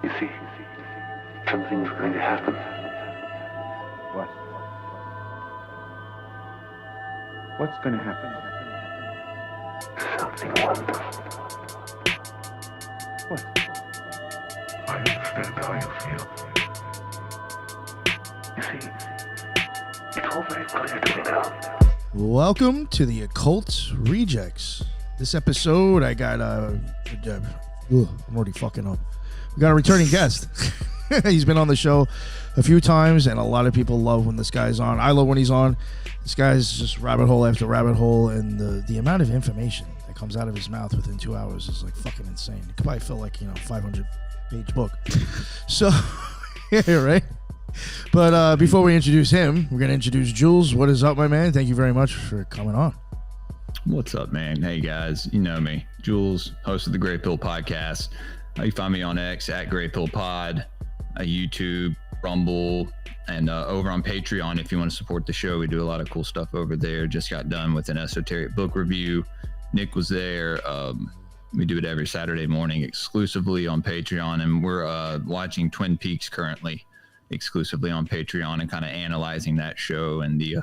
You see, something's going to happen. What? What's going to happen? Something wonderful. What? I understand how you feel. You see, it's all very clear to me now. Welcome to the Occult Rejects. This episode, I got I'm already fucking up. We got a returning guest. He's been on the show a few times, and a lot of people love when this guy's on. I love when he's on. This guy's just rabbit hole after rabbit hole, and the amount of information that comes out of his mouth within 2 hours is like fucking insane. It could probably feel like, 500-page book. So, yeah, right? But before we introduce him, we're going to introduce Jules. What is up, my man? Thank you very much for coming on. What's up, man? Hey, guys. You know me. Jules, host of the Greypilled Podcast. You find me on X at greypilledpod, YouTube, Rumble, and over on Patreon if you want to support the show. We do a lot of cool stuff over there. Just got done with an esoteric book review. Nick was there. We do it every Saturday morning exclusively on Patreon, and we're watching Twin Peaks currently exclusively on Patreon and kind of analyzing that show and the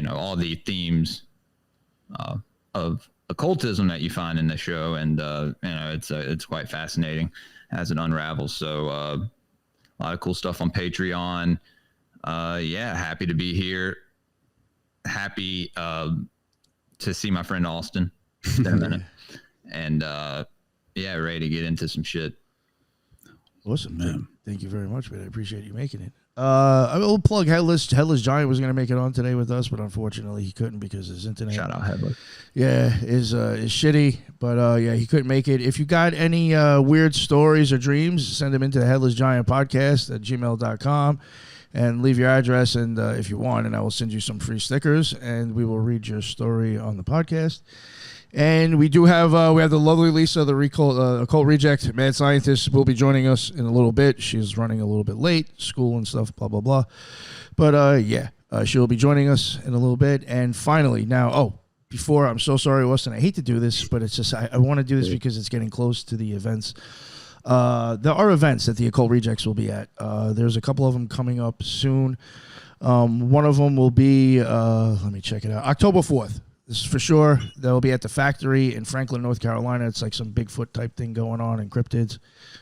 all the themes of occultism that you find in the show, and it's quite fascinating as it unravels. So a lot of cool stuff on Patreon. Happy to be here. Happy to see my friend Austin in a minute. And ready to get into some shit. Awesome, man. Thank you very much, man. I appreciate you making it. I will plug Headless Giant was going to make it on today with us, but unfortunately he couldn't because his internet. Shout out Headless. Yeah, is shitty, but he couldn't make it. If you got any weird stories or dreams, send them into the Headless Giant Podcast at gmail.com and leave your address, and if you want, and I will send you some free stickers, and we will read your story on the podcast. And we do have we have the lovely Liza, the Occult Reject mad scientist, will be joining us in a little bit. She's running a little bit late, school and stuff, blah, blah, blah. But she'll be joining us in a little bit. And finally, before, I'm so sorry, Austin, I hate to do this, but it's just, I want to do this because it's getting close to the events. There are events that the Occult Rejects will be at. There's a couple of them coming up soon. One of them will be, let me check it out, October 4th. This is for sure. They'll be at the factory in Franklin, North Carolina. It's like some Bigfoot type thing going on in cryptids.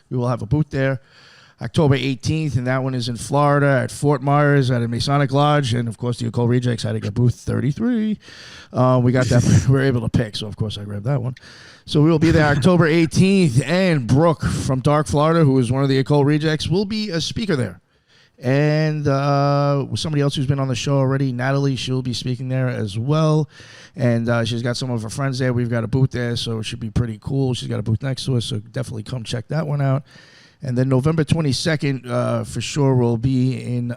We will have a booth there. October 18th, and that one is in Florida at Fort Myers at a Masonic Lodge. And, of course, the Occult Rejects had to get booth 33. We got that. We were able to pick, so, of course, I grabbed that one. So we will be there October 18th. And Brooke from Dark, Florida, who is one of the Occult Rejects, will be a speaker there. And somebody else who's been on the show already, Natalie, she'll be speaking there as well. And she's got some of her friends there. We've got a booth there, so it should be pretty cool. She's got a booth next to us, so definitely come check that one out. And then November 22nd, for sure, we'll be in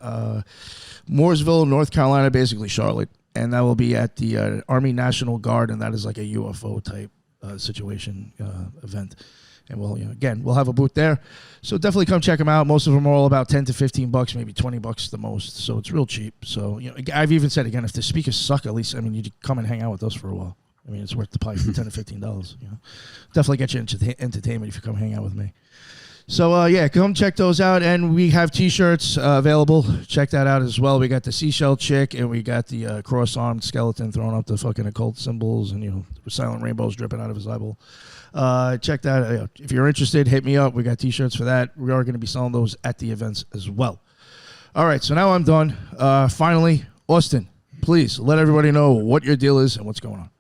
Mooresville, North Carolina, basically Charlotte. And that will be at the Army National Guard, and that is like a UFO type situation event. And we'll have a booth there. So definitely come check them out. Most of them are all about $10 to $15, maybe $20 the most. So it's real cheap. So, I've even said, again, if the speakers suck, at least, you come and hang out with us for a while. It's worth the price, $10 to $15. Definitely get you into entertainment if you come hang out with me. So, come check those out. And we have T-shirts available. Check that out as well. We got the seashell chick, and we got the cross-armed skeleton throwing up the fucking occult symbols and, silent rainbows dripping out of his eyeball. Check that out. If you're interested, hit me up. We got T-shirts for that. We are going to be selling those at the events as well. All right, so now I'm done. Finally, Austin, please let everybody know what your deal is and what's going on.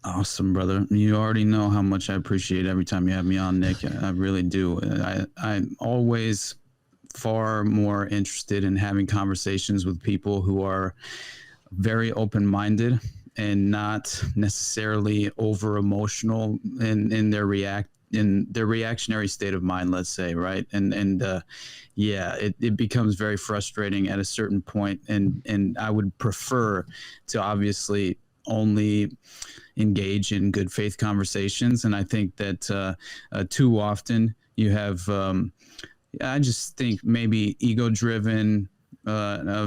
Awesome, brother. You already know how much I appreciate every time you have me on, Nick. I really do. I'm always far more interested in having conversations with people who are very open-minded and not necessarily over emotional in their reactionary state of mind, let's say, right? It becomes very frustrating at a certain point, and I would prefer to obviously only engage in good faith conversations. And I think that too often you have I just think maybe ego-driven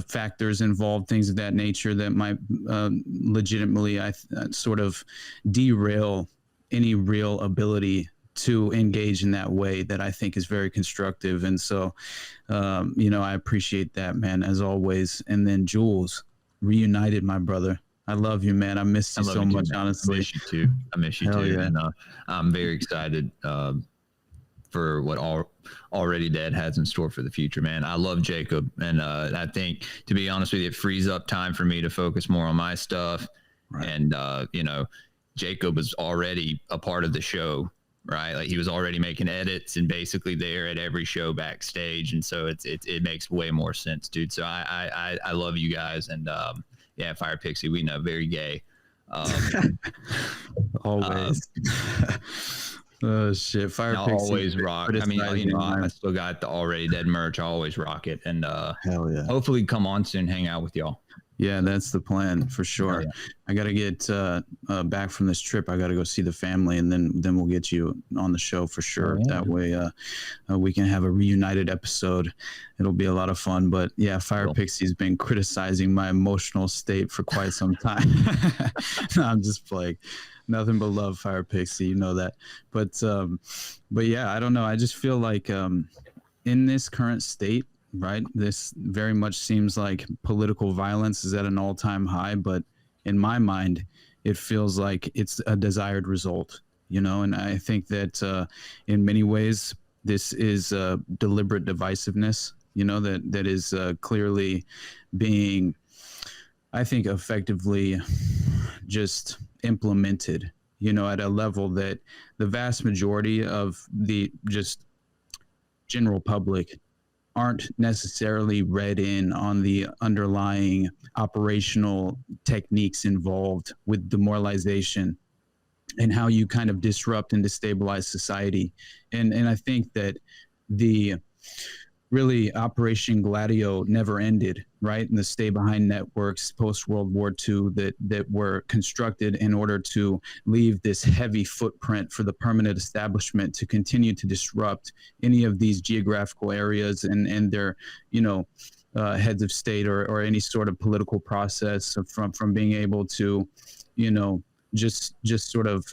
factors involved, things of that nature that might legitimately sort of derail any real ability to engage in that way that I think is very constructive. And so, I appreciate that, man, as always. And then Jules, reunited, my brother. I love you, man. I missed you so much, honestly. I miss you too. Hell yeah. And I'm very excited for what Already Dead has in store for the future, man. I love Jacob. And I think, to be honest with you, it frees up time for me to focus more on my stuff. Right. And, Jacob was already a part of the show, right? Like, he was already making edits and basically there at every show backstage. And so it makes way more sense, dude. So I love you guys. And Fire Pixie, we know, very gay. Always. Oh shit, Fire Pixie always rock. I mean, I still got the Already Dead merch. I always rock it. And hell yeah. Hopefully come on soon, hang out with y'all. Yeah, that's the plan for sure. Yeah. I got to get back from this trip. I got to go see the family, and then we'll get you on the show for sure. Oh, yeah. That way we can have a reunited episode. It'll be a lot of fun. But yeah, Fire Pixie's been criticizing my emotional state for quite some time. No, I'm just playing. Nothing but love, Fire Pixie. You know that. But yeah, I don't know. I just feel like in this current state, right, this very much seems like political violence is at an all-time high, but in my mind it feels like it's a desired result, and I think that in many ways this is deliberate divisiveness, that is clearly being, I think, effectively just implemented, at a level that the vast majority of the just general public aren't necessarily read in on the underlying operational techniques involved with demoralization and how you kind of disrupt and destabilize society. And I think that the really Operation Gladio never ended, right? And the stay behind networks post World War II that were constructed in order to leave this heavy footprint for the permanent establishment to continue to disrupt any of these geographical areas and their, heads of state or any sort of political process from being able to, just sort of,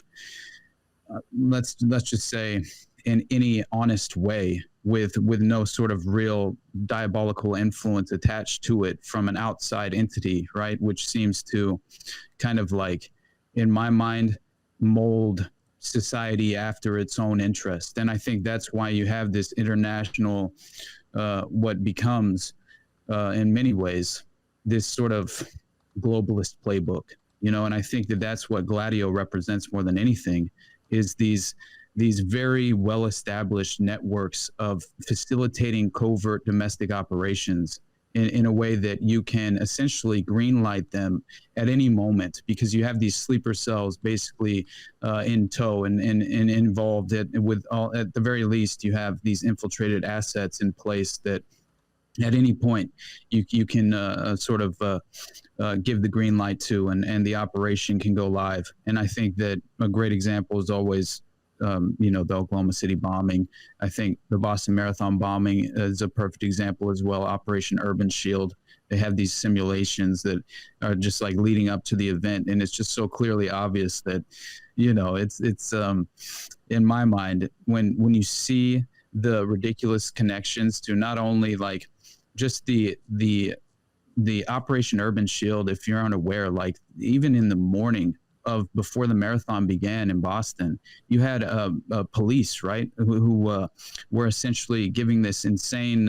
let's just say, in any honest way, with no sort of real diabolical influence attached to it from an outside entity, right? Which seems to kind of like, in my mind, mold society after its own interest. And I think that's why you have this international, what becomes, in many ways, this sort of globalist playbook, and I think that that's what Gladio represents more than anything, is these very well-established networks of facilitating covert domestic operations in a way that you can essentially greenlight them at any moment, because you have these sleeper cells basically in tow and involved with all, at the very least, you have these infiltrated assets in place that at any point you can sort of give the green light to, and the operation can go live. And I think that a great example is always the Oklahoma City bombing. I think the Boston Marathon bombing is a perfect example as well. Operation Urban Shield. They have these simulations that are just like leading up to the event, and it's just so clearly obvious that, it's in my mind, when you see the ridiculous connections to not only like just the Operation Urban Shield, if you're unaware, like even in the morning of before the marathon began in Boston, you had police, right, who were essentially giving this insane.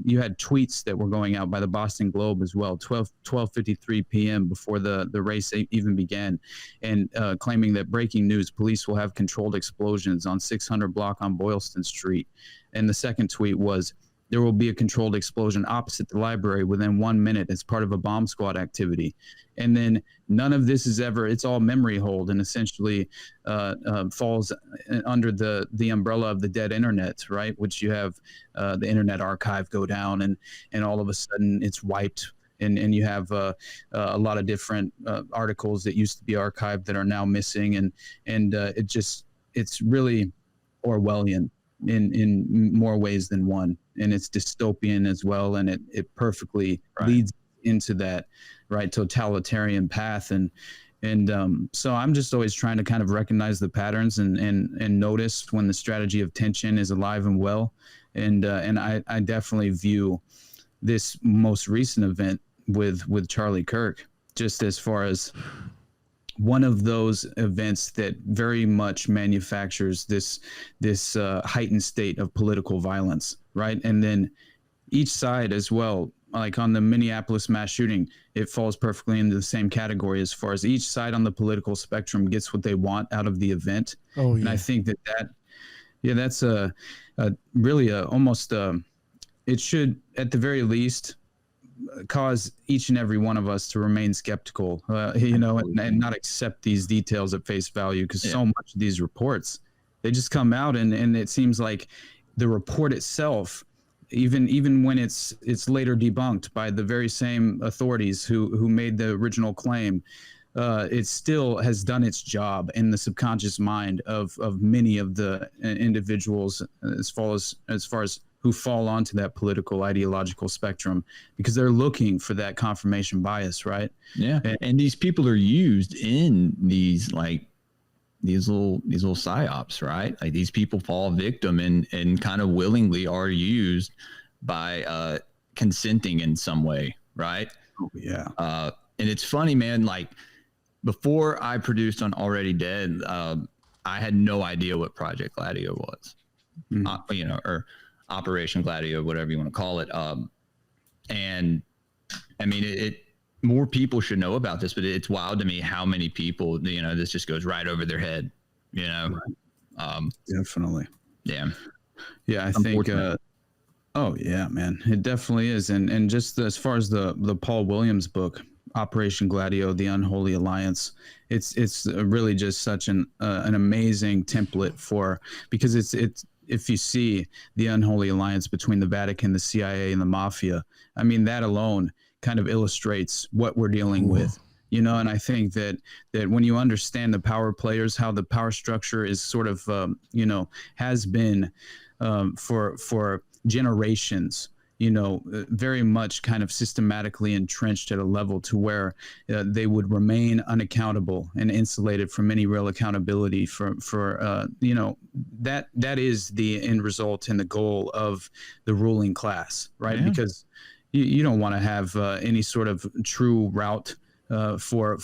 You had tweets that were going out by the Boston Globe as well, 12:53 p.m. before the race even began, and claiming that breaking news: police will have controlled explosions on 600 block on Boylston Street. And the second tweet was, there will be a controlled explosion opposite the library within 1 minute as part of a bomb squad activity. And then none of this is ever, it's all memory hold and essentially falls under the umbrella of the dead internet, right? Which you have the Internet Archive go down and all of a sudden it's wiped. And you have a lot of different articles that used to be archived that are now missing. And it's really Orwellian in more ways than one. And it's dystopian as well. And it perfectly leads into that, right, totalitarian path. And And so I'm just always trying to kind of recognize the patterns and notice when the strategy of tension is alive and well. And I definitely view this most recent event with Charlie Kirk just as far as one of those events that very much manufactures this heightened state of political violence, right? And then each side as well, like on the Minneapolis mass shooting, it falls perfectly into the same category as far as each side on the political spectrum gets what they want out of the event. Oh, yeah. And I think that's really almost it should at the very least cause each and every one of us to remain skeptical, and not accept these details at face value, because so much of these reports, they just come out and it seems like the report itself, even when it's later debunked by the very same authorities who made the original claim, it still has done its job in the subconscious mind of many of the individuals as far as who fall onto that political ideological spectrum, because they're looking for that confirmation bias, right? Yeah, and these people are used in these little psyops, right? Like these people fall victim and kind of willingly are used by consenting in some way, right? Oh, yeah. And it's funny, man. Like before I produced on Already Dead, I had no idea what Project Gladio was, or Operation Gladio, whatever you want to call it. And I mean, it more people should know about this, but it's wild to me how many people, this just goes right over their head, Right. Definitely. Yeah. Yeah. I think, oh yeah, man, it definitely is. And just as far as the Paul Williams book, Operation Gladio, The Unholy Alliance, it's really just such an amazing template because it's if you see the unholy alliance between the Vatican, the CIA, and the mafia, I mean, that alone kind of illustrates what we're dealing with, and I think that when you understand the power players, how the power structure is sort of, has been for generations, very much kind of systematically entrenched at a level to where they would remain unaccountable and insulated from any real accountability for that is the end result and the goal of the ruling class, right? Yeah. Because you don't want to have any sort of true route for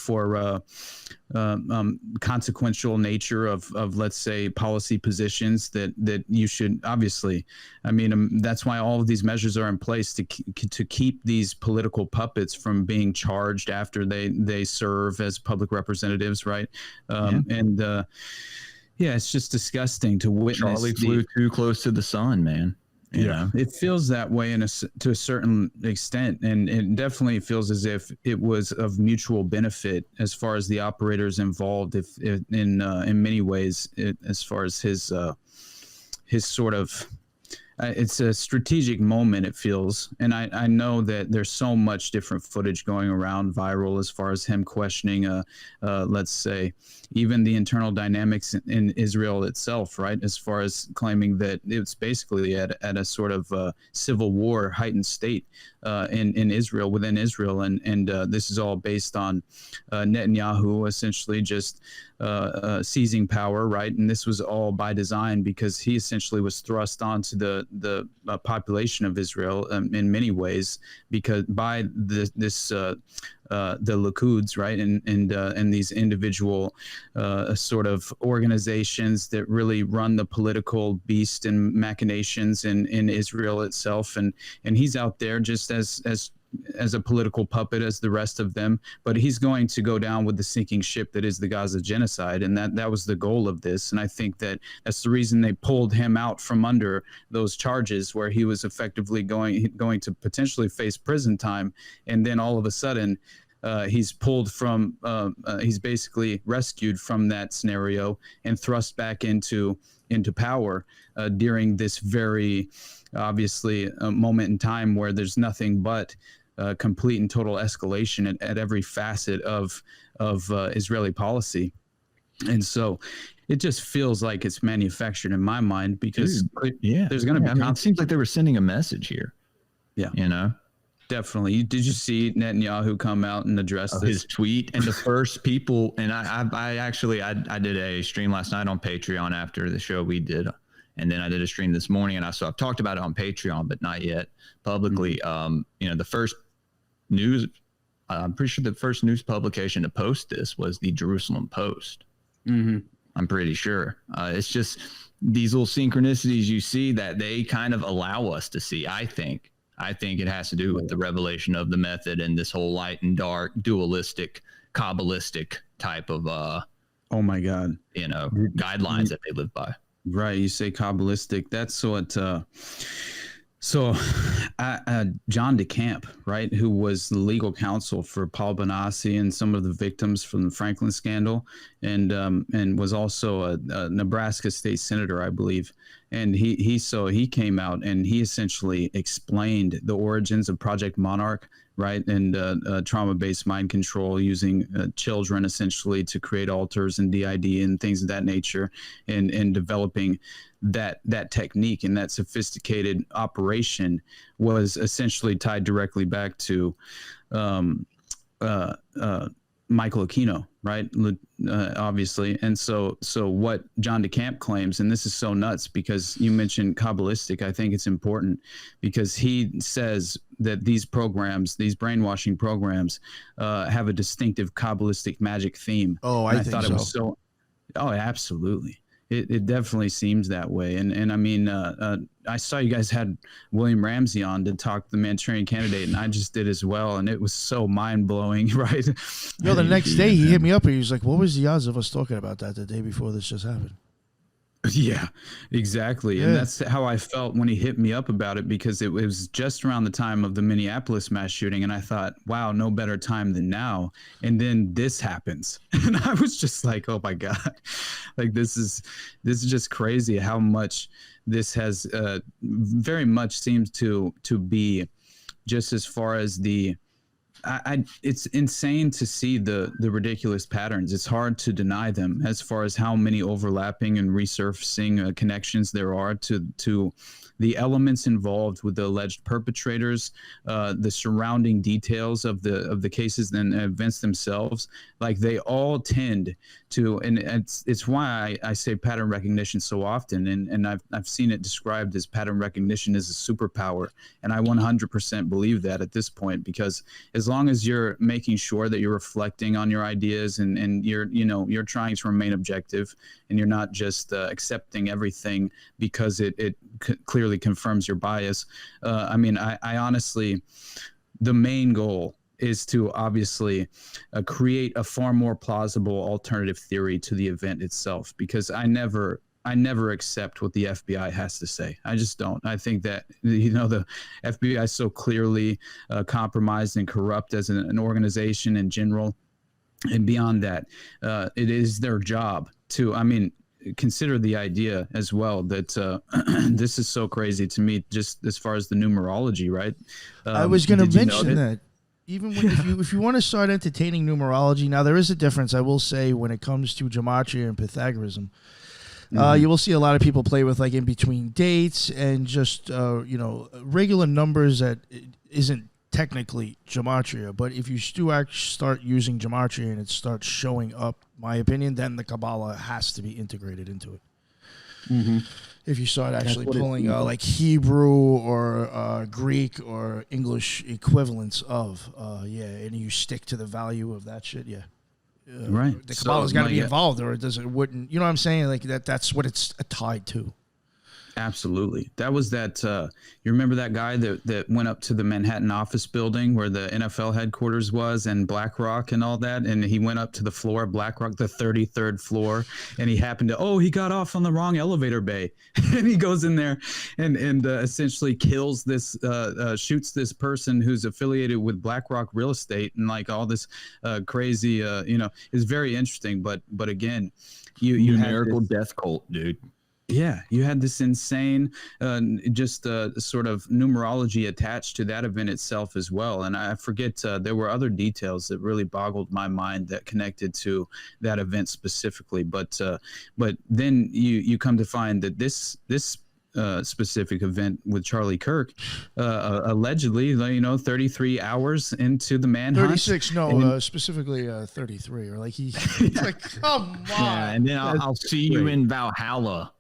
consequential nature of let's say policy positions that you should obviously. I mean, that's why all of these measures are in place to keep these political puppets from being charged after they serve as public representatives, right? It's just disgusting to witness. Charlie flew too close to the sun, man. It feels that way to a certain extent, and it definitely feels as if it was of mutual benefit as far as the operators involved. If in many ways, as far as his sort of, it's a strategic moment. It feels, and I know that there's so much different footage going around viral as far as him questioning, let's say, even the internal dynamics in Israel itself, right? As far as claiming that it's basically at a sort of civil war heightened state in Israel, within Israel. And this is all based on Netanyahu essentially just seizing power, right? And this was all by design because he essentially was thrust onto the population of Israel in many ways because by the Likuds, right, and these individual sort of organizations that really run the political beast and machinations in Israel itself, and he's out there just as a political puppet as the rest of them, but he's going to go down with the sinking ship that is the Gaza genocide, and that was the goal of this. And I think that's the reason they pulled him out from under those charges, where he was effectively going to potentially face prison time, and then all of a sudden he's pulled from he's basically rescued from that scenario and thrust back into power during this very obviously moment in time where there's nothing but complete and total escalation at every facet of Israeli policy. And so it just feels like it's manufactured in my mind because there's going to be. It seems like they were sending a message here. Yeah. Definitely. Did you see Netanyahu come out and address this? His tweet, and the first people, and I actually did a stream last night on Patreon after the show we did, and then I did a stream this morning, and I've talked about it on Patreon, but not yet publicly. The first news, I'm pretty sure the first news publication to post this was the Jerusalem Post. I'm pretty sure. It's just these little synchronicities you see that they kind of allow us to see. I think it has to do with the revelation of the method and this whole light and dark, dualistic, Kabbalistic type of oh my God, guidelines that they live by. Right. You say Kabbalistic. That's what John DeCamp, right, who was the legal counsel for Paul Benassi and some of the victims from the Franklin scandal, and was also a Nebraska state senator, I believe. And he came out and he essentially explained the origins of Project Monarch, right, and trauma-based mind control using children essentially to create altars and DID and things of that nature, and developing that technique and that sophisticated operation was essentially tied directly back to Michael Aquino, right? Obviously. And so what John DeCamp claims, and this is so nuts because you mentioned Kabbalistic, I think it's important because he says that these programs, these brainwashing programs, have a distinctive Kabbalistic magic theme. Oh, I think thought so. It was so. Oh, absolutely. It definitely seems that way. And I mean, I saw you guys had William Ramsey on to talk the Manchurian Candidate, and I just did as well. And it was so mind blowing, right? The next day he hit me up and he was like, what was the odds of us talking about that the day before this just happened? Yeah, exactly. Yeah. And that's how I felt when he hit me up about it, because it was just around the time of the Minneapolis mass shooting. And I thought, wow, no better time than now. And then this happens. And I was just like, oh my God, like this is just crazy how much this has very much seems to be just as far as the it's insane to see the ridiculous patterns. It's hard to deny them as far as how many overlapping and resurfacing connections there are to the elements involved with the alleged perpetrators, the surrounding details of the cases and events themselves. Like they all tend to, and it's why I say pattern recognition so often, and I've seen it described as pattern recognition as a superpower, and I 100% believe that at this point, because as long as you're making sure that you're reflecting on your ideas and you're trying to remain objective, and you're not just accepting everything because it clearly confirms your bias. I mean, I honestly, the main goal is to obviously create a far more plausible alternative theory to the event itself, because I never accept what the FBI has to say. I just don't. I think that, the FBI is so clearly compromised and corrupt as an organization in general. And beyond that, it is their job to, consider the idea as well that this is so crazy to me, just as far as the numerology, right? I was going to mention that. Even if you want to start entertaining numerology, now there is a difference, I will say, when it comes to gematria and Pythagorism. You will see a lot of people play with like in between dates and just regular numbers that isn't technically gematria. But if you do actually start using gematria and it starts showing up, my opinion, then the Kabbalah has to be integrated into it. If you start actually pulling like Hebrew or Greek or English equivalents of, and you stick to the value of that shit, right. The Kabbalah's got to be involved, or it wouldn't. You know what I'm saying? Like that's what it's tied to. Absolutely. That was that. You remember that guy that went up to the Manhattan office building where the NFL headquarters was, and BlackRock and all that, and he went up to the floor, BlackRock, the 33rd floor, and he happened to he got off on the wrong elevator bay, and he goes in there and essentially kills this shoots this person who's affiliated with BlackRock real estate, and like all this crazy is very interesting. But again, you numerical death cult, dude. Yeah, you had this insane sort of numerology attached to that event itself as well. And I forget, there were other details that really boggled my mind that connected to that event specifically. But then you come to find that this specific event with Charlie Kirk, allegedly, 33 hours into the manhunt. 36, no, specifically 33, or like he's like, come on. Yeah, and then I'll see you in Valhalla.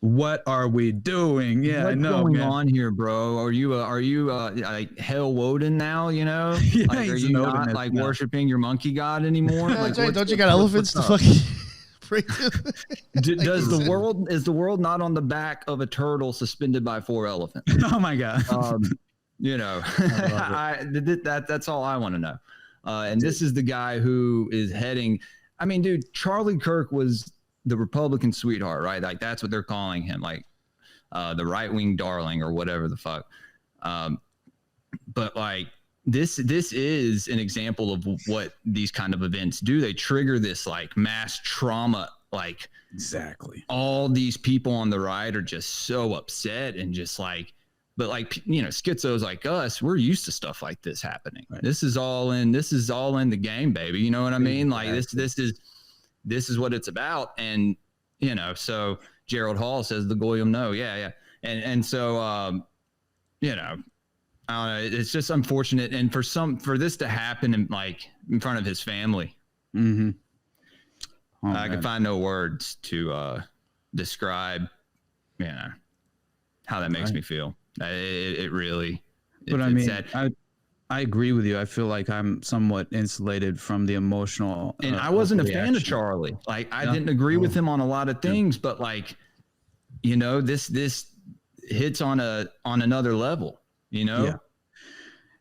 What are we doing? Yeah, what's I know, going man. on here, bro? Are you like Hell Woden now? You know, Yeah, like, are you not like worshiping your monkey god anymore? Yeah, Like, don't you got elephants to fucking bring? Is the world not on the back of a turtle suspended by 4 elephants? Oh my god. You know, that's all I want to know. And this is the guy who is heading. I mean, dude, Charlie Kirk was the Republican sweetheart, right? Like that's what they're calling him, like the right-wing darling or whatever the fuck. But like this is an example of what these kind of events do. They trigger this like mass trauma. Like exactly. All these people on the right are just so upset and just like, but like, you know, schizos like us, we're used to stuff like this happening. Right. This is all in the game, baby. You know what I mean? Like this is what it's about. And, you know, so Gerald Hall says the goyim know. Yeah. And so, you know, I don't know. It's just unfortunate. And for this to happen in front of his family, mm-hmm. I can find no words to describe, you know, how that makes me feel. It really, but I mean, I agree with you. I feel like I'm somewhat insulated from the emotional. And I wasn't a fan of Charlie. Like I didn't agree with him on a lot of things, but like, you know, this hits on another level, you know? Yeah.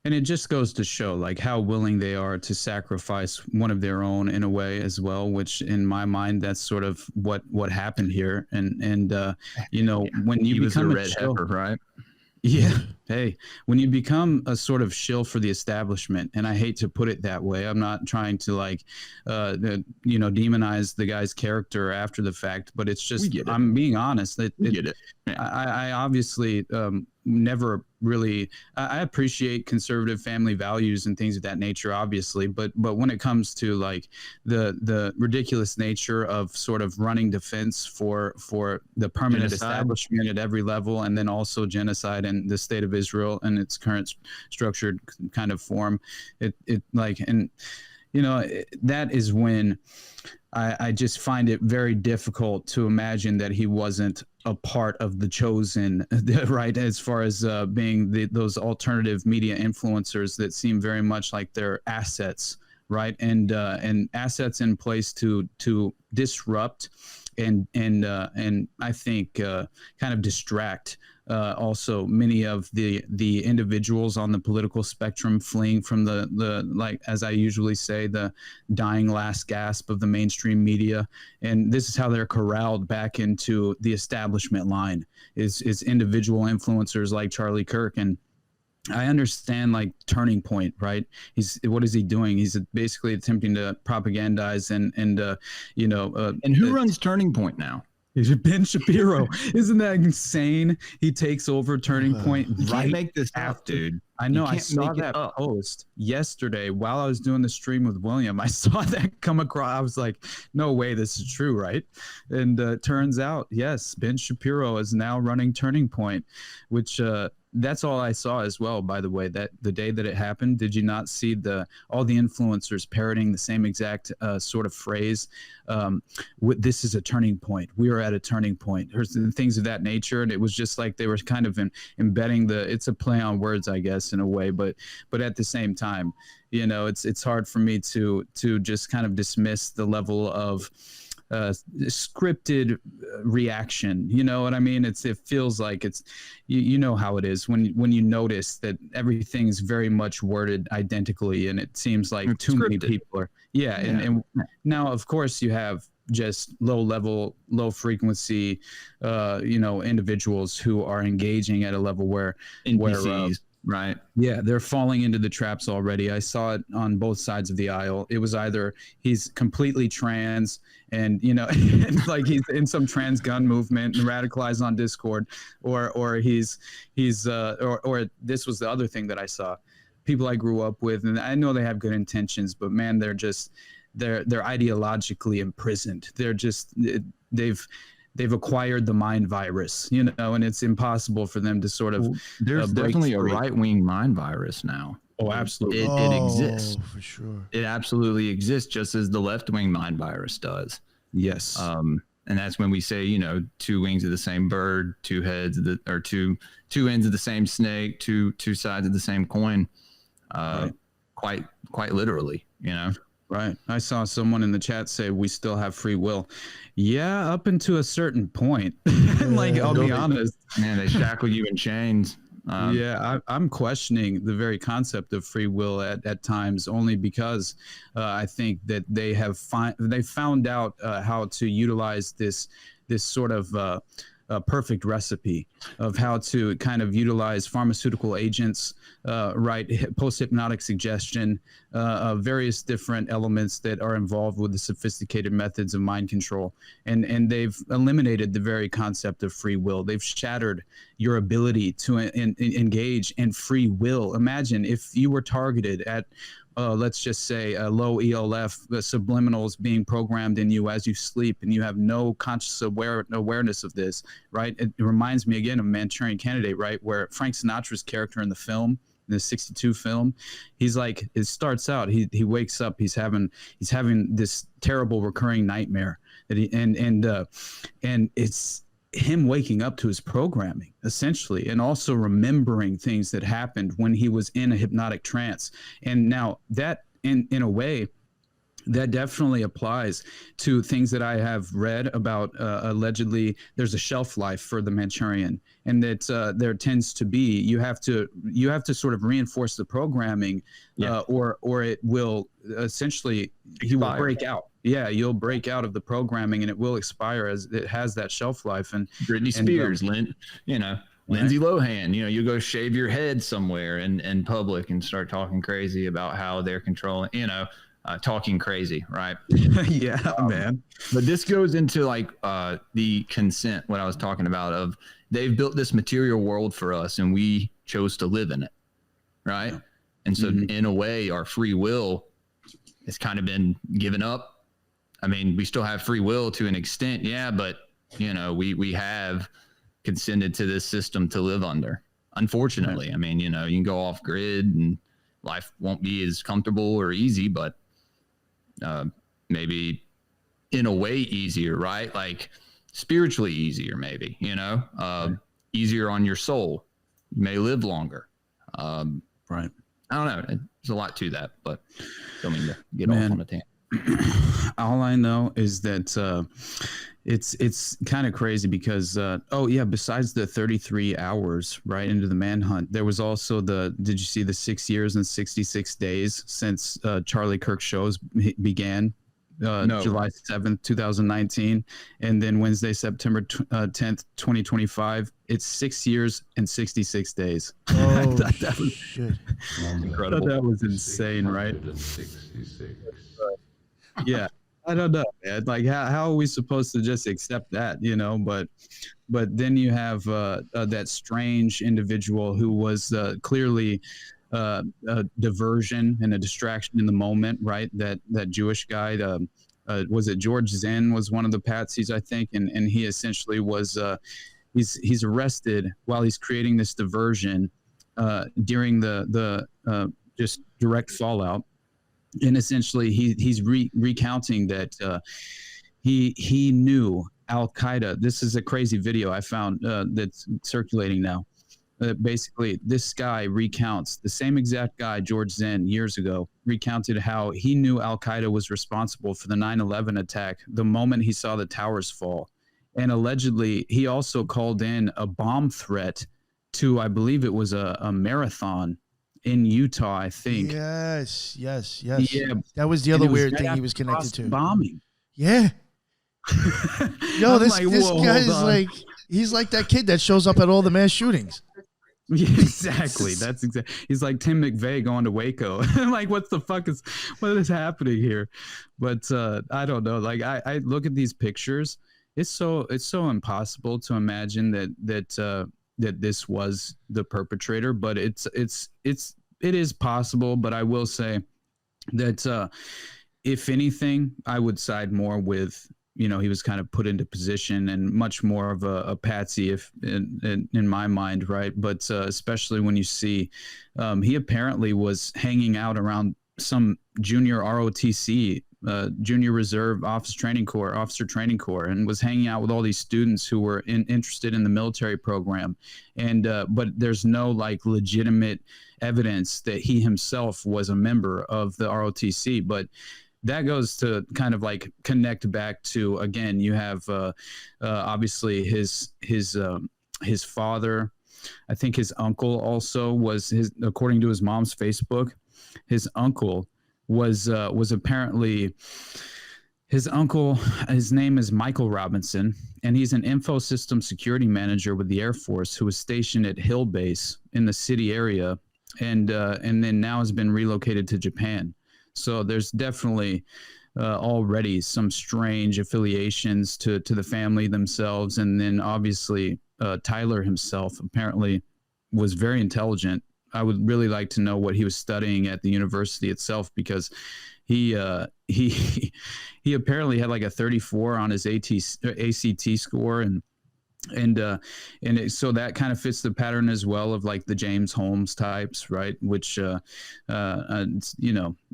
And it just goes to show like how willing they are to sacrifice one of their own in a way as well, which in my mind, that's sort of what happened here. And you know, when you become a red heifer, right? Yeah. Hey, when you become a sort of shill for the establishment, and I hate to put it that way, I'm not trying to like, you know, demonize the guy's character after the fact, but it's just, I'm being honest. I obviously never really, I appreciate conservative family values and things of that nature, obviously, but when it comes to like the ridiculous nature of sort of running defense for the permanent establishment at every level, and then also genocide in the state of Israel in its current structured kind of form, it like, and you know, that is when I just find it very difficult to imagine that he wasn't a part of the chosen, right? As far as being those alternative media influencers that seem very much like they're assets, right? And assets in place to disrupt and I think kind of distract also many of the individuals on the political spectrum fleeing from the like, as I usually say, the dying last gasp of the mainstream media. And this is how they're corralled back into the establishment line is individual influencers like Charlie Kirk. And I understand like Turning Point, right? What is he doing? He's basically attempting to propagandize and you know. And who runs Turning Point now? Ben Shapiro. Isn't that insane? He takes over Turning Point right make this after. Up, dude. I know. I saw that post yesterday while I was doing the stream with William. I saw that come across. I was like, no way this is true, right? And turns out, yes, Ben Shapiro is now running Turning Point, which that's all I saw as well, by the way, that the day that it happened. Did you not see all the influencers parroting the same exact sort of phrase? This is a turning point. We are at a turning point. There's things of that nature. And it was just like they were kind of embedding it's a play on words, I guess, in a way. But at the same time, you know, it's hard for me to just kind of dismiss the level of scripted reaction. You know what I mean? It feels like it's you know how it is when you notice that everything's very much worded identically, and it seems like it's too scripted. Many people are and now of course you have just low frequency you know, individuals who are engaging at a level where NPCs. Right. Yeah, they're falling into the traps already. I saw it on both sides of the aisle. It was either he's completely trans and, you know, like he's in some trans gun movement and radicalized on Discord, or he's or this was the other thing that I saw. People I grew up with, and I know they have good intentions, but man, they're ideologically imprisoned. They're just they've acquired the mind virus, you know, and it's impossible for them to sort of. There's break definitely a free. right-wing mind virus now. Oh, absolutely. It exists. for sure. It absolutely exists, just as the left-wing mind virus does. Yes. And that's when we say, you know, two wings of the same bird, two heads of or two ends of the same snake, two sides of the same coin. Right. Quite literally, you know. Right. I saw someone in the chat say we still have free will. Yeah, up until a certain point. Like, I'll be honest. Man, they shackle you in chains. I'm questioning the very concept of free will at times, only because I think that they found out how to utilize this sort of perfect recipe of how to kind of utilize pharmaceutical agents, post-hypnotic suggestion, various different elements that are involved with the sophisticated methods of mind control. And they've eliminated the very concept of free will. They've shattered your ability to engage in free will. Imagine if you were targeted at let's just say a low ELF, the subliminals being programmed in you as you sleep, and you have no conscious awareness of this, right? It reminds me again of Manchurian Candidate, right? Where Frank Sinatra's character in the film, the 62 film, he's like, it starts out, he wakes up, he's having this terrible recurring nightmare that and it's him waking up to his programming essentially, and also remembering things that happened when he was in a hypnotic trance. And now that in a way that definitely applies to things that I have read about. Allegedly there's a shelf life for the Manchurian, and that there tends to be, you have to sort of reinforce the programming, or it will essentially, he will break out. Yeah, you'll break out of the programming and it will expire, as it has that shelf life. And Britney Spears, Lindsay Lohan, you go shave your head somewhere in public and start talking crazy about how they're controlling, talking crazy, right? Man. But this goes into like the consent, what I was talking about, of they've built this material world for us and we chose to live in it, right? Yeah. And so in a way, our free will has kind of been given up. I mean, we still have free will to an extent, but we have consented to this system to live under. Unfortunately, right. I mean, you can go off grid and life won't be as comfortable or easy, but maybe in a way easier, right? Like spiritually easier, maybe, easier on your soul. You may live longer. Right. I don't know. There's a lot to that, but don't mean to get off on a tangent. All I know is that it's kind of crazy because besides the 33 hours right into the manhunt, there was also did you see the 6 years and 66 days since Charlie Kirk shows began? No. July 7th, 2019, and then Wednesday, September 10th, 2025. It's 6 years and 66 days. Oh, that was shit. Incredible. That was insane, right? Yeah, I don't know, man. Like, how are we supposed to just accept that, But then you have that strange individual who was clearly a diversion and a distraction in the moment, right? That Jewish guy, was it George Zen was one of the patsies, I think, and he essentially was he's arrested while he's creating this diversion during the just direct fallout. And essentially, he's recounting that he knew Al-Qaeda. This is a crazy video I found that's circulating now. Basically, this guy recounts, the same exact guy, George Zen, years ago, recounted how he knew Al-Qaeda was responsible for the 9/11 attack the moment he saw the towers fall. And allegedly, he also called in a bomb threat to, I believe it was a marathon in Utah, I think. Yes. Yeah. That was the And other it was weird right thing he after was connected to. bombing. Yeah. Yo, this whoa, guy's like, he's like that kid that shows up at all the mass shootings. Yeah, exactly. That's exactly. He's like Tim McVeigh going to Waco. Like, what is happening here? But I don't know. Like, I look at these pictures. It's so impossible to imagine that this was the perpetrator. But it is possible. But I will say that if anything, I would side more with he was kind of put into position and much more of a patsy, if in my mind, right? But especially when you see he apparently was hanging out around some junior ROTC, Junior Reserve Officer Training Corps, and was hanging out with all these students who were interested in the military program. And but there's no like legitimate evidence that he himself was a member of the ROTC. But that goes to kind of like connect back to, again, you have obviously his father. I think his uncle also was according to his mom's Facebook, his uncle was apparently his uncle. His name is Michael Robinson, and he's an info system security manager with the Air Force who was stationed at Hill Base in the city area, and then now has been relocated to Japan. So there's definitely already some strange affiliations to the family themselves. And then obviously Tyler himself apparently was very intelligent. I would really like to know what he was studying at the university itself, because he apparently had like a 34 on his ACT score, and so that kind of fits the pattern as well of like the James Holmes types, right? Which,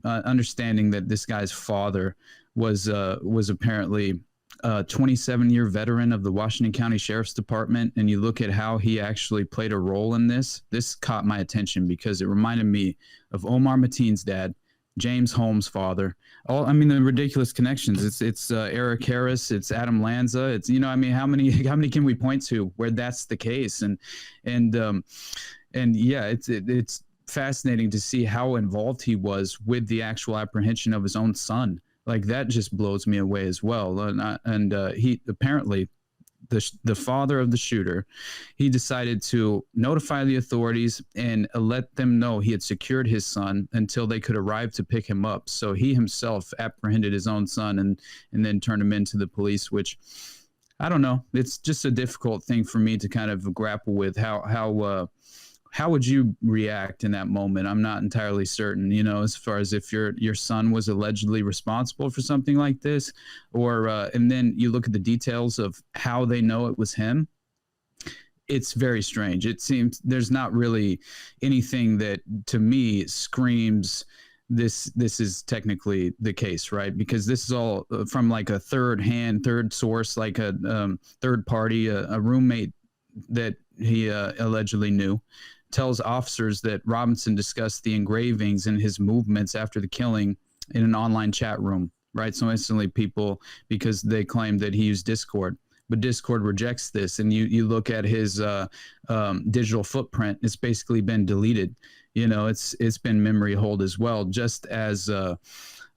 understanding that this guy's father was apparently a 27-year veteran of the Washington County Sheriff's Department. And you look at how he actually played a role in this. This caught my attention because it reminded me of Omar Mateen's dad, James Holmes' father. The ridiculous connections. It's Eric Harris, it's Adam Lanza. It's how many can we point to where that's the case? And yeah, it's fascinating to see how involved he was with the actual apprehension of his own son. Like that just blows me away as well. And he apparently, the father of the shooter, he decided to notify the authorities and let them know he had secured his son until they could arrive to pick him up. So he himself apprehended his own son and then turned him into the police, which I don't know. It's just a difficult thing for me to kind of grapple with. How would you react in that moment? I'm not entirely certain, as far as if your son was allegedly responsible for something like this, or and then you look at the details of how they know it was him. It's very strange. It seems there's not really anything that to me screams this is technically the case, right? Because this is all from like a third source, like a third party, a roommate that he allegedly knew, tells officers that Robinson discussed the engravings and his movements after the killing in an online chat room, right? So instantly people, because they claim that he used Discord, but Discord rejects this. And you look at his digital footprint, it's basically been deleted. It's been memory hold as well, just as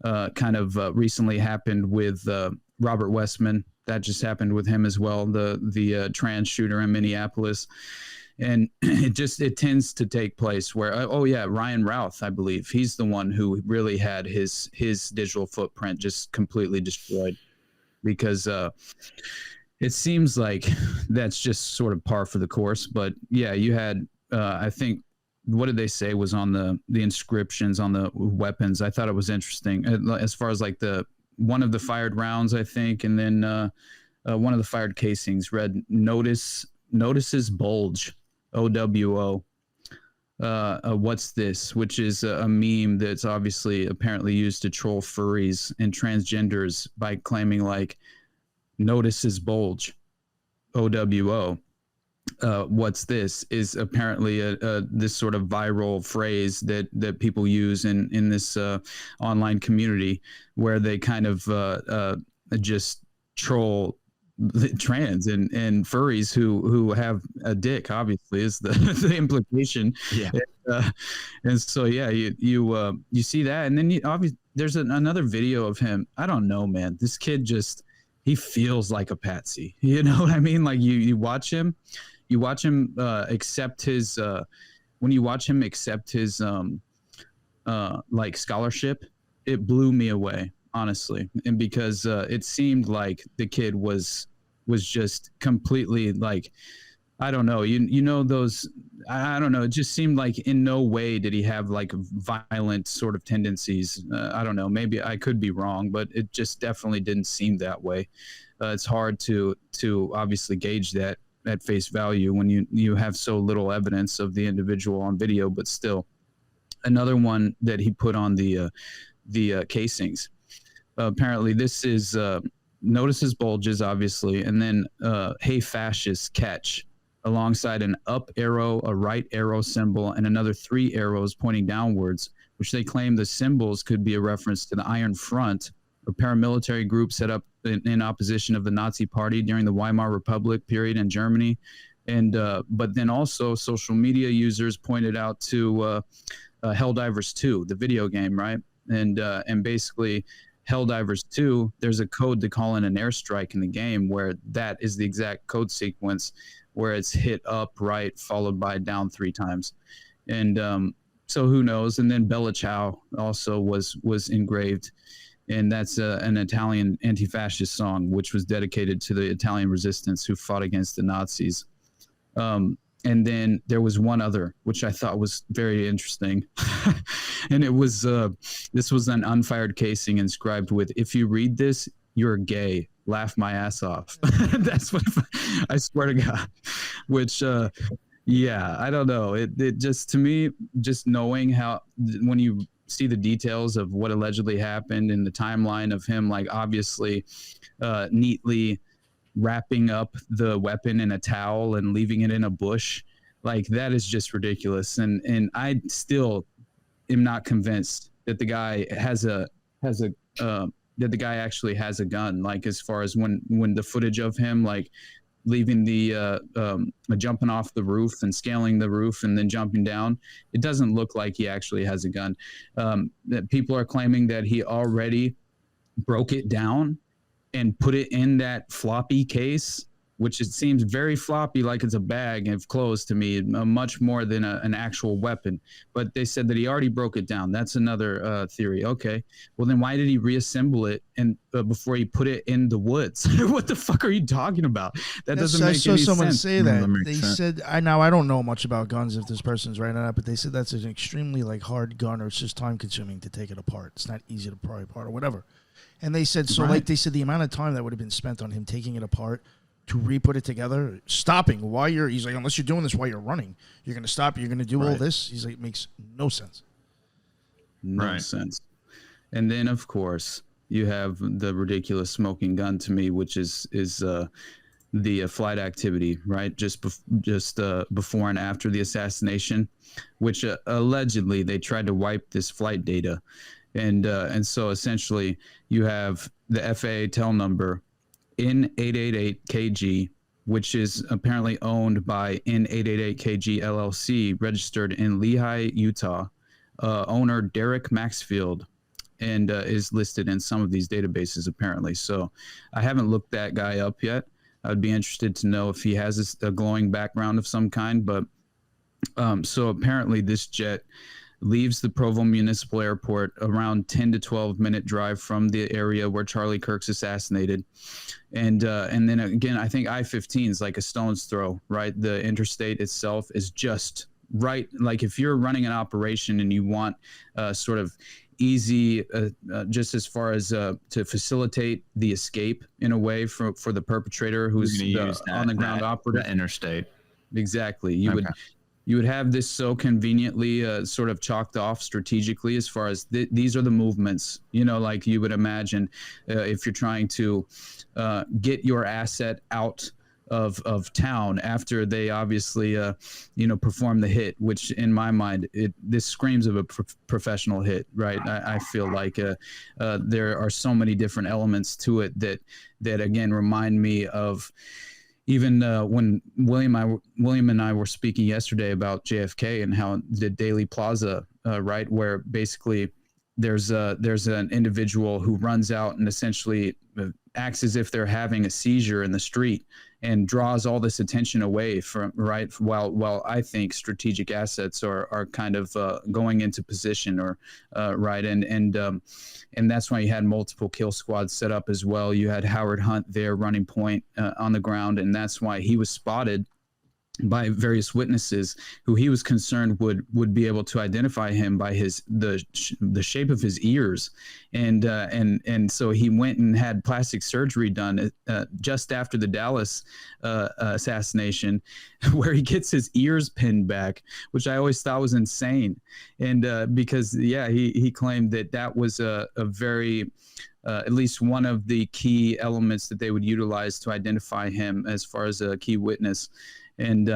recently happened with Robert Westman. That just happened with him as well, the trans shooter in Minneapolis. And it tends to take place where, Ryan Routh, I believe, he's the one who really had his digital footprint just completely destroyed, because it seems like that's just sort of par for the course. But yeah, you had, I think, what did they say was on the inscriptions on the weapons? I thought it was interesting as far as like one of the fired rounds, I think, and then one of the fired casings read notices bulge, OWO. What's this? Which is a meme that's obviously apparently used to troll furries and transgenders by claiming like notices bulge, OWO. What's this is apparently this sort of viral phrase that people use in this online community, where they kind of just troll trans and furries who have a dick, obviously, is the implication. Yeah. And so yeah, you see that, and then obviously there's another video of him. I don't know, man. This kid he feels like a patsy. You know what I mean? Like you watch him accept his when you watch him accept his like scholarship, it blew me away, honestly. And because it seemed like the kid was just completely like I don't know. You know those. I don't know. It just seemed like in no way did he have like violent sort of tendencies. I don't know. Maybe I could be wrong, but it just definitely didn't seem that way. It's hard to obviously gauge that at face value when you have so little evidence of the individual on video. But still, another one that he put on the casings. Apparently, this is notices bulges, obviously, and then hey fascist catch, alongside an up arrow, a right arrow symbol, and another 3 arrows pointing downwards, which they claim the symbols could be a reference to the Iron Front, a paramilitary group set up in opposition of the Nazi Party during the Weimar Republic period in Germany. And but then also social media users pointed out to Helldivers 2, the video game, right? And basically Helldivers 2, there's a code to call in an airstrike in the game where that is the exact code sequence where it's hit up, right, followed by down 3 times. And so who knows? And then Bella Ciao also was engraved. And that's an Italian anti-fascist song, which was dedicated to the Italian resistance who fought against the Nazis. And then there was one other, which I thought was very interesting. And it was, this was an unfired casing inscribed with, "If you read this, you're gay. Laugh my ass off." That's what I swear to God. Which, yeah, I don't know. It just, to me, just knowing how, when you see the details of what allegedly happened in the timeline of him, like obviously neatly wrapping up the weapon in a towel and leaving it in a bush, like that is just ridiculous. And I still am not convinced that the guy that the guy actually has a gun. Like as far as when the footage of him like leaving the jumping off the roof and scaling the roof and then jumping down, it doesn't look like he actually has a gun. That people are claiming that he already broke it down and put it in that floppy case, which it seems very floppy, like it's a bag of clothes to me, much more than an actual weapon. But they said that he already broke it down. That's another theory. Okay, well then why did he reassemble it and before he put it in the woods? What the fuck are you talking about? That doesn't make any sense. I saw someone say that. They sense. said, I don't know much about guns if this person's right or not, but they said that's an extremely like hard gun, or it's just time consuming to take it apart. It's not easy to pry apart or whatever. And they said, so like they said, the amount of time that would have been spent on him taking it apart to re-put it together, stopping while he's like, unless you're doing this while you're running, you're going to stop, you're going to do all this. He's like, it makes no sense. No sense. And then, of course, you have the ridiculous smoking gun to me, which is the flight activity, right? Just before and after the assassination, which allegedly they tried to wipe this flight data. And so essentially you have the FAA tail number N888KG, which is apparently owned by N888KG LLC, registered in Lehi, Utah. Owner Derek Maxfield, and is listed in some of these databases apparently. So I haven't looked that guy up yet. I'd be interested to know if he has a glowing background of some kind. But so apparently this jet leaves the Provo Municipal Airport around 10 to 12 minute drive from the area where Charlie Kirk's assassinated. And then again, I think I-15 is like a stone's throw, right? The interstate itself is just right. Like if you're running an operation and you want sort of easy, just as far as to facilitate the escape in a way for the perpetrator who's on the ground operative. That interstate. Exactly. You would have this so conveniently sort of chalked off strategically as far as these are the movements, like you would imagine if you're trying to get your asset out of town after they obviously, perform the hit, which in my mind, this screams of a professional hit, right? I feel like there are so many different elements to it that again, remind me of even when William and I were speaking yesterday about JFK and how the Daily Plaza, right, where basically there's an individual who runs out and essentially acts as if they're having a seizure in the street and draws all this attention away from, right, while I think strategic assets are kind of going into position, or right, and that's why you had multiple kill squads set up as well. You had Howard Hunt there running point on the ground, and that's why he was spotted by various witnesses who he was concerned would be able to identify him by the shape of his ears, and so he went and had plastic surgery done just after the Dallas assassination, where he gets his ears pinned back, which I always thought was insane, and because he claimed that was a very at least one of the key elements that they would utilize to identify him as far as a key witness. And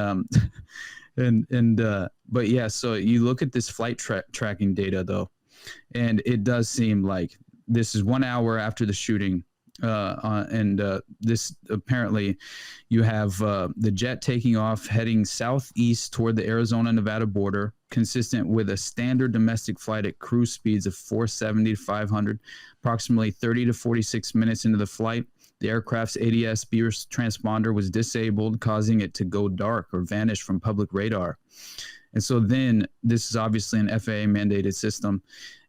but yeah, so you look at this flight tracking data though, and it does seem like this is 1 hour after the shooting, this apparently you have the jet taking off heading southeast toward the Arizona-Nevada border, consistent with a standard domestic flight at cruise speeds of 470 to 500, approximately 30 to 46 minutes into the flight. The aircraft's ADS-B transponder was disabled, causing it to go dark or vanish from public radar. And so then this is obviously an FAA-mandated system.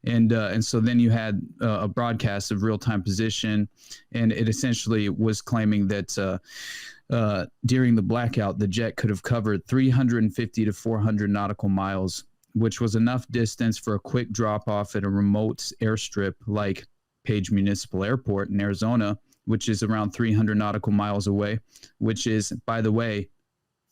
And so then you had a broadcast of real-time position, and it essentially was claiming that during the blackout, the jet could have covered 350 to 400 nautical miles, which was enough distance for a quick drop-off at a remote airstrip like Page Municipal Airport in Arizona, which is around 300 nautical miles away, which is, by the way,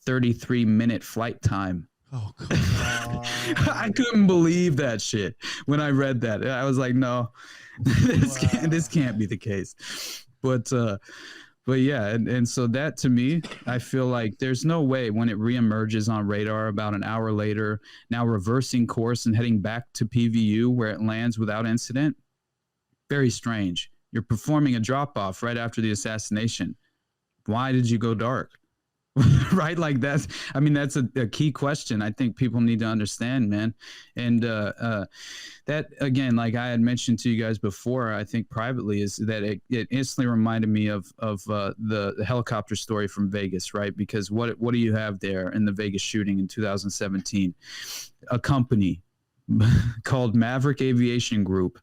33-minute flight time. Oh, God. I couldn't believe that shit when I read that. I was like, no, this can't be the case. But yeah, and so that to me, I feel like there's no way when it reemerges on radar about an hour later, now reversing course and heading back to PVU where it lands without incident. Very strange. You're performing a drop-off right after the assassination. Why did you go dark? Right? Like that's a key question I think people need to understand, man. And that, again, like I had mentioned to you guys before, I think privately, is that it instantly reminded me of the helicopter story from Vegas, right? Because what do you have there in the Vegas shooting in 2017? A company called Maverick Aviation Group.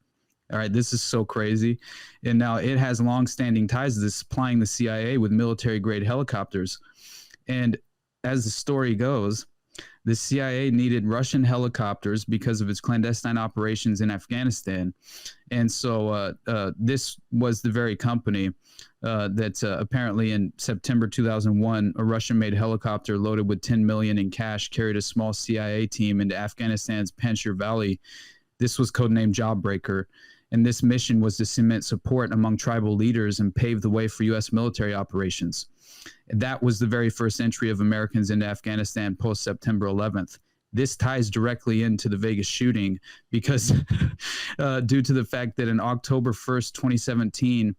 All right, this is so crazy. And now it has longstanding ties to this, supplying the CIA with military-grade helicopters. And as the story goes, the CIA needed Russian helicopters because of its clandestine operations in Afghanistan. And so this was the very company that apparently in September 2001, a Russian-made helicopter loaded with $10 million in cash carried a small CIA team into Afghanistan's Panjshir Valley. This was codenamed Jawbreaker. And this mission was to cement support among tribal leaders and pave the way for U.S. military operations. That was the very first entry of Americans into Afghanistan post-September 11th. This ties directly into the Vegas shooting because due to the fact that in October 1st, 2017,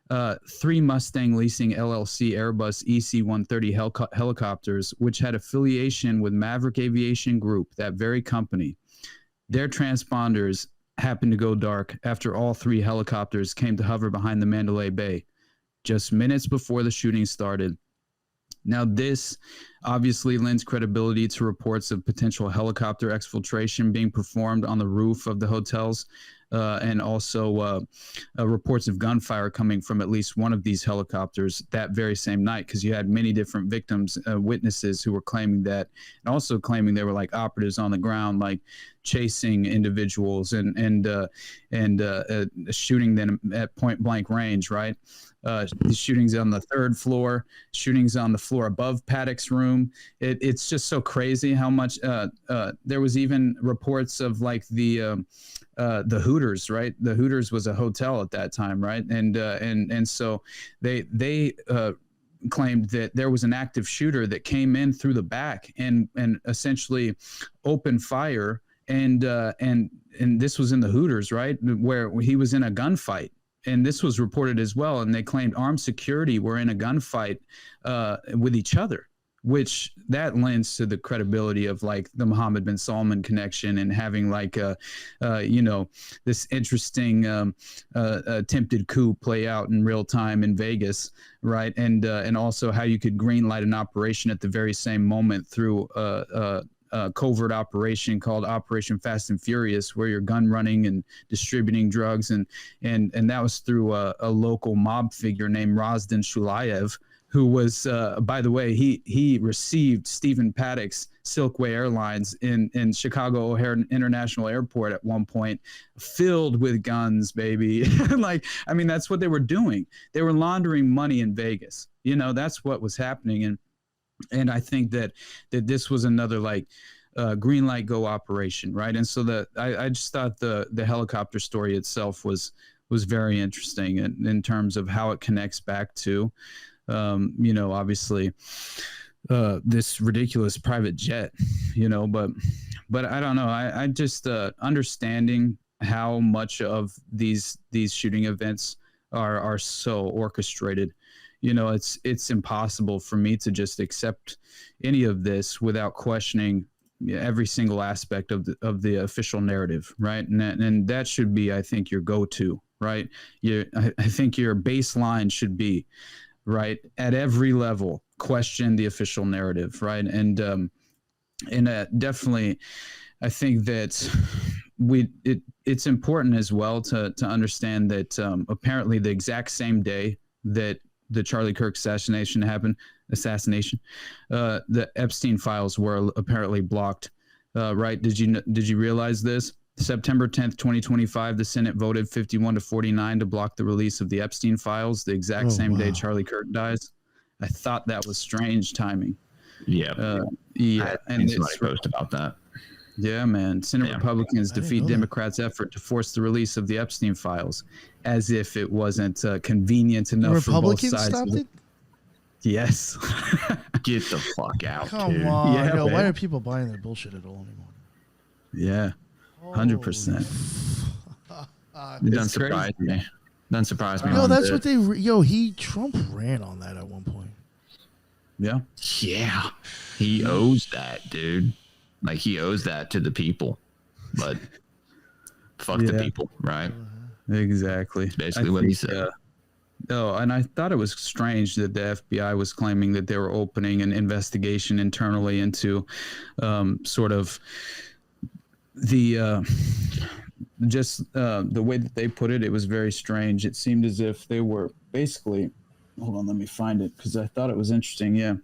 3 Mustang Leasing LLC Airbus EC-130 helicopters, which had affiliation with Maverick Aviation Group, that very company, their transponders happened to go dark after all 3 helicopters came to hover behind the Mandalay Bay just minutes before the shooting started. Now, this obviously lends credibility to reports of potential helicopter exfiltration being performed on the roof of the hotels, and also reports of gunfire coming from at least one of these helicopters that very same night, because you had many different victims, witnesses who were claiming that, and also claiming they were like operatives on the ground, like chasing individuals and shooting them at point blank range, right? Shootings on the 3rd floor, shootings on the floor above Paddock's room. It's just so crazy how much there was even reports of like the Hooters, right? The Hooters was a hotel at that time, right? And so they claimed that there was an active shooter that came in through the back and essentially opened fire, and this was in the Hooters, right, where he was in a gunfight. And this was reported as well. And they claimed armed security were in a gunfight with each other, which that lends to the credibility of like the Mohammed bin Salman connection and having like this interesting attempted coup play out in real time in Vegas, right? And also how you could greenlight an operation at the very same moment through covert operation called Operation Fast and Furious, where you're gun running and distributing drugs, and that was through a local mob figure named Razdan Shulayev, who was, by the way, he received Stephen Paddock's Silkway Airlines in Chicago O'Hare International Airport at one point, filled with guns, baby. Like, I mean, that's what they were doing. They were laundering money in Vegas. You know, that's what was happening. And I think that this was another like green light go operation, right? And so I just thought the helicopter story itself was very interesting in terms of how it connects back to, you know, obviously this ridiculous private jet, you know, but I don't know. I just understanding how much of these shooting events are so orchestrated. You know, it's impossible for me to just accept any of this without questioning every single aspect of the official narrative, right? And that should be, I think, your go-to, right? I think your baseline should be, right, at every level, question the official narrative, right? And definitely, I think that it's important as well to understand that apparently the exact same day that the Charlie Kirk assassination happened, the Epstein files were apparently blocked, right? Did you realize this? September 10th, 2025, the Senate voted 51-49 to block the release of the Epstein files the exact same day Charlie Kirk dies. I thought that was strange timing. Yeah. Yeah. And somebody posted about that. Yeah, man. Senate Republicans defeat Democrats' effort to force the release of the Epstein files, as if it wasn't convenient enough for both sides. Republicans stopped it? Yes. Get the fuck out, Come dude. on. Yeah, Yo, why man. are people buying their bullshit at all anymore? Yeah. 100%. Doesn't surprise me. Doesn't surprise me. No, one that's bit. what Trump ran on that at one point. Yeah. Yeah. He owes that, dude. Like, he owes that to the people. But fuck the people, right? Exactly. That's basically what he said. And I thought it was strange that the FBI was claiming that they were opening an investigation internally into sort of the way that they put it. It was very strange. It seemed as if they were basically, hold on, let me find it because I thought it was interesting. Yeah.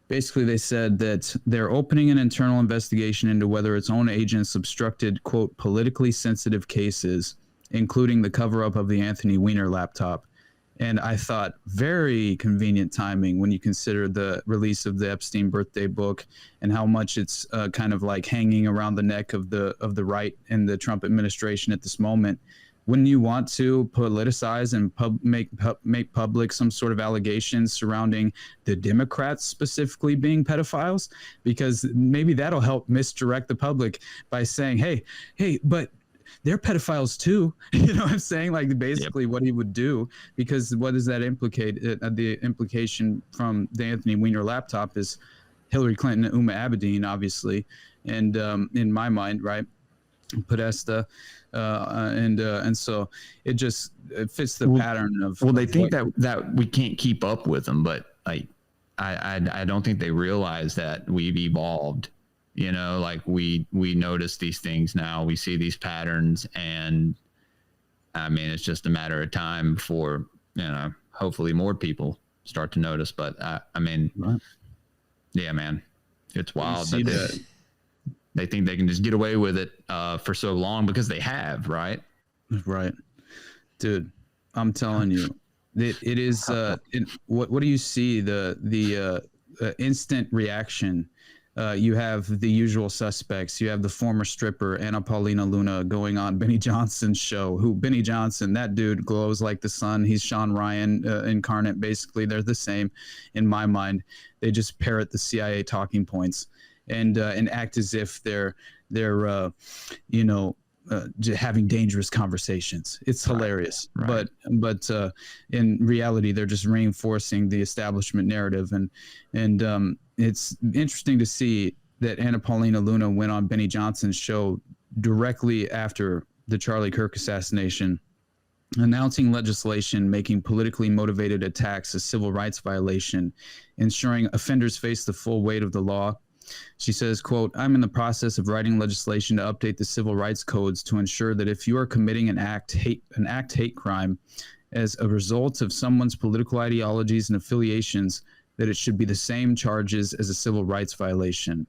Basically, they said that they're opening an internal investigation into whether its own agents obstructed, quote, politically sensitive cases, including the cover-up of the Anthony Weiner laptop. And I thought very convenient timing when you consider the release of the Epstein birthday book and how much it's kind of like hanging around the neck of the right and the Trump administration at this moment. Wouldn't you want to politicize and make public some sort of allegations surrounding the Democrats specifically being pedophiles? Because maybe that'll help misdirect the public by saying, hey, but they're pedophiles too. You know what I'm saying? Like basically what he would do, because what does that implicate? The implication from the Anthony Weiner laptop is Hillary Clinton and Uma Abedin, obviously. And in my mind, right, Podesta, and so it fits the pattern of. Well, they think that we can't keep up with them, but like I don't think they realize that we've evolved. You know, like we notice these things now, we see these patterns, and I mean, it's just a matter of time before, you know, hopefully more people start to notice. But I mean, right. Yeah, man, it's wild that they think they can just get away with it for so long because they have, right? Right. Dude, I'm telling you, it is, what do you see? The instant reaction. You have the usual suspects. You have the former stripper, Anna Paulina Luna, going on Benny Johnson's show. Benny Johnson, that dude glows like the sun. He's Sean Ryan incarnate, basically. They're the same in my mind. They just parrot the CIA talking points and act as if they're having dangerous conversations. It's hilarious. Right. But in reality, they're just reinforcing the establishment narrative. And it's interesting to see that Anna Paulina Luna went on Benny Johnson's show directly after the Charlie Kirk assassination, announcing legislation making politically motivated attacks a civil rights violation, ensuring offenders face the full weight of the law. She says, quote, "I'm in the process of writing legislation to update the civil rights codes to ensure that if you are committing an hate crime, as a result of someone's political ideologies and affiliations, that it should be the same charges as a civil rights violation.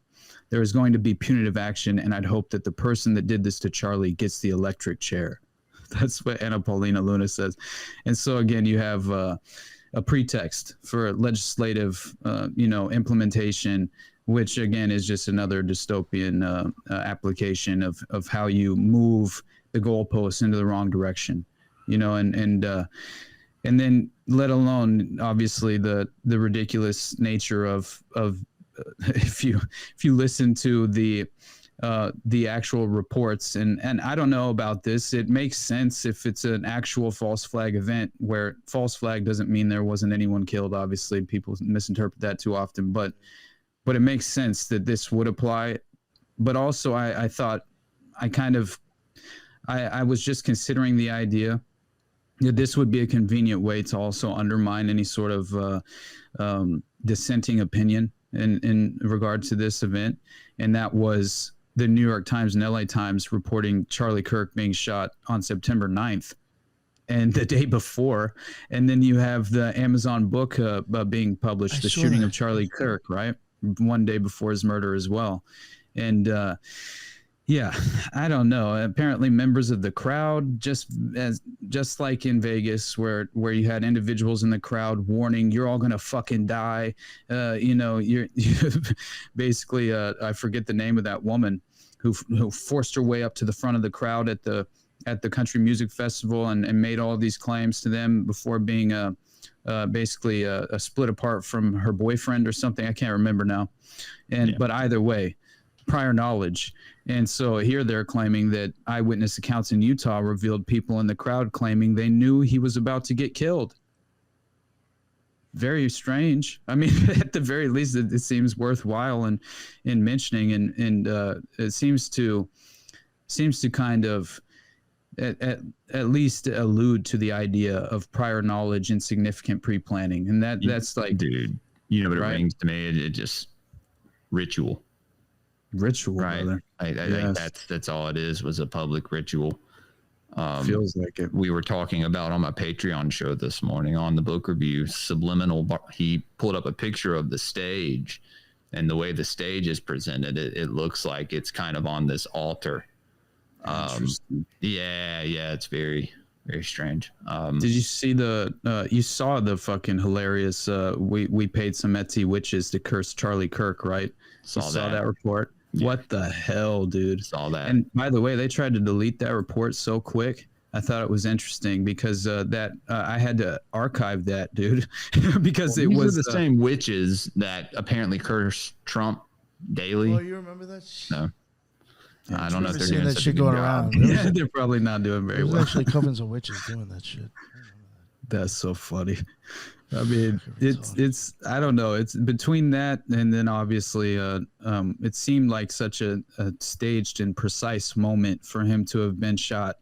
There is going to be punitive action, and I'd hope that the person that did this to Charlie gets the electric chair. That's what Anna Paulina Luna says. And so again, you have a pretext for legislative, implementation, which again is just another dystopian application of how you move the goalposts into the wrong direction, and then let alone obviously the ridiculous nature of if you listen to the actual reports, and I don't know about this. It makes sense if it's an actual false flag event, where false flag doesn't mean there wasn't anyone killed. Obviously, people misinterpret that too often, but it makes sense that this would apply. But also, I thought I was just considering the idea that this would be a convenient way to also undermine any sort of dissenting opinion in regard to this event, and that was the New York Times and LA Times reporting Charlie Kirk being shot on September 9th and the day before. And then you have the Amazon book being published, The Shooting of Charlie Kirk, right? One day before his murder as well. And yeah, I don't know. Apparently members of the crowd, just like in Vegas, where you had individuals in the crowd warning, you're all going to fucking die. You're basically, I forget the name of that woman who forced her way up to the front of the crowd at the country music festival and made all these claims to them before being basically a split apart from her boyfriend or something. I can't remember now. But either way, prior knowledge. And so here they're claiming that eyewitness accounts in Utah revealed people in the crowd claiming they knew he was about to get killed. Very strange. I mean, at the very least, it seems worthwhile in mentioning, and it seems to kind of at least allude to the idea of prior knowledge and significant pre-planning, and that's like, dude, what it rings to me? It just ritual, right? Brother. I think that's all it is, was a public ritual. Feels like it. We were talking about on my Patreon show this morning on the book review, subliminal. He pulled up a picture of the stage, and the way the stage is presented, it looks like it's kind of on this altar. Yeah, it's very, very strange. Did you see you saw the fucking hilarious, we paid some Etsy witches to curse Charlie Kirk, right? Saw that report. Yeah. What the hell, dude? Saw that. And by the way, they tried to delete that report so quick. I thought it was interesting because I had to archive that, dude, because it was the same witches that apparently curse Trump daily. Oh, you remember that shit? No. Yeah, I don't know if they're doing doing that shit going around. Yeah, they're probably not doing very well. There's actually covens of witches doing that shit. That's so funny. I mean, it's I don't know. It's between that and then obviously it seemed like such a staged and precise moment for him to have been shot,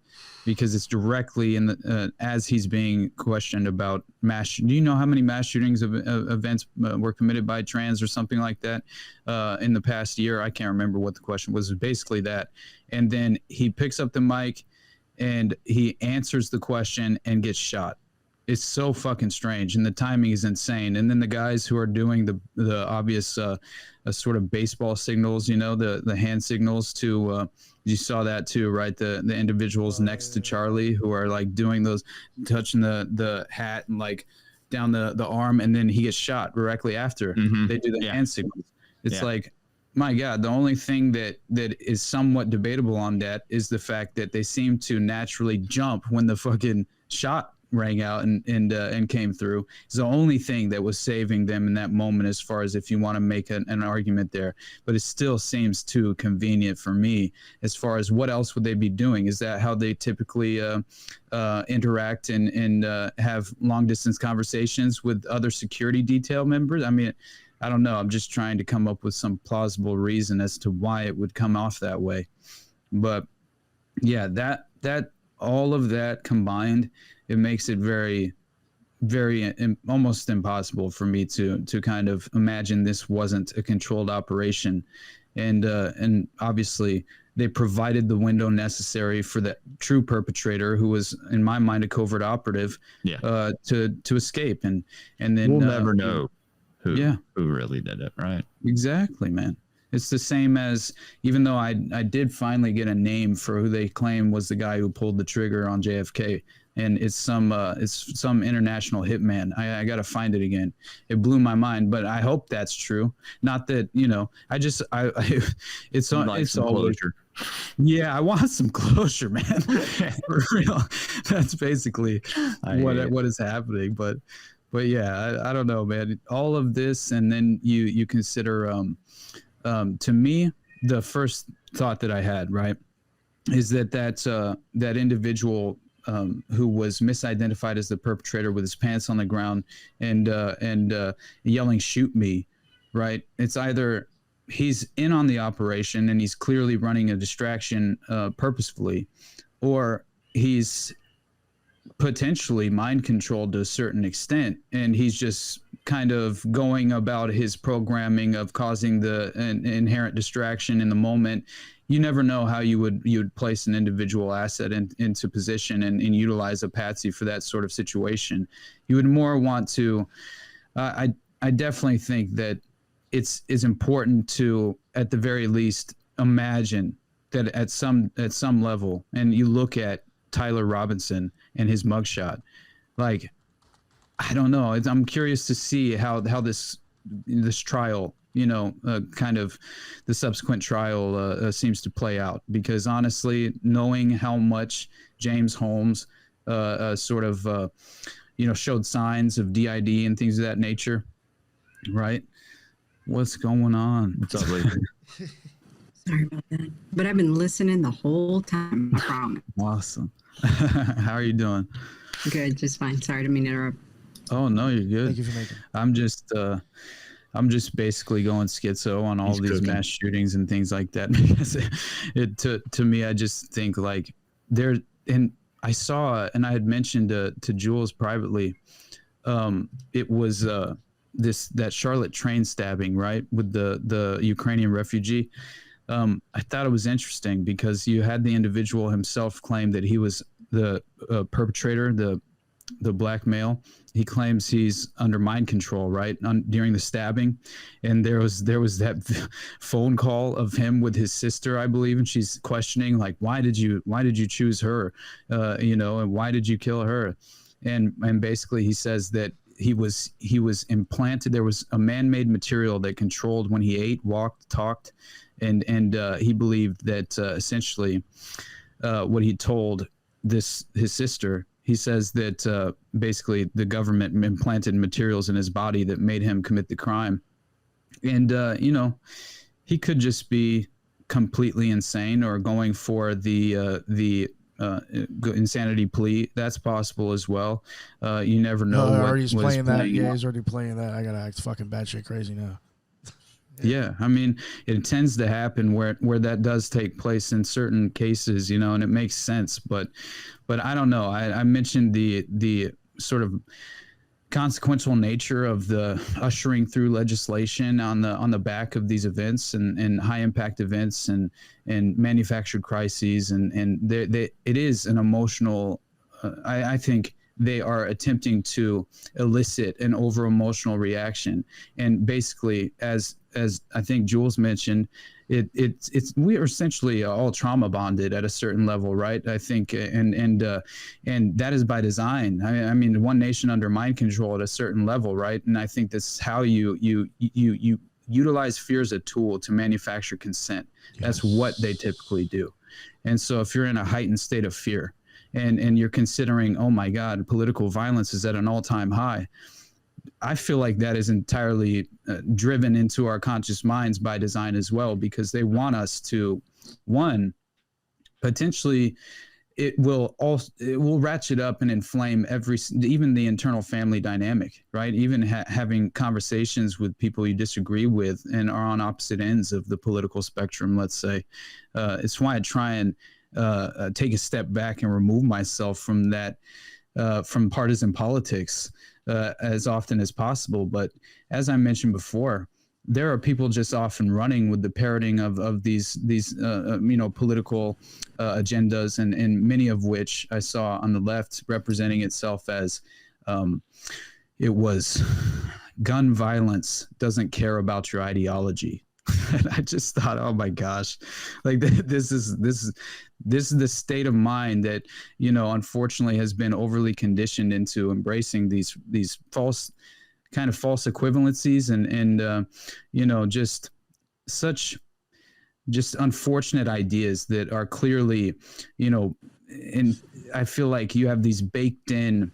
because it's directly in the as he's being questioned about mass. Do you know how many mass shootings of events were committed by trans or something like that in the past year? I can't remember what the question was. Basically that, and then he picks up the mic and he answers the question and gets shot. It's so fucking strange, and the timing is insane. And then the guys who are doing the obvious sort of baseball signals, the hand signals to you saw that too, right? The individuals next to Charlie who are like doing those, touching the hat and like down the arm, and then he gets shot directly after. Mm-hmm. They do the hand signals. It's like, my God, the only thing that is somewhat debatable on that is the fact that they seem to naturally jump when the fucking shot rang out and came through. It's the only thing that was saving them in that moment, as far as if you want to make an argument there. But it still seems too convenient for me, as far as what else would they be doing? Is that how they typically interact and have long distance conversations with other security detail members? I mean, I don't know. I'm just trying to come up with some plausible reason as to why it would come off that way. But yeah, that all of that combined, it makes it very, very almost impossible for me to kind of imagine this wasn't a controlled operation. And obviously they provided the window necessary for the true perpetrator, who was in my mind a covert operative, to escape. And then we'll never know who really did it, right? Exactly, man. It's the same as, even though I did finally get a name for who they claim was the guy who pulled the trigger on JFK, and it's some international hitman. I got to find it again. It blew my mind, but I hope that's true. Not that, it's always closure. Yeah, I want some closure, man. For real. That's basically what is happening. But yeah, I don't know, man. All of this, and then you consider, to me, the first thought that I had, right, is that individual who was misidentified as the perpetrator with his pants on the ground and yelling, "Shoot me," right? It's either he's in on the operation and he's clearly running a distraction purposefully, or he's potentially mind controlled to a certain extent, and he's just kind of going about his programming of causing the inherent distraction in the moment. You never know how you would place an individual asset into position and utilize a patsy for that sort of situation. You would more want to, I definitely think that it's important to, at the very least, imagine that at some level, and you look at Tyler Robinson and his mugshot, like, I don't know. I'm curious to see how this trial, kind of the subsequent trial seems to play out, because honestly, knowing how much James Holmes showed signs of DID and things of that nature, right? What's going on? What's up, Lisa? Sorry about that. But I've been listening the whole time, I promise. Awesome. How are you doing? Good, just fine. Sorry to interrupt. Oh, no, you're good. Thank you for making. I'm just basically going schizo on all these mass shootings and things like that. Because to me, I just think like and I saw, and I had mentioned to Jules privately, it was that Charlotte train stabbing, right, with the Ukrainian refugee. I thought it was interesting because you had the individual himself claim that he was the perpetrator, the black male. He claims he's under mind control, right, during the stabbing, and there was that phone call of him with his sister, I believe, and she's questioning, like, why did you choose her, and why did you kill her, and basically he says that he was implanted. There was a man-made material that controlled when he ate, walked, talked, and he believed that essentially what he told his sister. He says that basically the government implanted materials in his body that made him commit the crime. And, he could just be completely insane or going for the insanity plea. That's possible as well. You never know. He's playing that. Yeah, he's already playing that. I got to act fucking batshit crazy now. Yeah, I mean, it tends to happen where that does take place in certain cases, and it makes sense. But I don't know. I mentioned the sort of consequential nature of the ushering through legislation on the back of these events and high impact events and manufactured crises, and it is an emotional. I think they are attempting to elicit an over emotional reaction, and basically, as I think Jules mentioned, we are essentially all trauma bonded at a certain level, right? I think, and that is by design. I mean, one nation under mind control at a certain level, right? And I think this is how you utilize fear as a tool to manufacture consent. Yes. That's what they typically do. And so, if you're in a heightened state of fear, and you're considering, oh my God, political violence is at an all-time high, I feel like that is entirely driven into our conscious minds by design as well, because they want us to, one, potentially it will ratchet up and inflame even the internal family dynamic, right? Even having conversations with people you disagree with and are on opposite ends of the political spectrum, let's say. It's why I try and take a step back and remove myself from that, from partisan politics as often as possible. But as I mentioned before, there are people just off and running with the parroting of these political agendas, and many of which I saw on the left representing itself as it was gun violence doesn't care about your ideology. And I just thought, oh my gosh, like this is the state of mind that, unfortunately has been overly conditioned into embracing these false equivalencies and just such unfortunate ideas that are clearly, and I feel like you have these baked in,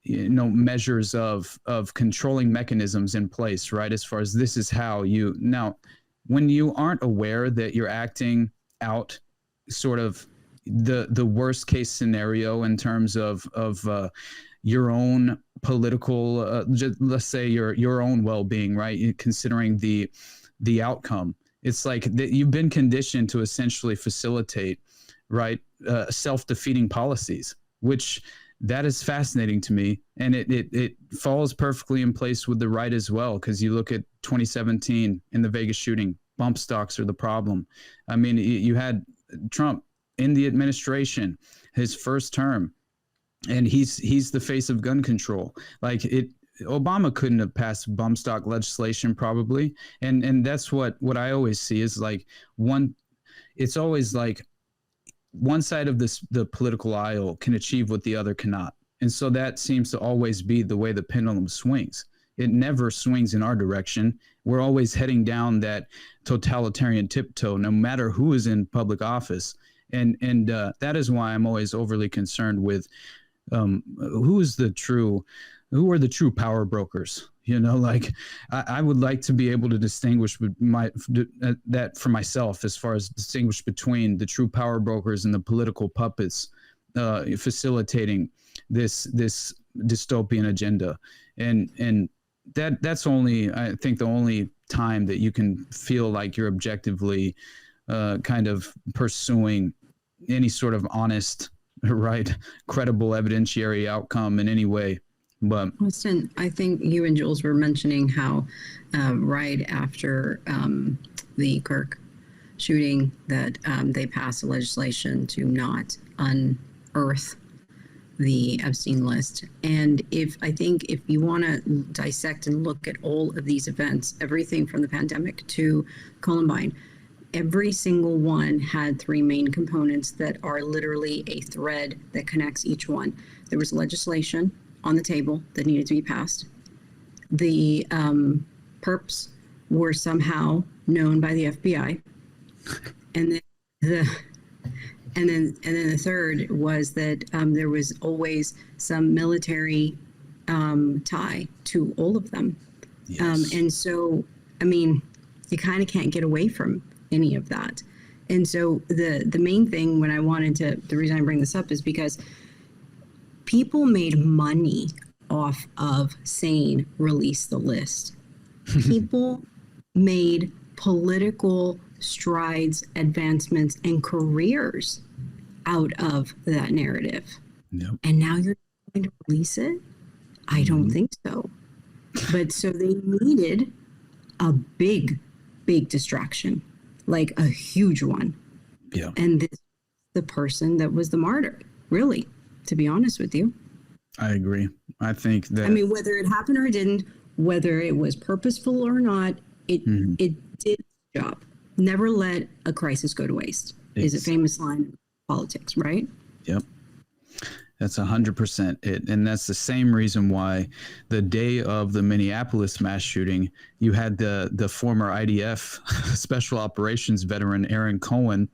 measures of controlling mechanisms in place, right? As far as this is how now, when you aren't aware that you're acting out sort of the worst case scenario in terms of your own political, let's say your own well-being, right? Considering the outcome, it's like that you've been conditioned to essentially facilitate, right, self-defeating policies, which that is fascinating to me, and it falls perfectly in place with the right as well, because you look at 2017 in the Vegas shooting, bump stocks are the problem. I mean, you had Trump in the administration, his first term, and he's the face of gun control. Like Obama couldn't have passed bump stock legislation probably, and that's what I always see is like it's always like one side of the political aisle can achieve what the other cannot. And so that seems to always be the way the pendulum swings. It never swings in our direction. We're always heading down that totalitarian tiptoe, no matter who is in public office. And that is why I'm always overly concerned with who are the true power brokers. Like I would like to be able to distinguish that for myself, as far as distinguish between the true power brokers and the political puppets facilitating this dystopian agenda. And that's only, I think, the only time that you can feel like you're objectively kind of pursuing any sort of honest, right, credible evidentiary outcome in any way. But Austin, I think you and Jules were mentioning how right after the Kirk shooting that they passed a legislation to not unearth the Epstein list. And if you want to dissect and look at all of these events, everything from the pandemic to Columbine, every single one had three main components that are literally a thread that connects each one. There was legislation on the table that needed to be passed. The perps were somehow known by the FBI, and then the third was that there was always some military tie to all of them. yes. And so, I mean, you kind of can't get away from any of that. And so the main thing the reason I bring this up is because people made money off of saying release the list. People made political strides, advancements, and careers out of that narrative. Yep. And now you're going to release it? I don't think so. But so they needed a big distraction, like a huge one. Yeah. And this the person that was the martyr, really, to be honest with you. I agree. I think that, I mean, whether it happened or it didn't, whether it was purposeful or not, it did its job. Never let a crisis go to waste is a famous line in politics, right? Yep. That's 100% it. And that's the same reason why the day of the Minneapolis mass shooting, you had the former IDF special operations veteran, Aaron Cohen,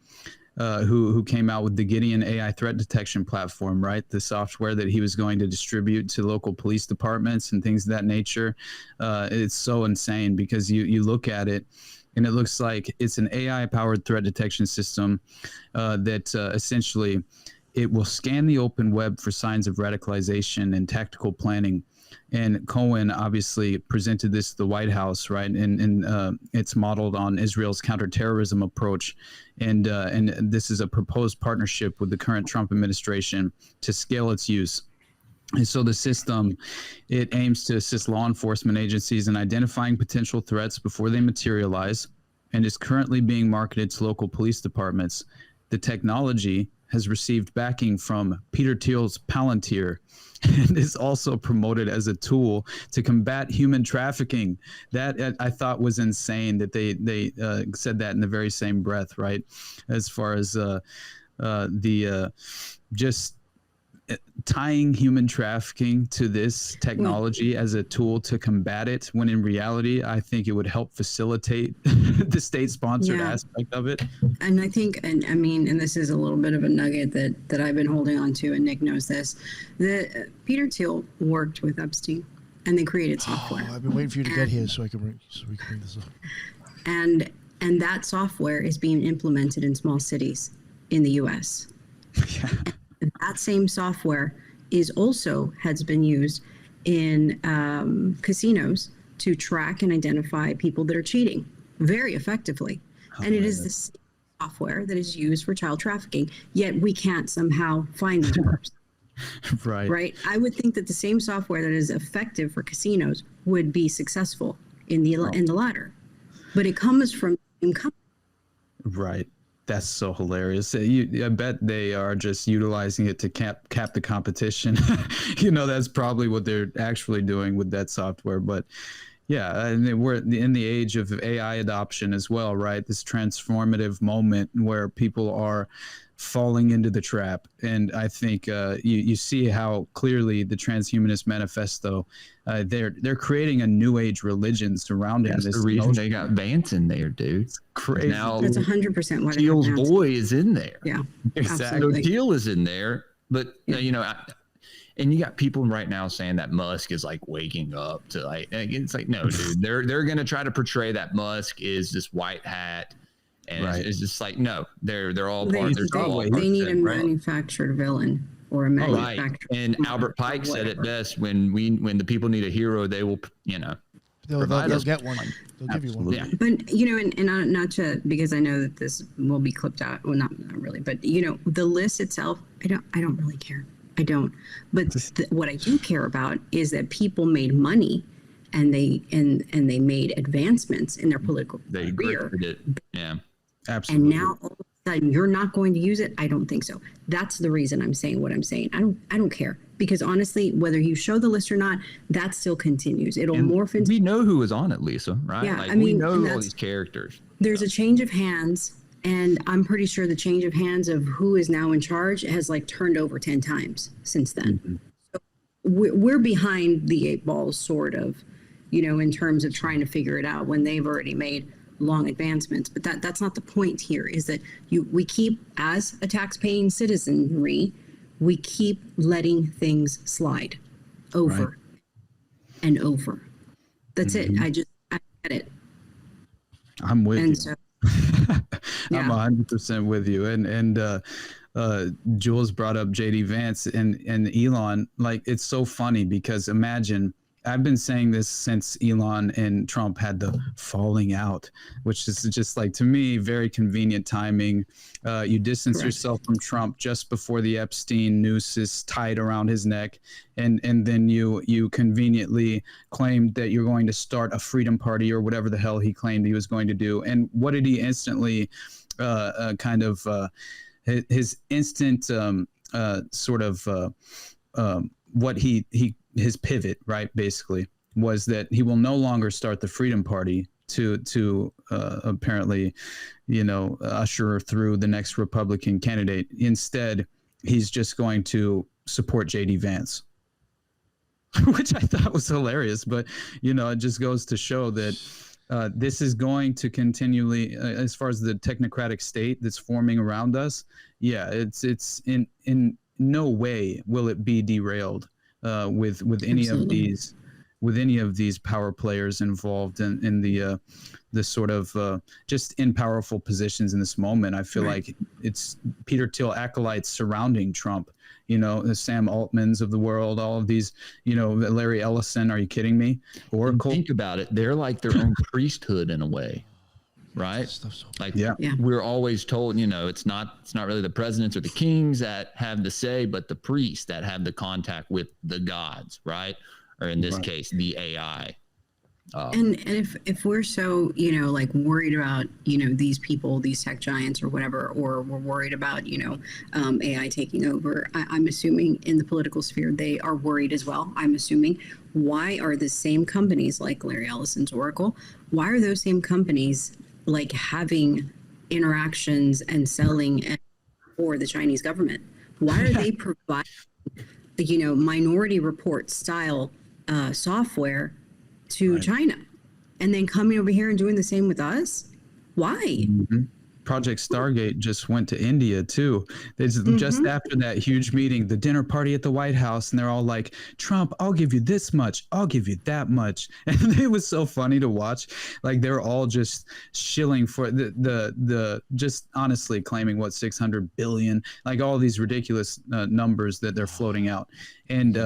who came out with the Gideon AI threat detection platform, right? The software that he was going to distribute to local police departments and things of that nature. It's so insane because you look at it and it looks like it's an AI-powered threat detection system that essentially it will scan the open web for signs of radicalization and tactical planning. And Cohen obviously presented this to the White House, right? And it's modeled on Israel's counterterrorism approach. And this is a proposed partnership with the current Trump administration to scale its use. And so the system, it aims to assist law enforcement agencies in identifying potential threats before they materialize, and is currently being marketed to local police departments. The technology has received backing from Peter Thiel's Palantir and is also promoted as a tool to combat human trafficking. That I thought was insane that they said that in the very same breath, right? As far as just tying human trafficking to this technology as a tool to combat it, when in reality, I think it would help facilitate the state-sponsored aspect of it. And I think, and I mean, and this is a little bit of a nugget that I've been holding on to, and Nick knows this, that Peter Thiel worked with Epstein, and they created software. I've been waiting for you to get here so we can bring this up. And that software is being implemented in small cities in the U.S. Yeah. That same software has been used in casinos to track and identify people that are cheating very effectively. And it is the same software that is used for child trafficking, yet we can't somehow find these person. Right. I would think that the same software that is effective for casinos would be successful in the latter, but it comes from the same company. Right. That's so hilarious. I bet they are just utilizing it to cap the competition. That's probably what they're actually doing with that software. But yeah, and we're in the age of AI adoption as well, right? This transformative moment where people are falling into the trap. And I think you see how clearly the Transhumanist Manifesto, they're creating a new age religion surrounding this. That's the reason they got Vance in there, dude. It's crazy. Now, that's 100% what Thiel's boy is in there. Yeah, exactly. So Thiel is in there, but and you got people right now saying that Musk is like waking up to it's like, no, dude, they're going to try to portray that Musk is this white hat. And it's just like, no, they're all part. They need a manufactured villain or a manufactured. Right. And Albert Pike said it best: when the people need a hero, they will, they'll get one. They'll give you one. Yeah. But and not to, because I know that this will be clipped out. Well, not really, but the list itself, I don't really care. I don't. But what I do care about is that people made money. And they made advancements in their political career. It. Yeah, absolutely. And now all of a sudden you're not going to use it. I don't think so. That's the reason I'm saying what I'm saying. I don't care, because honestly, whether you show the list or not, that still continues. It'll morph into. We know who was on it, Lisa, right? Yeah, we know all these characters. There's a change of hands, and I'm pretty sure the change of hands of who is now in charge has turned over 10 times since then. Mm-hmm. So we're behind the 8 balls, sort of. In terms of trying to figure it out when they've already made long advancements. But that's not the point here, is that we keep, as a tax-paying citizenry, we keep letting things slide over and over. That's it. I get it. I'm with you. So, I'm 100% with you. And Jules brought up JD Vance and Elon. It's so funny because imagine, I've been saying this since Elon and Trump had the falling out, which is just to me, very convenient timing. You distance yourself from Trump just before the Epstein noose is tied around his neck. And then you conveniently claimed that you're going to start a freedom party or whatever the hell he claimed he was going to do. And what did he instantly his instant what his pivot, right, basically, was that he will no longer start the Freedom Party to apparently, usher through the next Republican candidate. Instead, he's just going to support JD Vance, which I thought was hilarious. But, it just goes to show that this is going to continually, as far as the technocratic state that's forming around us, it's in no way will it be derailed. With any of these power players involved in the sort of just in powerful positions in this moment. I feel like it's Peter Thiel acolytes surrounding Trump, the Sam Altmans of the world, all of these, Larry Ellison. Are you kidding me? Oracle. Think about it. They're like their own priesthood in a way. right? Stuff's so Like Yeah. we're always told, it's not really the presidents or the kings that have the say, but the priests that have the contact with the gods, right? Or in this case, the AI. And if we're so, like worried about, these people, these tech giants or whatever, or we're worried about, AI taking over, I'm assuming in the political sphere, they are worried as well. I'm assuming. Why are the same companies like Larry Ellison's Oracle, why are those same companies like having interactions and selling for the Chinese government? Why are they providing, Minority Report style software to China and then coming over here and doing the same with us? Why? Mm-hmm. Project Stargate just went to India too. It's just after that huge meeting, the dinner party at the White House, and they're all like, Trump, I'll give you this much, I'll give you that much. And it was so funny to watch. Like they're all just shilling for the just honestly claiming what 600 billion, like all these ridiculous numbers that they're floating out. And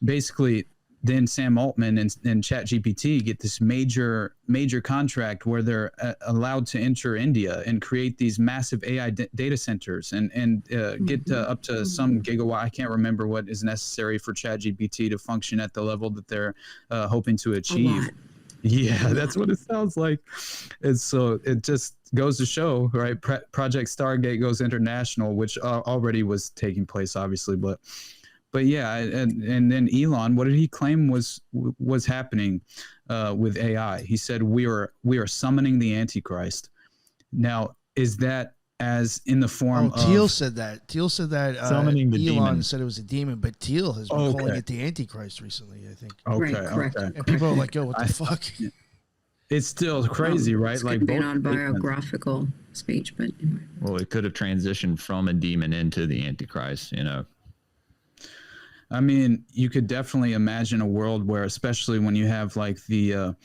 basically then Sam Altman and ChatGPT get this major contract where they're allowed to enter India and create these massive AI data centers and get up to some gigawatt. I can't remember what is necessary for ChatGPT to function at the level that they're hoping to achieve. Yeah, that's what it sounds like. And so it just goes to show, right? Project Stargate goes international, which already was taking place, obviously, But yeah, and then Elon, what did he claim was happening with AI? He said we are summoning the Antichrist. Now, is that as in the form of Thiel said that. Thiel said that summoning the Elon demon. said it was a demon, but Thiel has been calling it the Antichrist recently, I think. Okay, Right, correct. okay. And people are like, "Yo, what the fuck?" It's still crazy, right? It's Like could be an both autobiographical speech, but anyway. Well, it could have transitioned from a demon into the Antichrist, I mean, you could definitely imagine a world where, especially when you have like the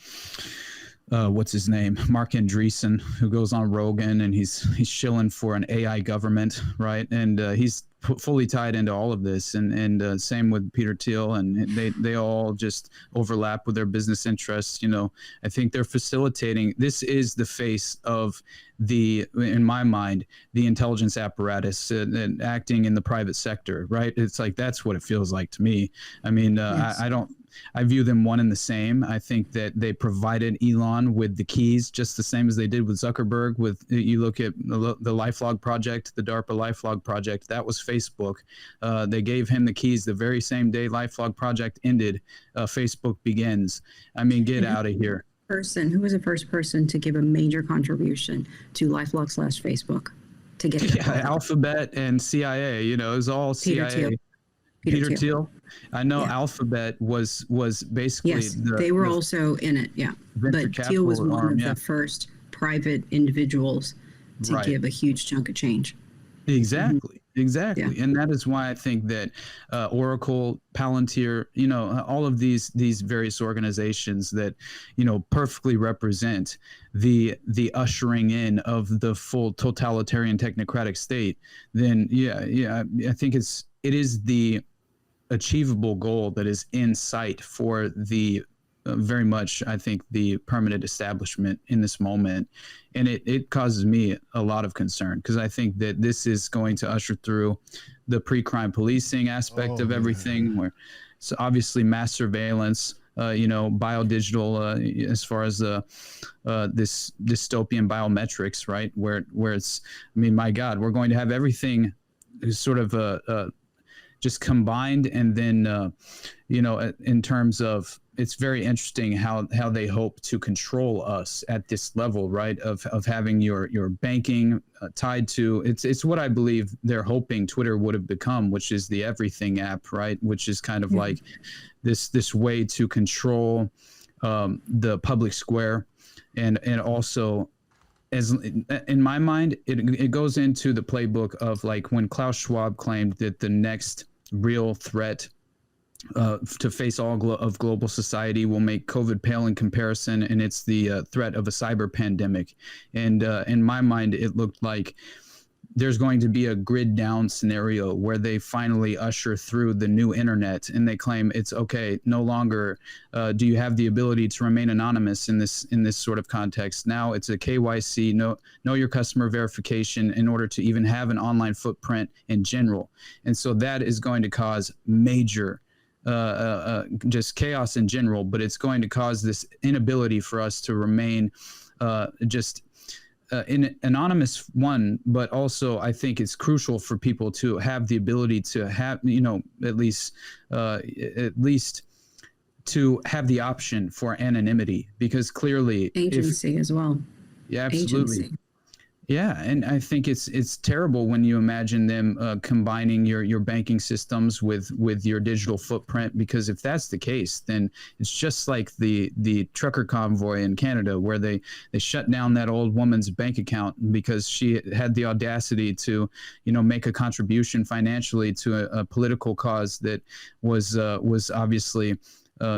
what's his name, Mark Andreessen, who goes on Rogan and he's shilling for an AI government, right? And he's fully tied into all of this, and same with Peter Thiel, and they all just overlap with their business interests. I think they're facilitating. This is the face of in my mind, the intelligence apparatus and acting in the private sector, right? It's like that's what it feels like to me. I mean, yes. I view them one and the same. I think that they provided Elon with the keys just the same as they did with Zuckerberg. You look at the LifeLog project, the DARPA LifeLog project, that was Facebook. They gave him the keys the very same day LifeLog project ended. Facebook begins. I mean, get out of here. Who was the first person to give a major contribution to LifeLog / Facebook to get it? Alphabet and CIA. It was all CIA. Peter Thiel. I know Alphabet was basically they were also in it, but Thiel was one of the first private individuals to give a huge chunk of change. Exactly. Yeah. And that is why I think that Oracle, Palantir, all of these various organizations that perfectly represent the ushering in of the full totalitarian technocratic state, then I think it is the achievable goal that is in sight for the very much, I think, the permanent establishment in this moment. And it causes me a lot of concern, because I think that this is going to usher through the pre-crime policing aspect of everything, where so obviously mass surveillance, biodigital, as far as this dystopian biometrics, right? Where it's, I mean, my God, we're going to have everything sort of just combined, and then in terms of, it's very interesting how they hope to control us at this level, right? Of having your banking tied to, it's what I believe they're hoping Twitter would have become, which is the everything app, right? Which is kind of like this way to control the public square, and also, as in my mind, it goes into the playbook of like when Klaus Schwab claimed that the next real threat to face all of global society will make COVID pale in comparison, and it's the threat of a cyber pandemic. And in my mind, it looked like there's going to be a grid down scenario where they finally usher through the new internet, and they claim it's okay. No longer do you have the ability to remain anonymous in this sort of context. Now it's a KYC, know your customer verification, in order to even have an online footprint in general. And so that is going to cause major just chaos in general, but it's going to cause this inability for us to remain in anonymous one, but also I think it's crucial for people to have the ability to have, at least to have the option for anonymity, because clearly agency as well. Yeah, absolutely. Agency. Yeah, and I think it's terrible when you imagine them combining your banking systems with your digital footprint, because if that's the case, then it's just like the trucker convoy in Canada, where they shut down that old woman's bank account because she had the audacity to make a contribution financially to a political cause that was obviously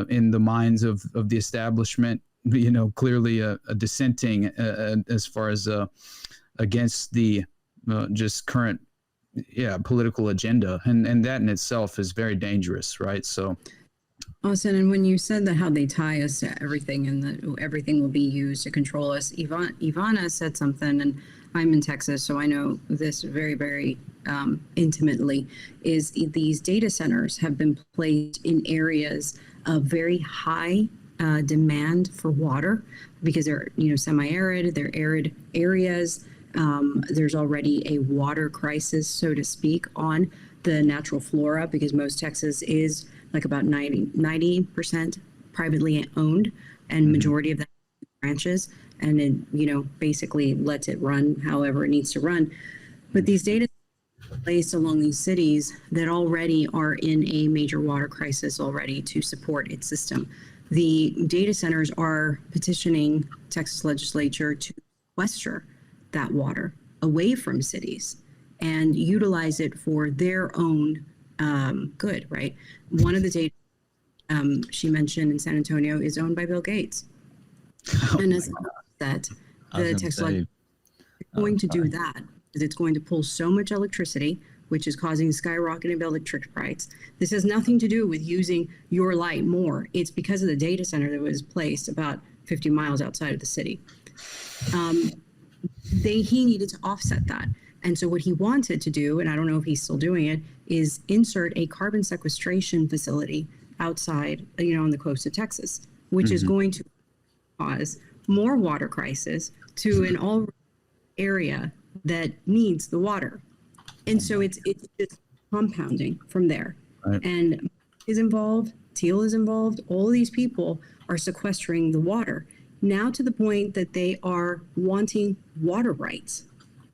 in the minds of the establishment, clearly a dissenting as far as against the just current political agenda, and that in itself is very dangerous, right? So Austin, and when you said that how they tie us to everything and that everything will be used to control us, Ivana said something, and I'm in Texas, so I know this very, very intimately, is these data centers have been placed in areas of very high demand for water, because they're semi-arid, they're arid areas. There's already a water crisis, so to speak, on the natural flora, because most Texas is like about 90% privately owned, and majority of that branches, and it basically lets it run however it needs to run. But these data placed along these cities that already are in a major water crisis already to support its system. The data centers are petitioning Texas legislature to sequester that water away from cities and utilize it for their own good, right? One of the data she mentioned in San Antonio is owned by Bill Gates. And as that, the Texas legislature is going to do that, because it's going to pull so much electricity, which is causing skyrocketing of electric price. This has nothing to do with using your light more. It's because of the data center that was placed about 50 miles outside of the city. He needed to offset that. And so what he wanted to do, and I don't know if he's still doing it, is insert a carbon sequestration facility outside, on the coast of Texas, which is going to cause more water crisis to an all area that needs the water. And so it's just compounding from there. Right. And is involved, Teal is involved, all of these people are sequestering the water, now to the point that they are wanting water rights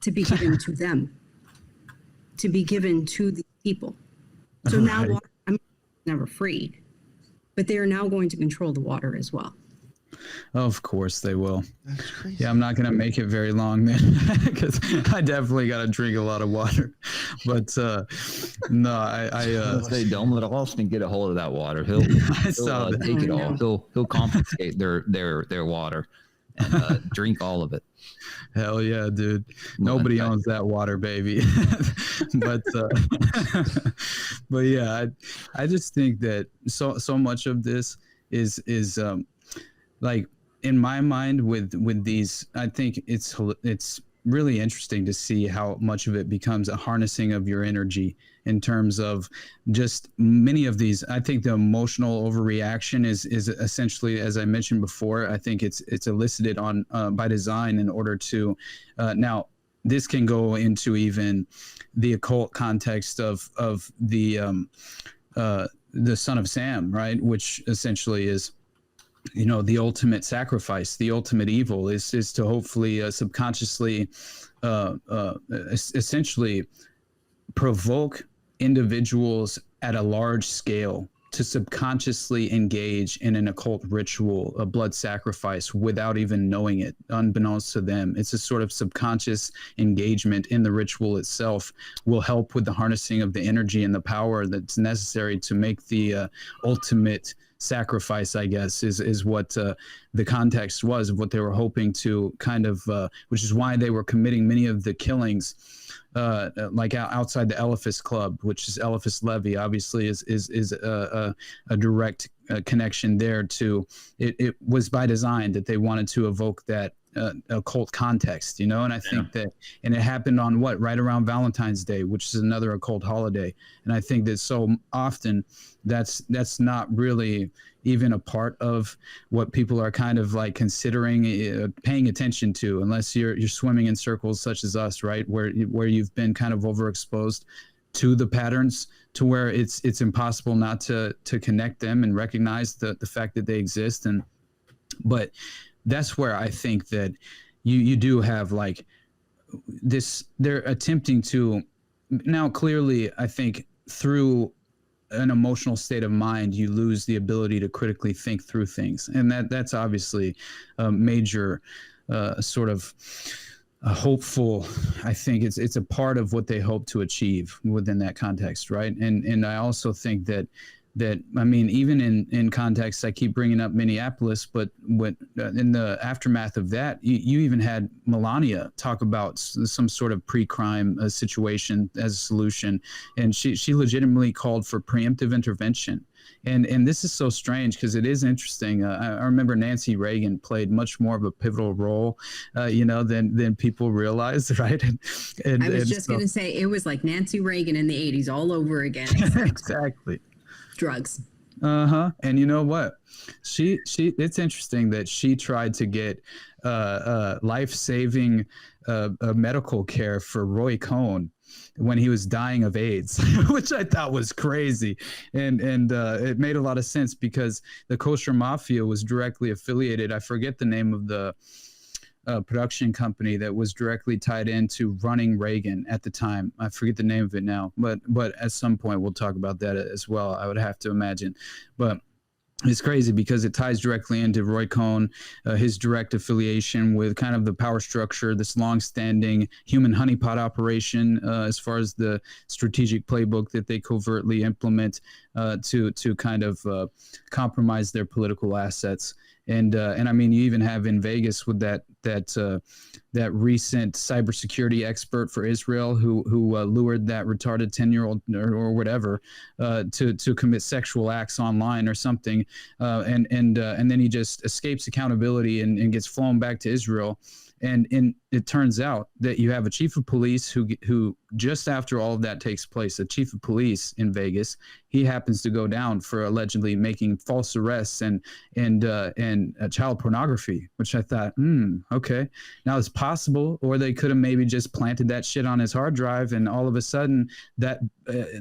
to be given to them, to be given to the people. So now water, never free, but they are now going to control the water as well. Of course they will. That's crazy. Yeah, I'm not going to make it very long then, because I definitely got to drink a lot of water. But no, I say don't let Austin get a hold of that water. He'll take it all. He'll confiscate their water and drink all of it. Hell yeah, dude. Nobody owns that water, baby. But but yeah, I just think that so much of this is like, in my mind, with these, I think it's really interesting to see how much of it becomes a harnessing of your energy, in terms of just many of these. I think the emotional overreaction is essentially, as I mentioned before, I think it's elicited on by design in order to now this can go into even the occult context of the Son of Sam, right, which essentially is, the ultimate sacrifice, the ultimate evil is to hopefully subconsciously essentially provoke individuals at a large scale to subconsciously engage in an occult ritual, a blood sacrifice, without even knowing it, unbeknownst to them. It's a sort of subconscious engagement in the ritual itself will help with the harnessing of the energy and the power that's necessary to make the ultimate sacrifice, I guess, is what the context was of what they were hoping to kind of, which is why they were committing many of the killings, like outside the Eliphas Club, which is Eliphas Levi, obviously is a direct connection there to it. It was by design that they wanted to evoke that occult context, and I think that, and it happened on right around Valentine's Day, which is another occult holiday. And I think that so often that's not really even a part of what people are kind of like considering paying attention to, unless you're swimming in circles such as us, right? Where you've been kind of overexposed to the patterns to where it's impossible not to connect them and recognize the fact that they exist. But that's where I think that you do have like this, they're attempting to now, clearly, I think through an emotional state of mind, you lose the ability to critically think through things. And that's obviously a major sort of hopeful. I think it's a part of what they hope to achieve within that context, right? And I also think that I mean, even in context, I keep bringing up Minneapolis, but in the aftermath of that, you even had Melania talk about some sort of pre-crime situation as a solution, and she legitimately called for preemptive intervention. And this is so strange because it is interesting. I remember Nancy Reagan played much more of a pivotal role, than people realize, right? And I was just going to say, it was like Nancy Reagan in the 80s all over again. Exactly. Drugs. And you know what? She it's interesting that she tried to get life-saving medical care for Roy Cohn when he was dying of AIDS, which I thought was crazy. And it made a lot of sense because the kosher mafia was directly affiliated. I forget the name of the production company that was directly tied into running Reagan at the time. I forget the name of it now, but at some point we'll talk about that as well, I would have to imagine. But it's crazy because it ties directly into Roy Cohn, his direct affiliation with kind of the power structure, this long-standing human honeypot operation, as far as the strategic playbook that they covertly implement to kind of compromise their political assets. And I mean, you even have in Vegas with that recent cybersecurity expert for Israel who lured that retarded 10-year-old or whatever to commit sexual acts online or something, and then he just escapes accountability and gets flown back to Israel. And it turns out that you have a chief of police who just after all of that takes place, a chief of police in Vegas, he happens to go down for allegedly making false arrests and child pornography, which I thought, okay, now it's possible, or they could have maybe just planted that shit on his hard drive, and all of a sudden that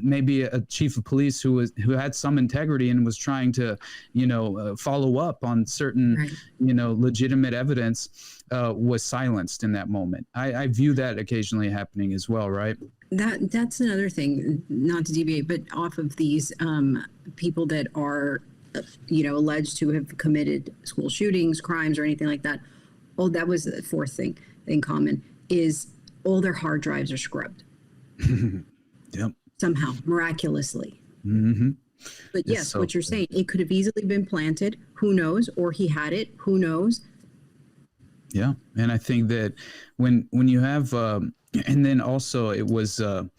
maybe a chief of police who had some integrity and was trying to follow up on certain legitimate evidence was silenced in that moment. I view that occasionally happening as well, right? That's another thing, not to deviate, but off of these people that are, alleged to have committed school shootings, crimes, or anything like that. Oh, that was the fourth thing in common is all their hard drives are scrubbed. Yep. Somehow, miraculously. Mm-hmm. But It's yes, so what you're saying, it could have easily been planted. Who knows? Or he had it. Who knows? Yeah, and I think that when you have, and then also it was a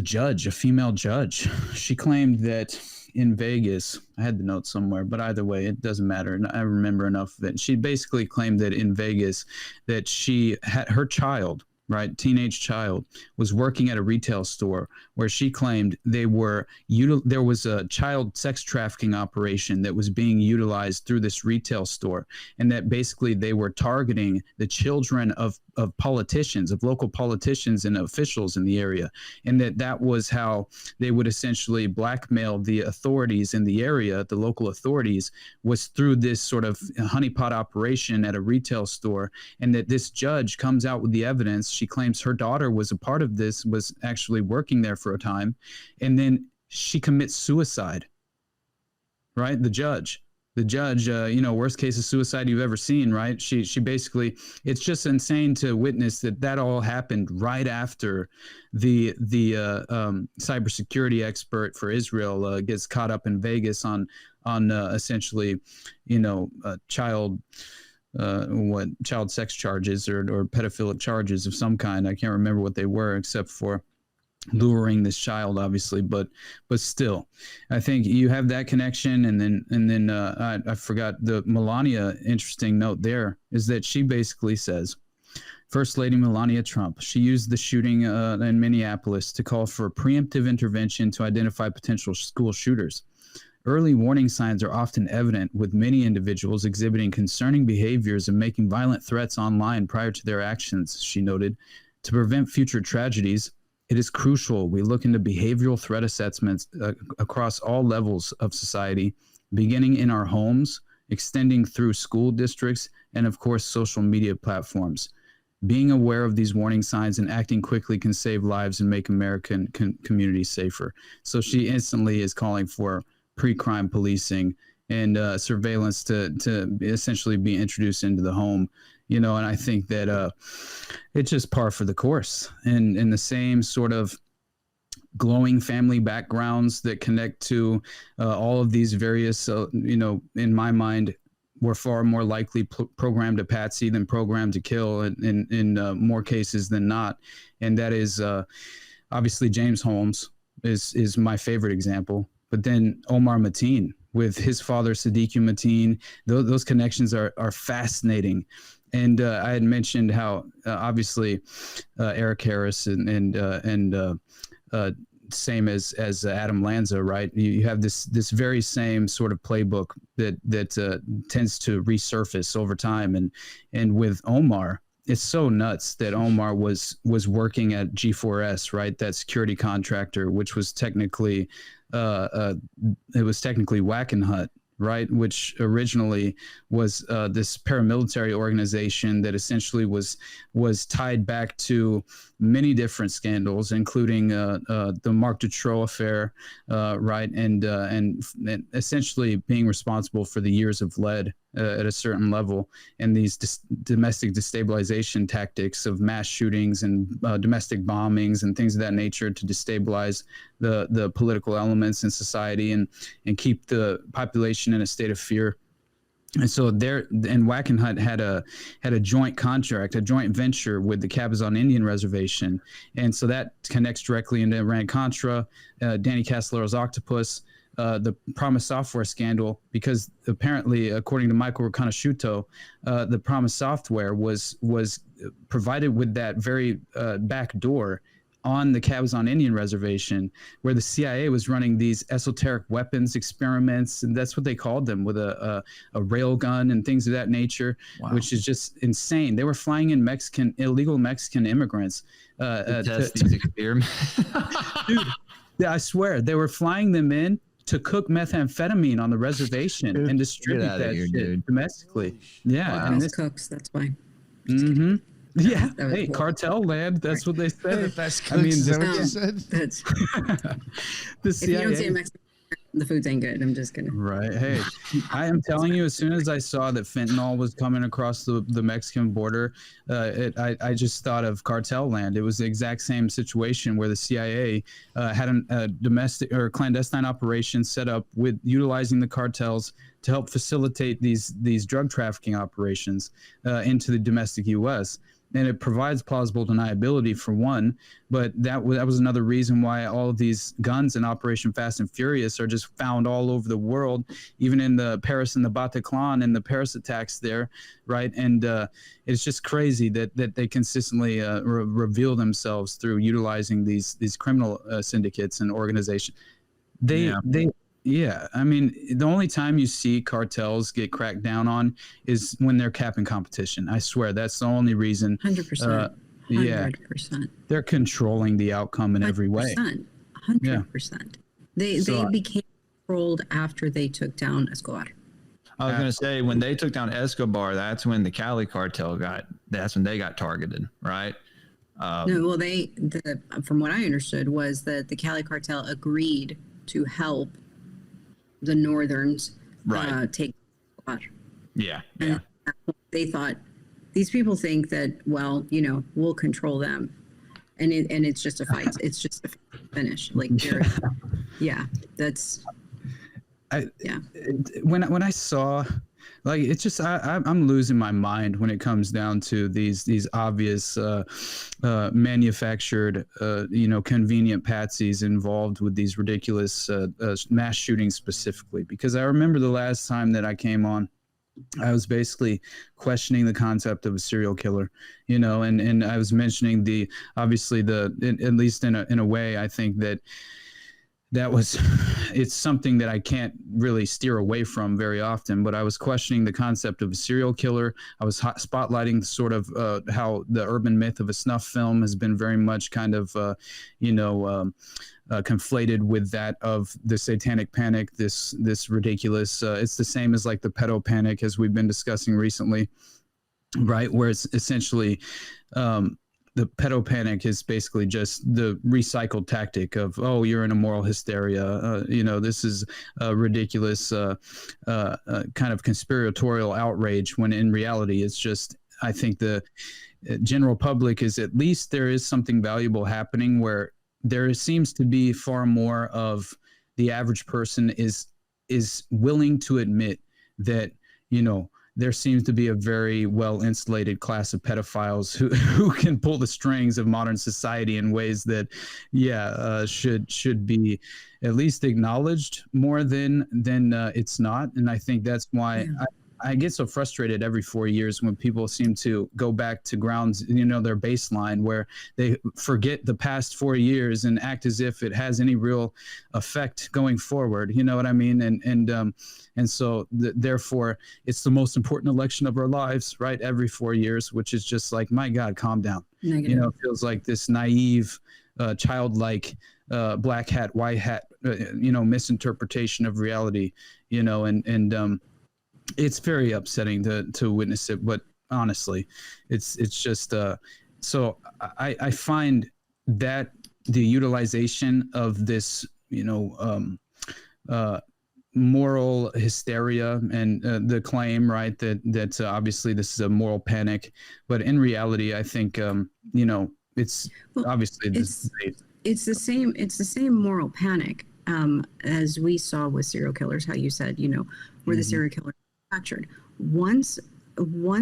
judge, a female judge. She claimed that in Vegas, I had the note somewhere, but either way, it doesn't matter. I remember enough of it. She basically claimed that in Vegas, that she had her child, right, teenage child, was working at a retail store where she claimed there was a child sex trafficking operation that was being utilized through this retail store, and that basically they were targeting the children of politicians, of local politicians and officials in the area, and that was how they would essentially blackmail the authorities in the area, the local authorities, was through this sort of honeypot operation at a retail store. And that this judge comes out with the evidence. She claims her daughter was a part of this, was actually working there for a time, and then she commits suicide, right? The judge, worst case of suicide you've ever seen, right? She basically, it's just insane to witness that all happened right after the cybersecurity expert for Israel gets caught up in Vegas on essentially, child sex charges or pedophilic charges of some kind. I can't remember what they were, except for luring this child, obviously, but still, I think you have that connection. And then I forgot the Melania. Interesting note there is that she basically says, First Lady Melania Trump, she used the shooting in Minneapolis to call for preemptive intervention to identify potential school shooters. Early warning signs are often evident, with many individuals exhibiting concerning behaviors and making violent threats online prior to their actions, she noted. To prevent future tragedies, it is crucial we look into behavioral threat assessments across all levels of society, beginning in our homes, extending through school districts, and of course, social media platforms. Being aware of these warning signs and acting quickly can save lives and make American communities safer. So she instantly is calling for pre-crime policing and surveillance to essentially be introduced into the home. And I think that it's just par for the course. And in the same sort of glowing family backgrounds that connect to all of these various, in my mind, we're far more likely programmed to patsy than programmed to kill in more cases than not. And that is obviously James Holmes is my favorite example. But then Omar Mateen with his father, Siddiqui Mateen, those connections are fascinating. And I had mentioned how obviously Eric Harris and same as Adam Lanza, right? You have this very same sort of playbook that tends to resurface over time. And with Omar, it's so nuts that Omar was working at G4S, right? That security contractor, which was technically Wackenhut, right? Which originally was this paramilitary organization that essentially was tied back to many different scandals, including the Marc Dutroux affair, right? And essentially being responsible for the years of lead at a certain level, and these domestic destabilization tactics of mass shootings and domestic bombings and things of that nature to destabilize the political elements in society and keep the population in a state of fear. And so Wackenhut had a joint contract, a joint venture with the Cabazon Indian Reservation. And so that connects directly into Iran-Contra, Danny Castellero's Octopus, the Promise Software scandal, because apparently, according to Michael Riconosciuto, the Promise Software was provided with that very back door on the Cabazon Indian Reservation, where the CIA was running these esoteric weapons experiments, and that's what they called them, with a rail gun and things of that nature. Wow. Which is just insane. They were flying in illegal Mexican immigrants to test these experiments. Dude, I swear, they were flying them in to cook methamphetamine on the reservation and distribute that shit domestically. Yeah, and this cooks. That's why. Mm-hmm. Yeah. Hey, cartel land. That's what they say. The best cooks. Is that what you said? That's, the CIA. If you don't see a Mexican, the food ain't good. I'm just kidding. Right. Hey, I am telling you, as soon as I saw that fentanyl was coming across the Mexican border, I just thought of cartel land. It was the exact same situation where the CIA had a domestic or clandestine operation set up with utilizing the cartels to help facilitate these drug trafficking operations into the domestic U.S. And it provides plausible deniability for one, but that was another reason why all of these guns in Operation Fast and Furious are just found all over the world, even in the Paris and the Bataclan and the Paris attacks there, right? And it's just crazy that they consistently reveal themselves through utilizing these criminal syndicates and organizations. Yeah, I mean, the only time you see cartels get cracked down on is when they're capping competition. I swear, that's the only reason. 100%. 100%. Yeah, they're controlling the outcome in every way. 100%. They became controlled after they took down Escobar. I was going to say, when they took down Escobar, that's when the Cali cartel that's when they got targeted, right? No, well, from what I understood was that the Cali cartel agreed to help the Northerns take Escobar. Yeah. And they thought, these people think that, well, we'll control them. And it's just a fight. It's just a finish. Like, yeah, that's... When I saw, like, it's just I'm losing my mind when it comes down to these obvious manufactured convenient patsies involved with these ridiculous mass shootings specifically. Because I remember the last time that I came on, I was basically questioning the concept of a serial killer, and I was mentioning at least in a way, I think it's something that I can't really steer away from very often, but I was questioning the concept of a serial killer. I was spotlighting sort of how the urban myth of a snuff film has been very much kind of, conflated with that of the satanic panic, this ridiculous, it's the same as like the pedo panic, as we've been discussing recently, right? Where it's essentially, the pedo panic is basically just the recycled tactic of, oh, you're in a moral hysteria. This is a ridiculous kind of conspiratorial outrage, when in reality, it's just, I think the general public is, at least there is something valuable happening, where there seems to be far more of the average person is willing to admit that, there seems to be a very well insulated class of pedophiles who can pull the strings of modern society in ways that, should be at least acknowledged more than it's not. And I think that's why I get so frustrated every 4 years when people seem to go back to grounds, their baseline, where they forget the past 4 years and act as if it has any real effect going forward. You know what I mean? And so therefore, it's the most important election of our lives, right? Every 4 years, which is just like, my God, calm down. Negative. It feels like this naive, childlike, black hat, white hat, misinterpretation of reality, and it's very upsetting to witness it. But honestly, it's just so I find that the utilization of this, moral hysteria and the claim, right, that obviously this is a moral panic, but in reality, I think it's obviously it's the same moral panic as we saw with serial killers. How you said, where the serial killer captured. Once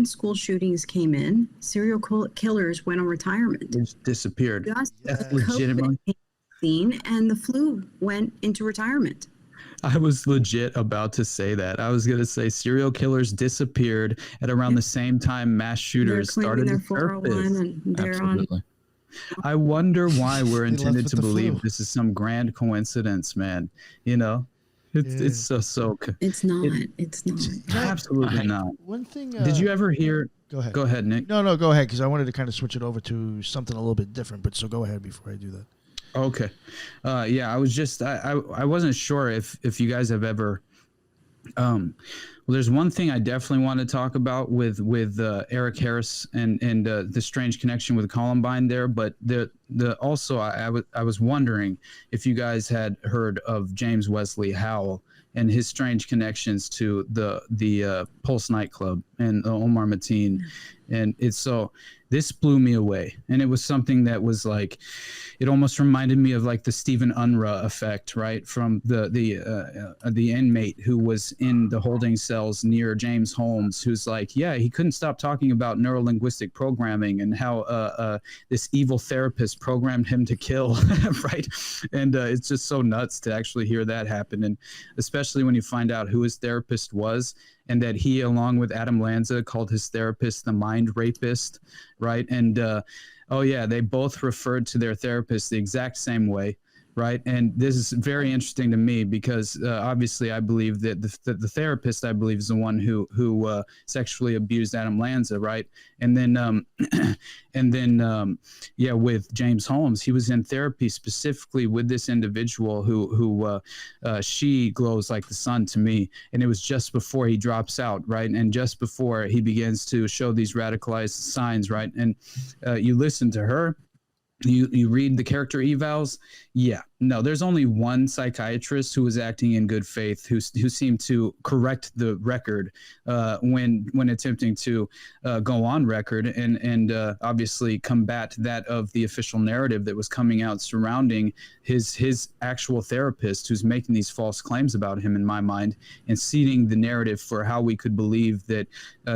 school shootings came in, serial killers went on retirement. It disappeared. That's legitimately seen, and the flu went into retirement. I was legit about to say that. I was going to say serial killers disappeared at around the same time mass shooters started to surface. And they're Absolutely. I wonder why we're intended to believe this is some grand coincidence, man. It's so. It's not. It's not. Absolutely not. One thing. Did you ever hear? Go ahead, Nick. No, go ahead, because I wanted to kind of switch it over to something a little bit different. But so go ahead before I do that. Okay. I was just I wasn't sure if you guys have ever. Well, there's one thing I definitely want to talk about with Eric Harris and the strange connection with Columbine there, but also I was wondering if you guys had heard of James Wesley Howell and his strange connections to the Pulse nightclub and Omar Mateen, and this blew me away. And it was something that was like, it almost reminded me of like the Stephen Unruh effect, right? From the inmate who was in the holding cells near James Holmes, who's like, he couldn't stop talking about neurolinguistic programming and how this evil therapist programmed him to kill, right? And it's just so nuts to actually hear that happen. And especially when you find out who his therapist was, and that he, along with Adam Lanza, called his therapist the mind rapist, right? And they both referred to their therapist the exact same way, right? And this is very interesting to me because obviously I believe that the therapist, I believe, is the one who sexually abused Adam Lanza, right? And then with James Holmes, he was in therapy specifically with this individual who she glows like the sun to me, and it was just before he drops out, right? And just before he begins to show these radicalized signs, right? And you listen to her. You read the character evals, No, there's only one psychiatrist who was acting in good faith, who seemed to correct the record when attempting to go on record and obviously combat that of the official narrative that was coming out surrounding his actual therapist, who's making these false claims about him, in my mind, and seeding the narrative for how we could believe that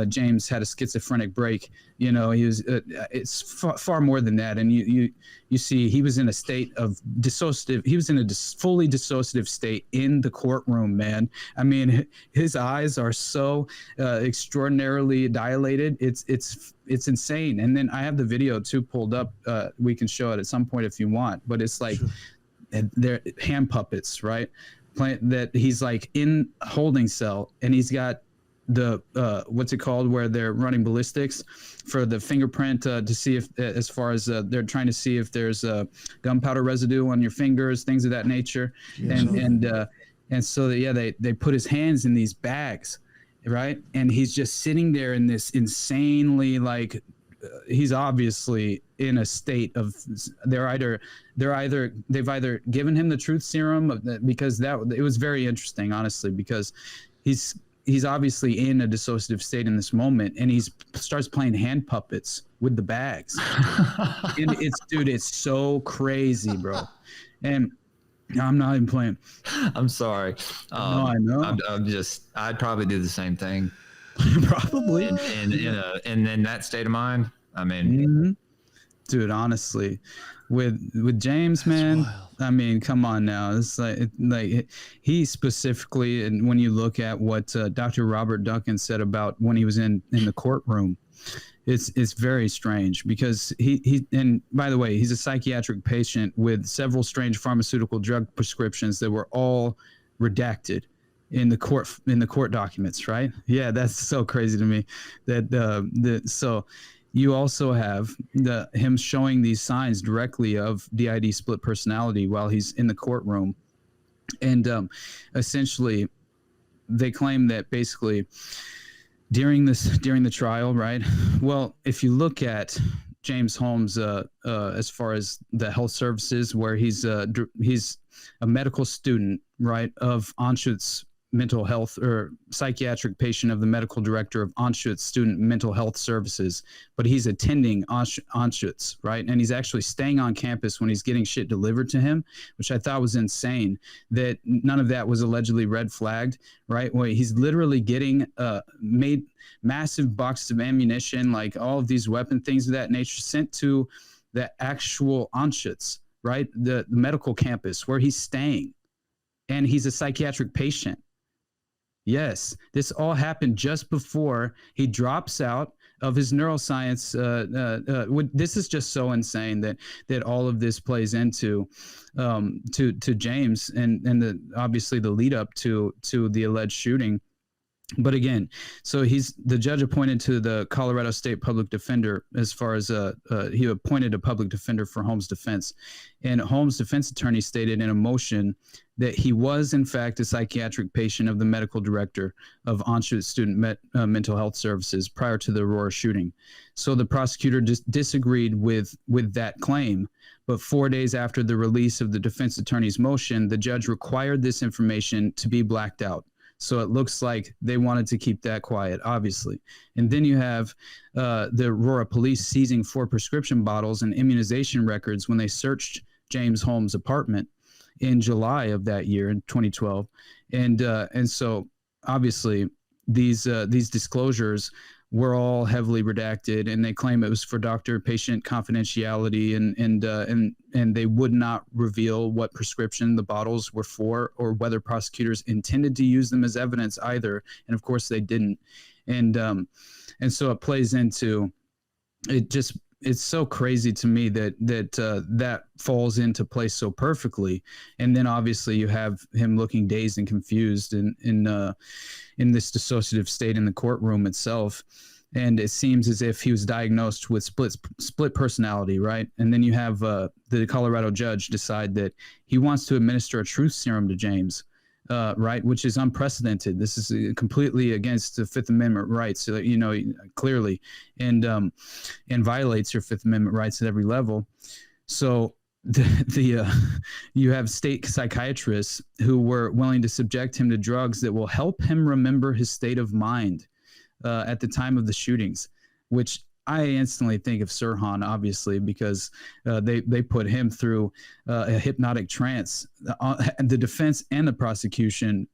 James had a schizophrenic break. You know, he was. It's far more than that, and you see, he was in a state of dissociative. He was in a fully dissociative state in the courtroom, man. I mean, his eyes are so extraordinarily dilated. It's insane. And then I have the video too pulled up. We can show it at some point if you want. But it's like they're hand puppets, right? That he's like in a holding cell, and he's got the what's it called, where they're running ballistics for the fingerprint to see if, as far as they're trying to see if there's gunpowder residue on your fingers, things of that nature. Yes. And so they put his hands in these bags, right? And he's just sitting there in this insanely, like, he's obviously in a state of, they've either given him the truth serum, because it was very interesting, honestly, because he's obviously in a dissociative state in this moment, and he starts playing hand puppets with the bags. And it's so crazy, bro. And I'm not even playing. I'm sorry. No, I know. I'd probably do the same thing. Probably. And in that state of mind, I mean, mm-hmm. Dude, honestly, with James, man, wild. I mean, come on now. It's like he specifically, and when you look at what Dr. Robert Duncan said about when he was in the courtroom, it's very strange, because he and by the way, he's a psychiatric patient with several strange pharmaceutical drug prescriptions that were all redacted in the court documents, right? Yeah, that's so crazy to me. So you also have him showing these signs directly of DID split personality while he's in the courtroom. And essentially, they claim that basically during the trial, right? Well, if you look at James Holmes, as far as the health services, where he's a medical student, right, of Anschutz mental health, or psychiatric patient of the medical director of Anschutz Student Mental Health Services, but he's attending Anschutz, right? And he's actually staying on campus when he's getting shit delivered to him, which I thought was insane, that none of that was allegedly red flagged, right? Well, he's literally getting made massive boxes of ammunition, like all of these weapon things of that nature, sent to the actual Anschutz, right? The medical campus where he's staying. And he's a psychiatric patient. Yes, this all happened just before he drops out of his neuroscience. This is just so insane that all of this plays into to James and obviously the lead up to the alleged shooting. But again, so the judge appointed to the Colorado State Public Defender, as far as he appointed a public defender for Holmes' defense. And Holmes' defense attorney stated in a motion that he was, in fact, a psychiatric patient of the medical director of Anschutz Student Mental Health Services prior to the Aurora shooting. So the prosecutor disagreed with that claim. But 4 days after the release of the defense attorney's motion, the judge required this information to be blacked out. So it looks like they wanted to keep that quiet, obviously. And then you have the Aurora police seizing 4 prescription bottles and immunization records when they searched James Holmes' apartment in July of that year, in 2012. And so obviously these disclosures were all heavily redacted, and they claim it was for doctor-patient confidentiality, and they would not reveal what prescription the bottles were for, or whether prosecutors intended to use them as evidence either. And of course they didn't. And so it plays into it. Just, it's so crazy to me that falls into place so perfectly. And then obviously you have him looking dazed and confused in this dissociative state in the courtroom itself. And it seems as if he was diagnosed with split personality, right? And then you have the Colorado judge decide that he wants to administer a truth serum to James, right? Which is unprecedented. This is completely against the Fifth Amendment rights, clearly, and violates your Fifth Amendment rights at every level. So you have state psychiatrists who were willing to subject him to drugs that will help him remember his state of mind at the time of the shootings, which I instantly think of Sirhan, obviously, because they put him through a hypnotic trance. The defense and the prosecution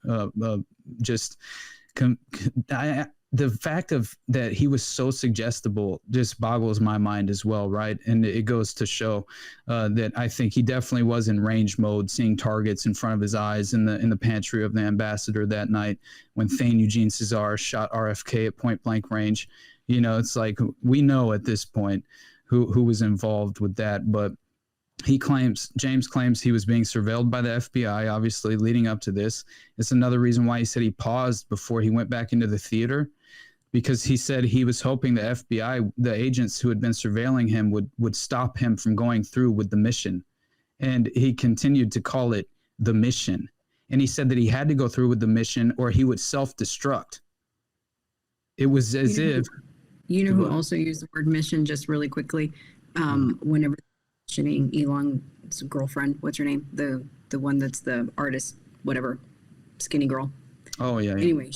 the fact that he was so suggestible just boggles my mind as well, right? And it goes to show that I think he definitely was in range mode, seeing targets in front of his eyes in the pantry of the ambassador that night when Thane Eugene Cesar shot RFK at point blank range. You know, it's like we know at this point who was involved with that, but James claims he was being surveilled by the FBI, obviously leading up to this. It's another reason why he said he paused before he went back into the theater, because he said he was hoping the FBI, the agents who had been surveilling him, would stop him from going through with the mission. And he continued to call it the mission. And he said that he had to go through with the mission or he would self-destruct. It was as if... You know who also used the word mission, just really quickly? Whenever mentioning Elon's girlfriend, what's her name? The one that's the artist, whatever, skinny girl. Oh, yeah. Anyway,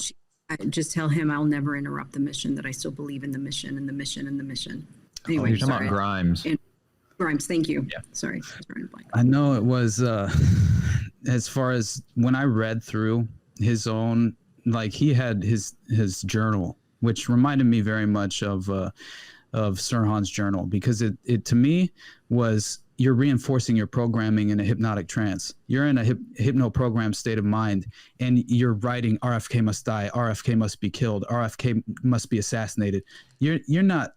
I just tell him I'll never interrupt the mission, that I still believe in the mission and the mission and the mission. Anyway, you're talking about Grimes. Grimes, thank you. Yeah. Sorry. I know it was, as far as when I read through his own, like he had his journal, which reminded me very much of Sirhan's journal, because it to me was, you're reinforcing your programming in a hypnotic trance. You're in a hypno-programmed state of mind, and you're writing RFK must die, RFK must be killed, RFK must be assassinated. You're not,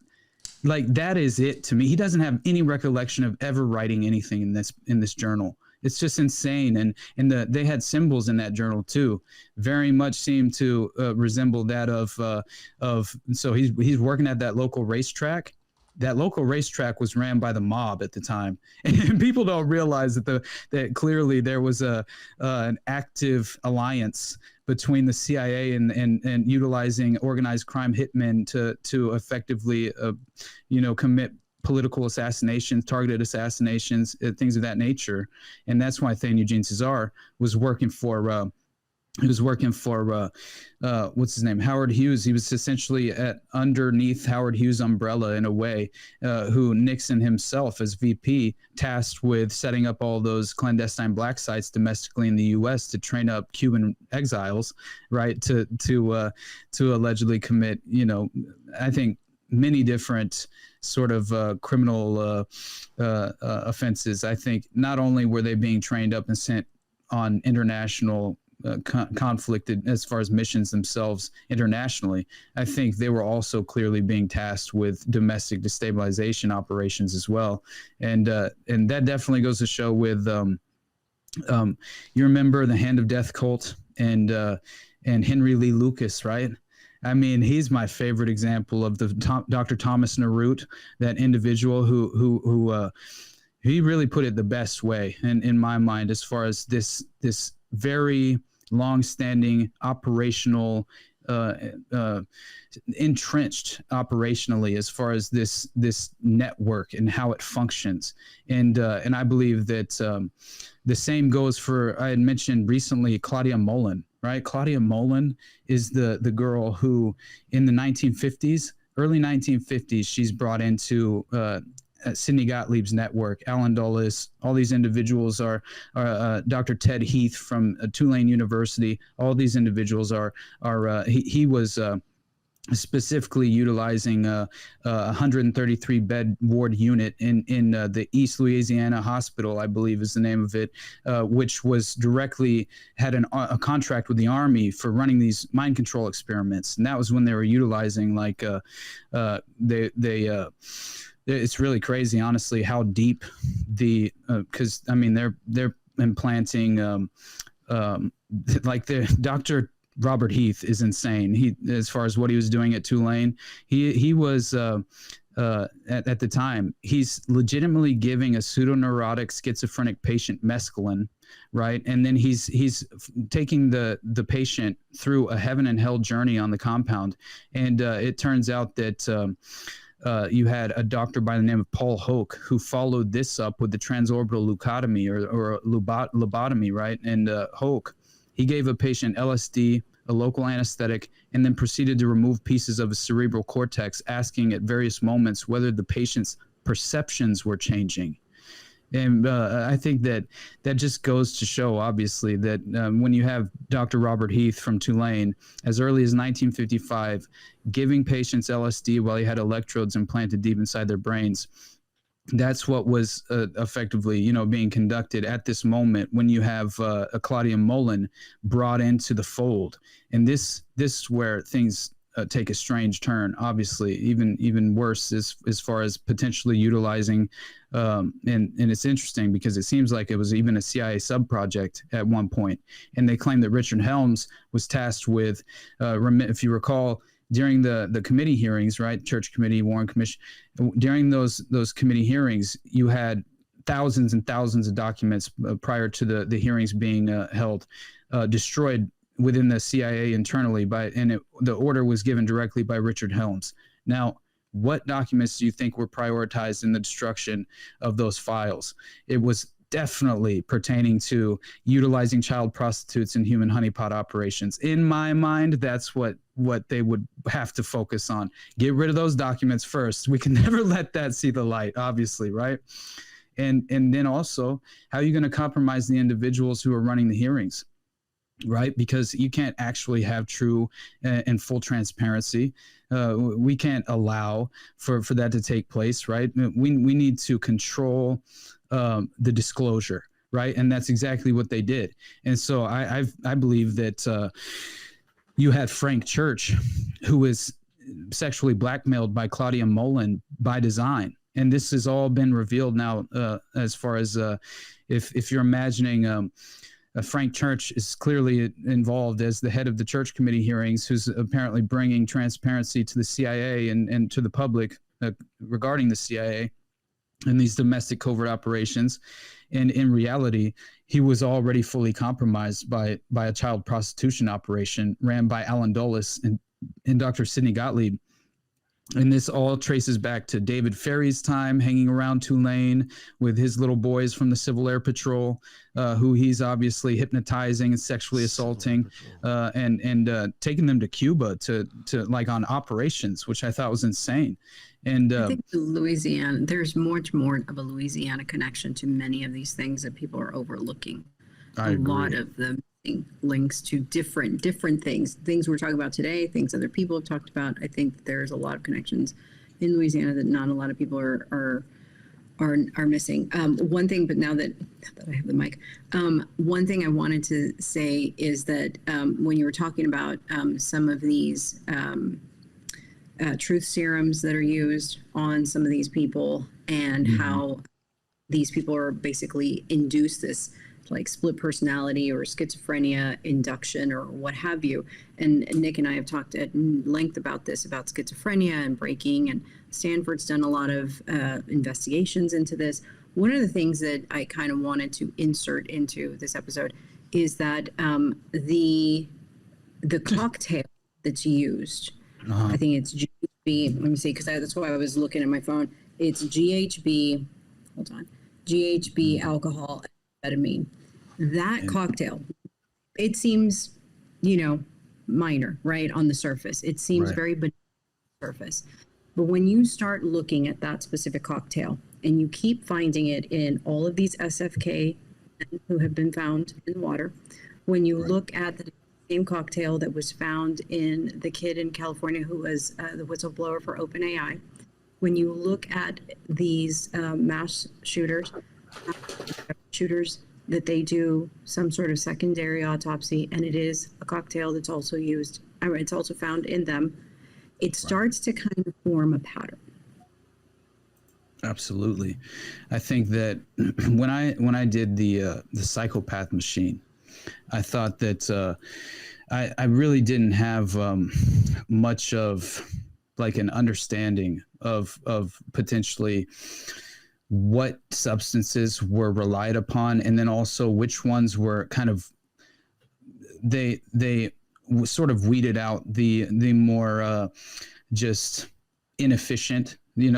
like, that is it to me. He doesn't have any recollection of ever writing anything in this journal. It's just insane. And they had symbols in that journal too, very much seemed to resemble that of so he's working at that local racetrack. That local racetrack was ran by the mob at the time, and people don't realize that clearly there was an active alliance between the CIA and utilizing organized crime hitmen to effectively commit political assassinations, targeted assassinations, things of that nature. And that's why Thane Eugene Cesar was working for what's his name, Howard Hughes. He was essentially underneath Howard Hughes' umbrella in a way, who Nixon himself as VP tasked with setting up all those clandestine black sites domestically in the U.S. to train up Cuban exiles, right, to allegedly commit, I think many different sort of criminal offenses. I think not only were they being trained up and sent on international conflicted as far as missions themselves internationally, I think they were also clearly being tasked with domestic destabilization operations as well. And that definitely goes to show with you remember the Hand of Death cult and Henry Lee Lucas, right? I mean, he's my favorite example of the Dr. Thomas Narut, that individual who he really put it the best way in my mind, as far as this very long-standing operational, entrenched operationally, as far as this network and how it functions. And I believe that the same goes for, I had mentioned recently, Claudia Mullen, right? Claudia Mullen is the girl who in the 1950s, early 1950s, she's brought into Sidney Gottlieb's network. Alan Dulles, all these individuals are Dr. Ted Heath from Tulane University. All these individuals he was specifically utilizing a 133 bed ward unit in the East Louisiana Hospital, I believe is the name of it, which was directly had a contract with the Army for running these mind control experiments. And that was when they were utilizing it's really crazy, honestly, how deep because I mean they're implanting like the Dr. Robert Heath is insane. He, as far as what he was doing at Tulane, he was at the time, he's legitimately giving a pseudoneurotic schizophrenic patient mescaline, right? And then he's taking the patient through a heaven and hell journey on the compound. And it turns out that you had a doctor by the name of Paul Hoke who followed this up with the transorbital leucotomy or lobotomy, right? And Hoke, he gave a patient LSD, a local anesthetic, and then proceeded to remove pieces of his cerebral cortex, asking at various moments whether the patient's perceptions were changing. And I think that just goes to show, obviously, that when you have Dr. Robert Heath from Tulane, as early as 1955, giving patients LSD while he had electrodes implanted deep inside their brains, that's what was effectively, being conducted at this moment when you have a Claudia Mullen brought into the fold. And this is where things take a strange turn, obviously, even worse as far as potentially utilizing. And it's interesting because it seems like it was even a CIA sub-project at one point. And they claim that Richard Helms was tasked with, if you recall, during the committee hearings, right? Church Committee, Warren Commission, during those committee hearings, you had thousands and thousands of documents prior to the hearings being held, destroyed within the CIA internally the order was given directly by Richard Helms. Now, what documents do you think were prioritized in the destruction of those files? It was definitely pertaining to utilizing child prostitutes in human honeypot operations. In my mind, that's what they would have to focus on. Get rid of those documents first. We can never let that see the light, obviously, right? And then also, how are you going to compromise the individuals who are running the hearings? Right? Because you can't actually have true and full transparency. We can't allow for that to take place, right? We need to control the disclosure, right? And that's exactly what they did. And so I believe that you had Frank Church, who was sexually blackmailed by Claudia Mullen by design. And this has all been revealed now as far as if you're imagining Frank Church is clearly involved as the head of the church committee hearings, who's apparently bringing transparency to the CIA and to the public regarding the CIA and these domestic covert operations. And in reality, he was already fully compromised by a child prostitution operation ran by Alan Dulles and Dr. Sidney Gottlieb. And this all traces back to David Ferry's time hanging around Tulane with his little boys from the Civil Air Patrol, who he's obviously hypnotizing and sexually assaulting, and taking them to Cuba to like on operations, which I thought was insane. And I think Louisiana, there's much more of a Louisiana connection to many of these things that people are overlooking. I agree. Lot of them links to different things we're talking about today, things other people have talked about. I think there's a lot of connections in Louisiana that not a lot of people are missing. One thing, but now that I have the mic, one thing I wanted to say is that when you were talking about some of these truth serums that are used on some of these people and how these people are basically induced this like split personality or schizophrenia induction or what have you. And Nick and I have talked at length about this, about schizophrenia and breaking, and Stanford's done a lot of investigations into this. One of the things that I kind of wanted to insert into this episode is that the cocktail that's used, I think it's GHB, let me see, because that's why I was looking at my phone. It's GHB, GHB, alcohol, amphetamine. That cocktail, it seems, minor, right, on the surface. It seems very benign on the surface. But when you start looking at that specific cocktail and you keep finding it in all of these SFK who have been found in water, when you look at the same cocktail that was found in the kid in California who was the whistleblower for OpenAI, when you look at these mass shooters that they do some sort of secondary autopsy, and it is a cocktail that's also used, it's also found in them, it starts to kind of form a pattern. Absolutely. I think that when I did the psychopath machine, I thought that I really didn't have much of like an understanding of potentially what substances were relied upon, and then also which ones were kind of they sort of weeded out the more just inefficient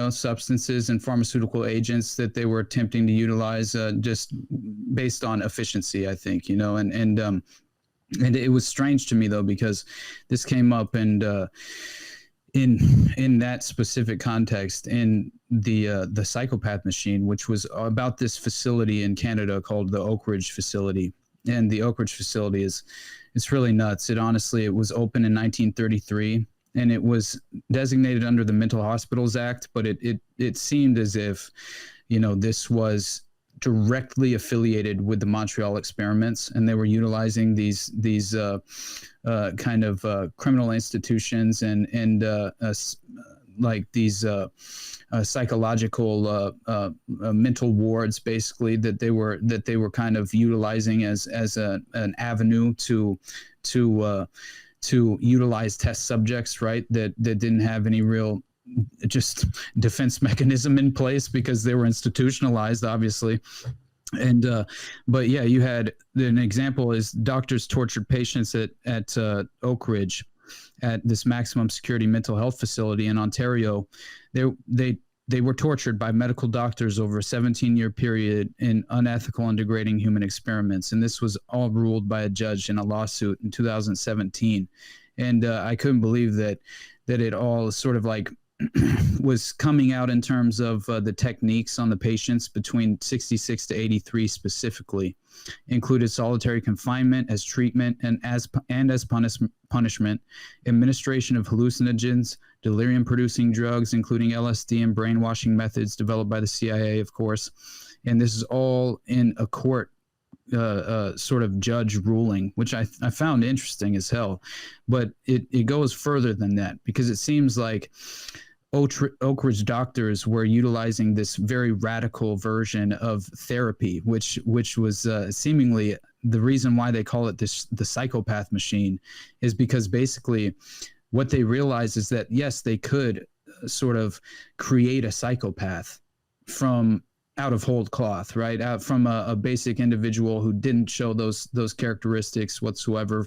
substances and pharmaceutical agents that they were attempting to utilize, just based on efficiency, I think, and it was strange to me though, because this came up and in that specific context in the psychopath machine, which was about this facility in Canada called the Oak Ridge facility. And the Oak Ridge facility it's really nuts. It was open in 1933, and it was designated under the Mental Hospitals Act, but it seemed as if, this was directly affiliated with the Montreal experiments, and they were utilizing these kind of criminal institutions and like these psychological mental wards, basically, that they were kind of utilizing as an avenue to utilize test subjects, right? That didn't have any real just defense mechanism in place because they were institutionalized, obviously. And but yeah, you had an example is doctors tortured patients at Oak Ridge, at this maximum security mental health facility in Ontario. They were tortured by medical doctors over a 17-year period in unethical and degrading human experiments, and this was all ruled by a judge in a lawsuit in 2017. And I couldn't believe that it all sort of like was coming out in terms of the techniques on the patients between 66 to 83 specifically, included solitary confinement as treatment and as punishment, administration of hallucinogens, delirium-producing drugs, including LSD, and brainwashing methods developed by the CIA, of course. And this is all in a court sort of judge ruling, which I found interesting as hell. But it goes further than that, because it seems like Oak Ridge doctors were utilizing this very radical version of therapy, which was seemingly the reason why they call it the psychopath machine, is because basically what they realized is that, yes, they could sort of create a psychopath from out of whole cloth, right? Out from a basic individual who didn't show those characteristics whatsoever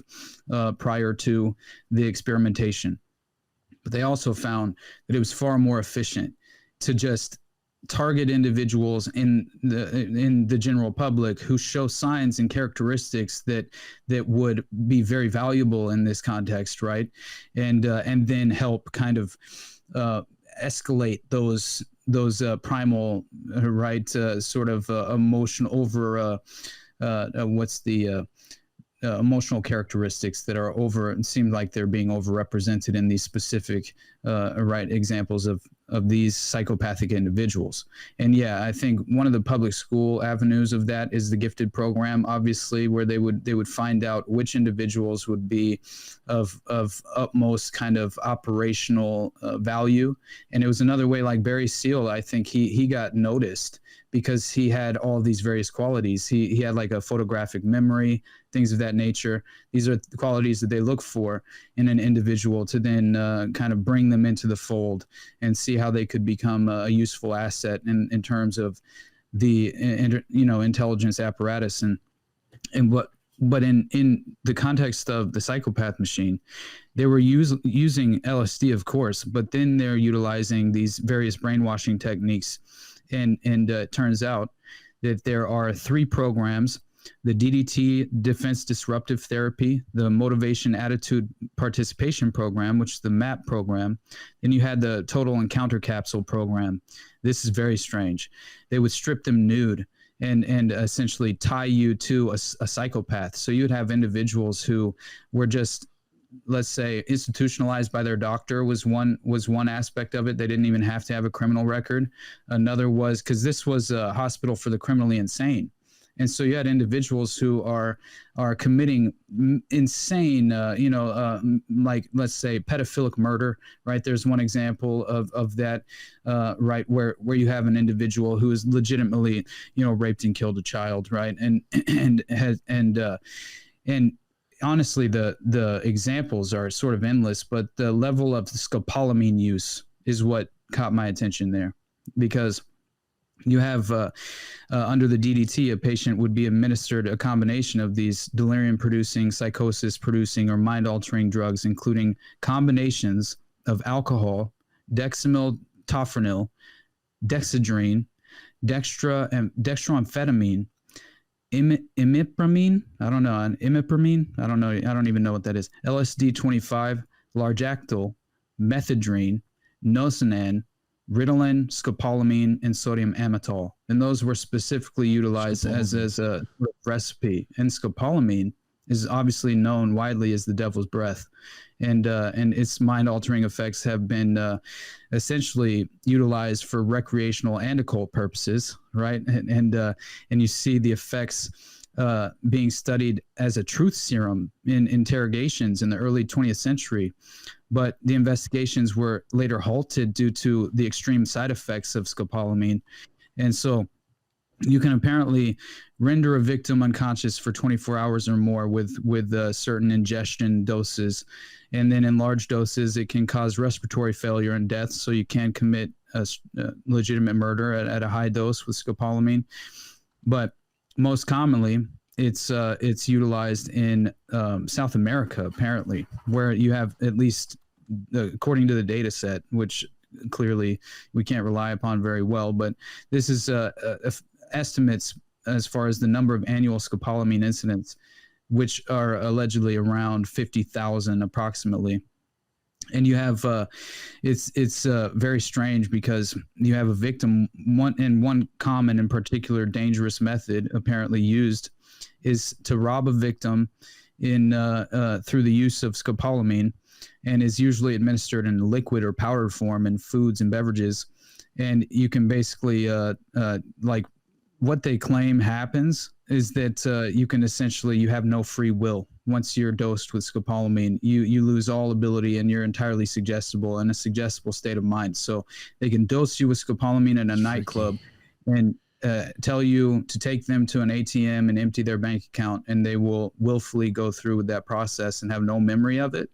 prior to the experimentation. But they also found that it was far more efficient to just target individuals in the general public who show signs and characteristics that would be very valuable in this context, right? And then help kind of escalate those primal, right, sort of emotional over what's the emotional characteristics that are over, it seemed like they're being overrepresented in these specific right examples of these psychopathic individuals. And yeah, I think one of the public school avenues of that is the gifted program, obviously, where they would find out which individuals would be of utmost kind of operational value. And it was another way, like Barry Seal, I think he got noticed because he had all these various qualities. He had like a photographic memory, things of that nature. These are the qualities that they look for in an individual to then kind of bring them into the fold and see how they could become a useful asset in terms of the intelligence apparatus but in the context of the psychopath machine, they were using LSD, of course, but then they're utilizing these various brainwashing techniques. And it turns out that there are 3 programs: the DDT, Defense Disruptive Therapy, the Motivation Attitude Participation Program, which is the MAP program. Then you had the Total Encounter Capsule program. This is very strange. They would strip them nude and essentially tie you to a psychopath. So you'd have individuals who were just, let's say, institutionalized by their doctor was one aspect of it. They didn't even have to have a criminal record. Another was, because this was a hospital for the criminally insane. And so you had individuals who are committing insane, like, let's say, pedophilic murder, right? There's one example of that, right, where you have an individual who is legitimately, raped and killed a child, right? And honestly, the examples are sort of endless, but the level of scopolamine use is what caught my attention there, because you have under the DDT, a patient would be administered a combination of these delirium-producing, psychosis-producing, or mind-altering drugs, including combinations of alcohol, dexamyl tofranil, dexedrine, dextroamphetamine, imipramine. I don't know. Imipramine. I don't know. I don't even know what that is. LSD-25, largactyl, methadone, nosinane, Ritalin, scopolamine, and sodium amytal. And those were specifically utilized as a recipe. And scopolamine is obviously known widely as the devil's breath. And its mind-altering effects have been essentially utilized for recreational and occult purposes, right? And you see the effects being studied as a truth serum in interrogations in the early 20th century. But the investigations were later halted due to the extreme side effects of scopolamine. And so you can apparently render a victim unconscious for 24 hours or more with certain ingestion doses. And then in large doses, it can cause respiratory failure and death. So you can commit a legitimate murder at a high dose with scopolamine. But most commonly, it's utilized in South America, apparently, where you have, at least according to the data set, which clearly we can't rely upon very well, but this is estimates as far as the number of annual scopolamine incidents, which are allegedly around 50,000 approximately. And you have it's very strange because you have a victim. One common and particular dangerous method apparently used is to rob a victim through the use of scopolamine, and is usually administered in liquid or powdered form in foods and beverages. And you can basically like what they claim happens is that you have no free will. Once you're dosed with scopolamine, you lose all ability and you're entirely suggestible, in a suggestible state of mind. So they can dose you with scopolamine in a nightclub and tell you to take them to an ATM and empty their bank account, and they will willfully go through with that process and have no memory of it.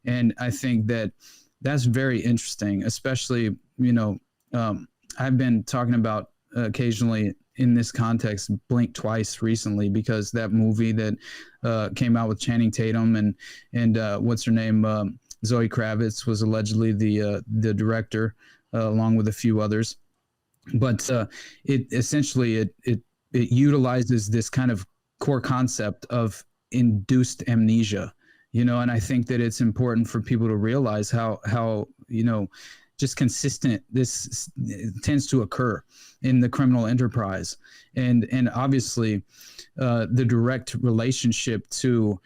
And I think that that's very interesting, especially, I've been talking about occasionally in this context, Blink Twice recently, because that movie that came out with Channing Tatum and what's her name, Zoe Kravitz, was allegedly the director, along with a few others. But it essentially utilizes this kind of core concept of induced amnesia, and I think that it's important for people to realize how just consistent this tends to occur in the criminal enterprise. And obviously the direct relationship to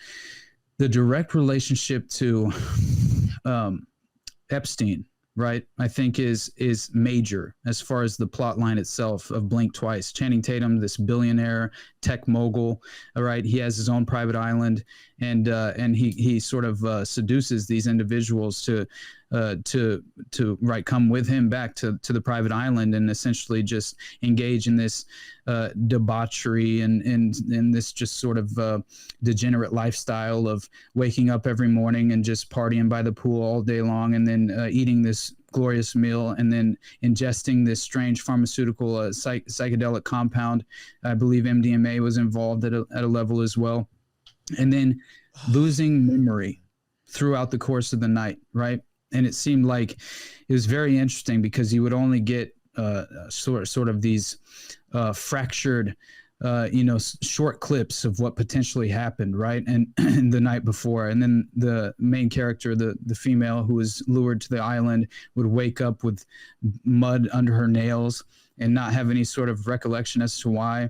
Epstein, right, I think is major as far as the plot line itself of Blink Twice. Channing Tatum, this billionaire tech mogul, all right, he has his own private island, and he sort of seduces these individuals to come with him back to the private island, and essentially just engage in this debauchery and this just sort of degenerate lifestyle of waking up every morning and just partying by the pool all day long, and then eating this glorious meal, and then ingesting this strange pharmaceutical psychedelic compound. I believe MDMA was involved at a level as well, and then losing memory throughout the course of the night, right? And it seemed like it was very interesting because you would only get sort of these fractured, short clips of what potentially happened, right? And the night before. And then the main character, the female who was lured to the island, would wake up with mud under her nails and not have any sort of recollection as to why.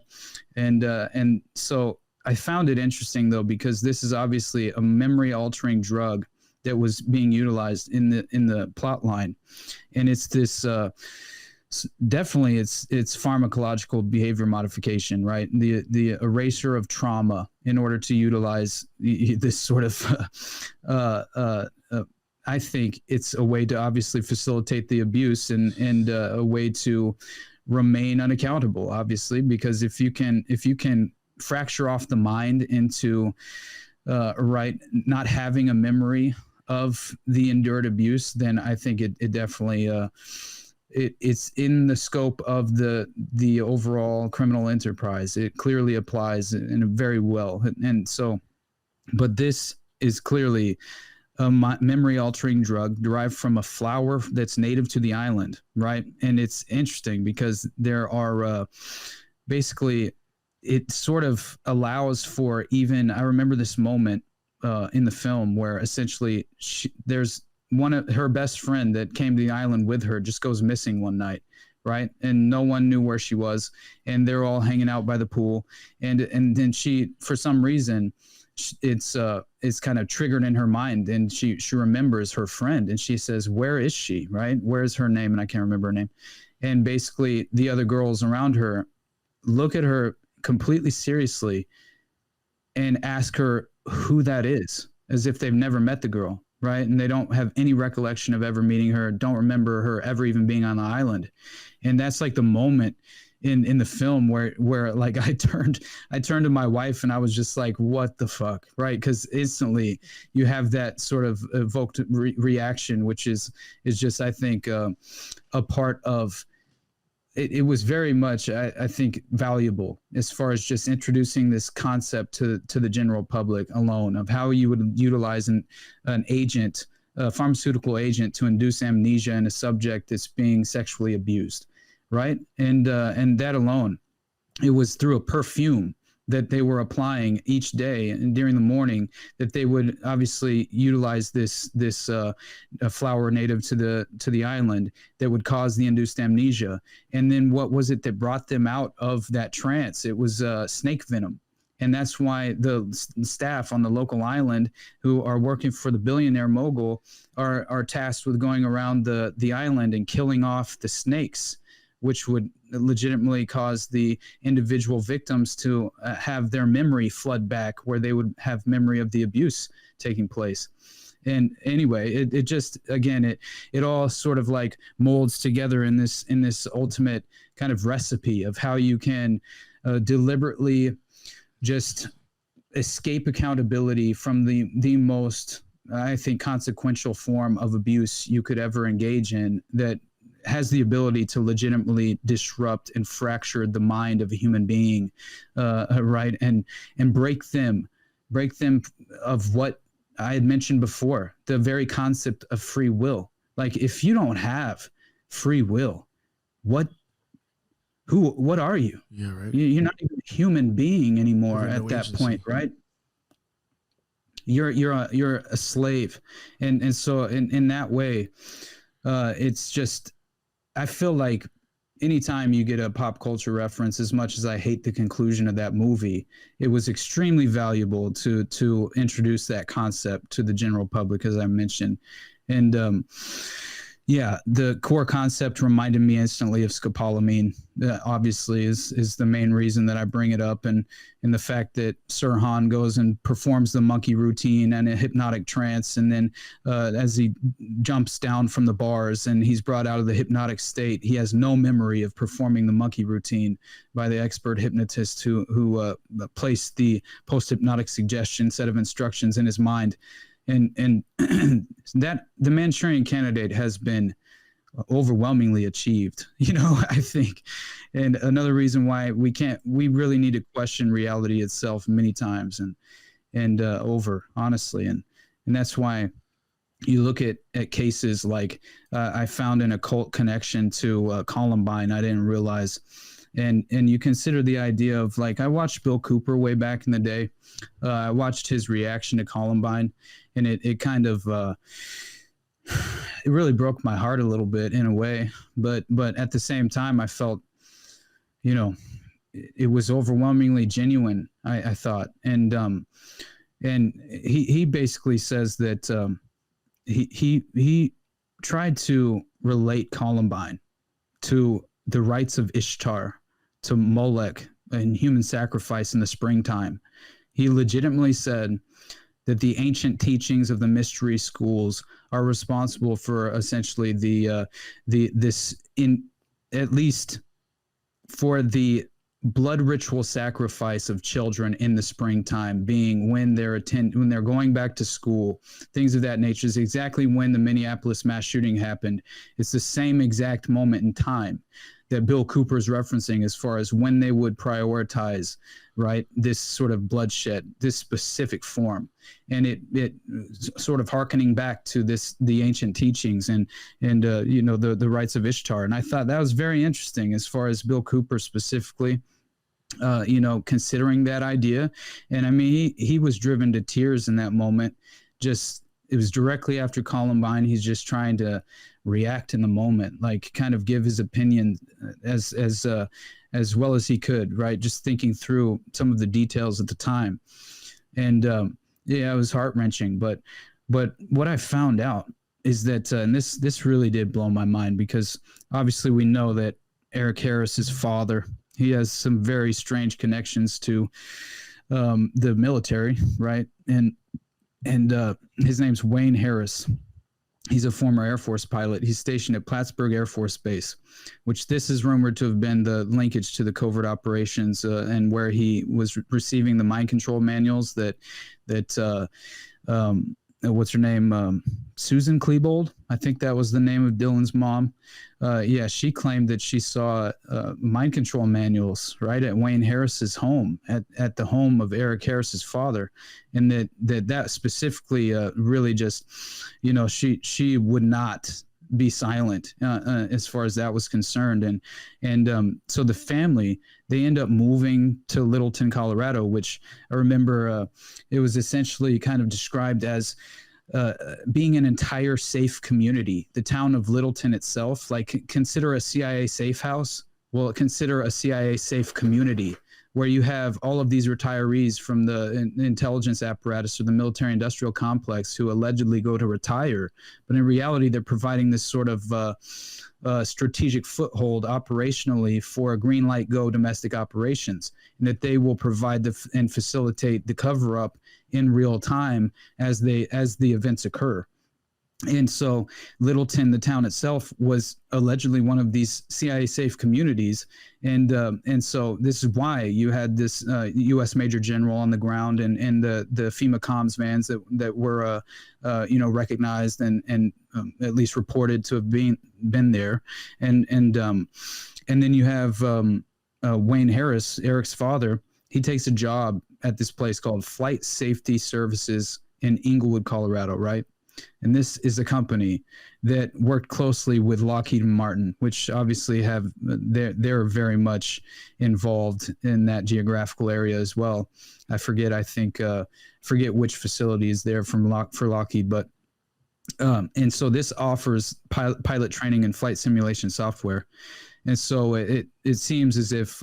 And so I found it interesting, though, because this is obviously a memory-altering drug that was being utilized in the plot line, and it's this definitely it's pharmacological behavior modification, right? The eraser of trauma in order to utilize this sort of I think it's a way to obviously facilitate the abuse and a way to remain unaccountable, obviously, because if you can fracture off the mind into not having a memory of the endured abuse, then I think it definitely it's in the scope of the overall criminal enterprise. It clearly applies in a very well. And so, but this is clearly a memory-altering drug derived from a flower that's native to the island, right? And it's interesting because there are basically, it sort of allows for even, I remember this moment in the film where essentially there's one of her best friend that came to the island with her just goes missing one night, right? And no one knew where she was, and they're all hanging out by the pool, and then she, for some reason, it's kind of triggered in her mind, and she remembers her friend, and she says, "Where is she?" Right? Where's her name? And I can't remember her name. And basically, the other girls around her look at her completely seriously and ask her who that is, as if they've never met the girl, right? And they don't have any recollection of ever meeting her, don't remember her ever even being on the island. And that's like the moment in the film where like I turned to my wife and I was just like, what the fuck, right? Because instantly you have that sort of evoked reaction, which is just, I think, a part of it. It was very much, I think, valuable as far as just introducing this concept to the general public alone of how you would utilize an agent, a pharmaceutical agent, to induce amnesia in a subject that's being sexually abused. Right. And that alone, it was through a perfume that they were applying each day and during the morning that they would obviously utilize this flower native to the island that would cause the induced amnesia. And then what was it that brought them out of that trance? It was snake venom. And that's why the staff on the local island who are working for the billionaire mogul are tasked with going around the island and killing off the snakes, which would legitimately cause the individual victims to have their memory flood back, where they would have memory of the abuse taking place. And anyway, it just, again, it all sort of like molds together in this ultimate kind of recipe of how you can deliberately just escape accountability from the most, I think, consequential form of abuse you could ever engage in, that has the ability to legitimately disrupt and fracture the mind of a human being, right? And break them of what I had mentioned before, the very concept of free will. Like, if you don't have free will, what are you? Yeah, right. You're not even a human being anymore at that point, right? You're a slave, and so in that way, it's just, I feel like anytime you get a pop culture reference, as much as I hate the conclusion of that movie, it was extremely valuable to introduce that concept to the general public, as I mentioned. And yeah, the core concept reminded me instantly of scopolamine. That obviously is the main reason that I bring it up, and the fact that Sirhan goes and performs the monkey routine and a hypnotic trance, and then as he jumps down from the bars and he's brought out of the hypnotic state, he has no memory of performing the monkey routine by the expert hypnotist who placed the post-hypnotic suggestion set of instructions in his mind. And that the Manchurian Candidate has been overwhelmingly achieved, I think. And another reason why we really need to question reality itself many times and over, honestly. And that's why you look at cases like I found an occult connection to Columbine I didn't realize. And you consider the idea of, like, I watched Bill Cooper way back in the day. I watched his reaction to Columbine, and it kind of it really broke my heart a little bit in a way. But at the same time, I felt, it was overwhelmingly genuine, I thought. And he basically says that he tried to relate Columbine to the rites of Ishtar, to Molech and human sacrifice in the springtime. He legitimately said that the ancient teachings of the mystery schools are responsible for essentially at least for the blood ritual sacrifice of children in the springtime, being when they're going back to school, things of that nature. Is exactly when the Minneapolis mass shooting happened. It's the same exact moment in time that Bill Cooper is referencing as far as when they would prioritize, right, this sort of bloodshed, this specific form. And it sort of hearkening back to the ancient teachings and the rites of Ishtar. And I thought that was very interesting as far as Bill Cooper specifically, considering that idea. And I mean, he was driven to tears in that moment. It was directly after Columbine. He's just trying to react in the moment, like kind of give his opinion as well as he could, right? Just thinking through some of the details at the time. And it was heart-wrenching. But what I found out is that, and this really did blow my mind, because obviously we know that Eric Harris's father, he has some very strange connections to the military, right? And his name's Wayne Harris. He's a former Air Force pilot. He's stationed at Plattsburgh Air Force Base, which this is rumored to have been the linkage to the covert operations and where he was receiving the mind control manuals that what's her name? Susan Klebold. I think that was the name of Dylan's mom. She claimed that she saw mind control manuals right at Wayne Harris's home, at the home of Eric Harris's father, and that specifically really just, she would not be silent as far as that was concerned. And so the family, they end up moving to Littleton, Colorado, which I remember it was essentially kind of described as being an entire safe community. The town of Littleton itself, like consider a CIA safe house. Well, consider a CIA safe community where you have all of these retirees from the intelligence apparatus or the military industrial complex who allegedly go to retire. But in reality, they're providing this sort of strategic foothold operationally for a green light go domestic operations, and that they will provide and facilitate the cover up in real time as the events occur. And so Littleton, the town itself, was allegedly one of these CIA safe communities. And so this is why you had this U.S. Major General on the ground and the FEMA comms vans that were recognized and at least reported to have been there. And then you have Wayne Harris, Eric's father. He takes a job at this place called Flight Safety Services in Englewood, Colorado, right? And this is a company that worked closely with Lockheed Martin, which obviously they're very much involved in that geographical area as well. I forget which facility is there for Lockheed, but and so this offers pilot training and flight simulation software. And so it seems as if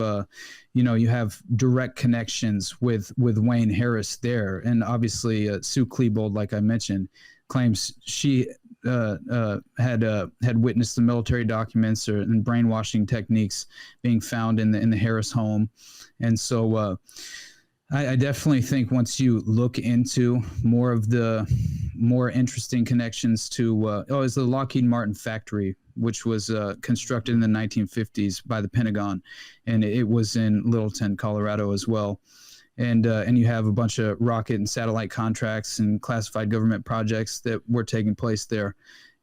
you have direct connections with Wayne Harris there, and obviously Sue Klebold, like I mentioned, claims she had witnessed the military documents and brainwashing techniques being found in the Harris home. And so I definitely think once you look into more of the more interesting connections to it's the Lockheed Martin factory, which was constructed in the 1950s by the Pentagon, and it was in Littleton, Colorado as well. And you have a bunch of rocket and satellite contracts and classified government projects that were taking place there.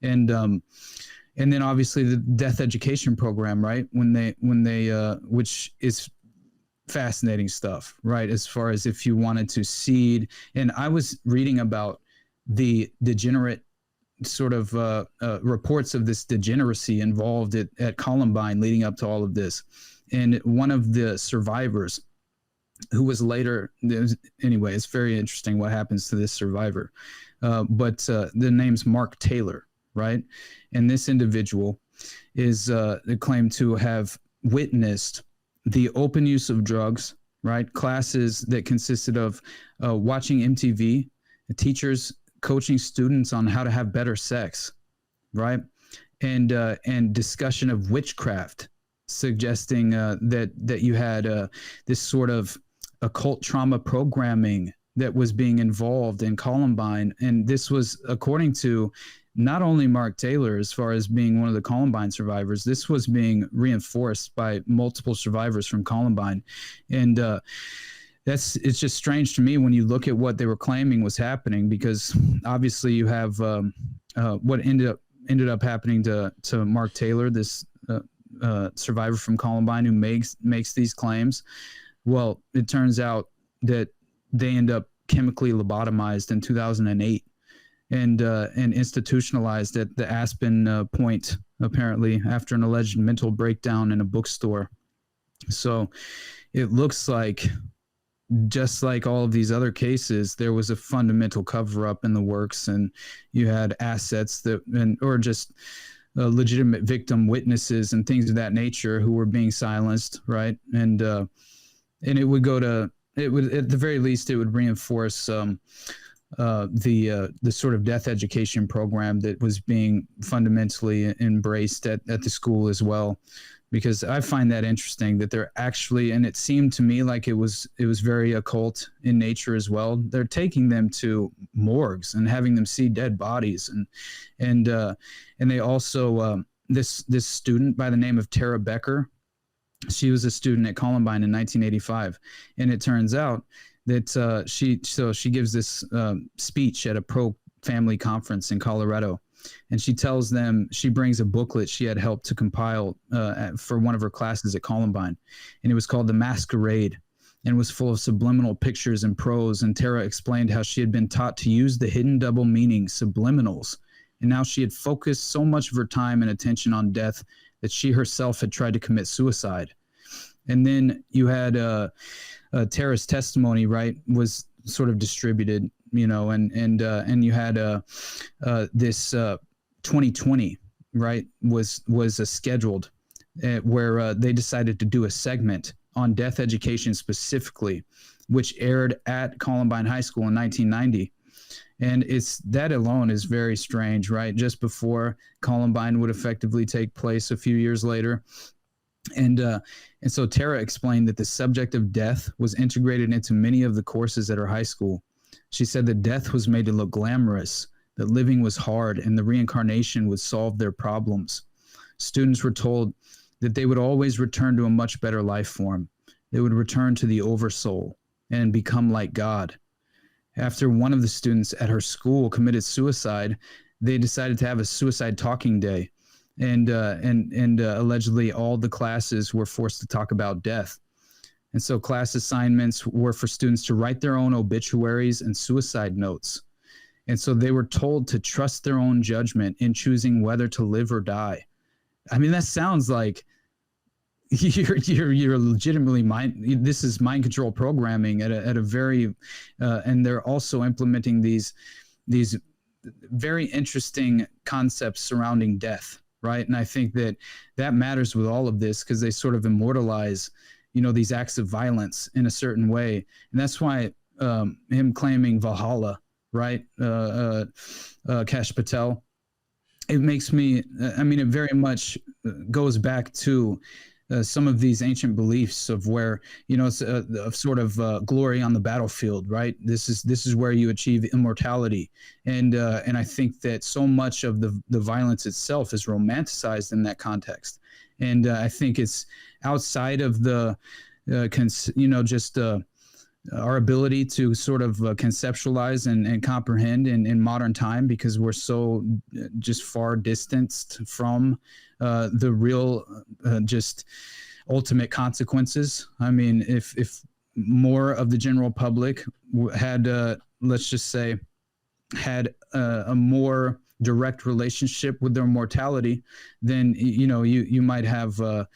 And then obviously the death education program, right? When they which is fascinating stuff, right? As far as if you wanted to seed, and I was reading about the degenerate sort of reports of this degeneracy involved at Columbine leading up to all of this. And one of the survivors, who was later, anyway, it's very interesting what happens to this survivor. But the name's Mark Taylor, right? And this individual is claimed to have witnessed the open use of drugs, right? Classes that consisted of watching MTV, teachers coaching students on how to have better sex, right? And discussion of witchcraft, suggesting that you had this sort of occult trauma programming that was being involved in Columbine. And this was according to not only Mark Taylor, as far as being one of the Columbine survivors, this was being reinforced by multiple survivors from Columbine. And it's just strange to me when you look at what they were claiming was happening, because obviously you have what ended up happening to Mark Taylor, this survivor from Columbine who makes these claims. Well, it turns out that they end up chemically lobotomized in 2008 and institutionalized at the Aspen Point, apparently, after an alleged mental breakdown in a bookstore. So it looks like, just like all of these other cases, there was a fundamental cover-up in the works, and you had assets or just legitimate victim witnesses and things of that nature who were being silenced, right? And it would go to, it would, at the very least, it would reinforce the sort of death education program that was being fundamentally embraced at the school as well. Because I find that interesting that they're actually, and it seemed to me like it was very occult in nature as well. They're taking them to morgues and having them see dead bodies, and they also this student by the name of Tara Becker, she was a student at Columbine in 1985, and it turns out that she gives this speech at a pro-family conference in Colorado. And she tells them, she brings a booklet she had helped to compile for one of her classes at Columbine. And it was called The Masquerade, and was full of subliminal pictures and prose. And Tara explained how she had been taught to use the hidden double meaning subliminals. And now she had focused so much of her time and attention on death that she herself had tried to commit suicide. And then you had Tara's testimony, right, was sort of distributed, you know, and you had this 2020, right, was scheduled where they decided to do a segment on death education specifically, which aired at Columbine High School in 1990. And that alone is very strange, right? Just before Columbine would effectively take place a few years later. And so Tara explained that the subject of death was integrated into many of the courses at her high school. She said that death was made to look glamorous, that living was hard, and the reincarnation would solve their problems. Students were told that they would always return to a much better life form. They would return to the oversoul and become like God. After one of the students at her school committed suicide, they decided to have a suicide talking day. And allegedly all the classes were forced to talk about death. And so class assignments were for students to write their own obituaries and suicide notes. And so they were told to trust their own judgment in choosing whether to live or die. I mean, that sounds like you're legitimately this is mind control programming at a very, and they're also implementing these very interesting concepts surrounding death. Right. And I think that matters with all of this, because they sort of immortalize, you know, these acts of violence in a certain way. And that's why him claiming Valhalla, right, Kash Patel, it makes me, I mean, it very much goes back to some of these ancient beliefs of where, you know, it's a sort of glory on the battlefield, right? This is where you achieve immortality, and I think that so much of the violence itself is romanticized in that context, and I think it's outside of the, just our ability to sort of conceptualize and comprehend in modern time, because we're so just far distanced from the real just ultimate consequences. I mean, if more of the general public had, let's just say, had a more direct relationship with their mortality, then, you know, you might have a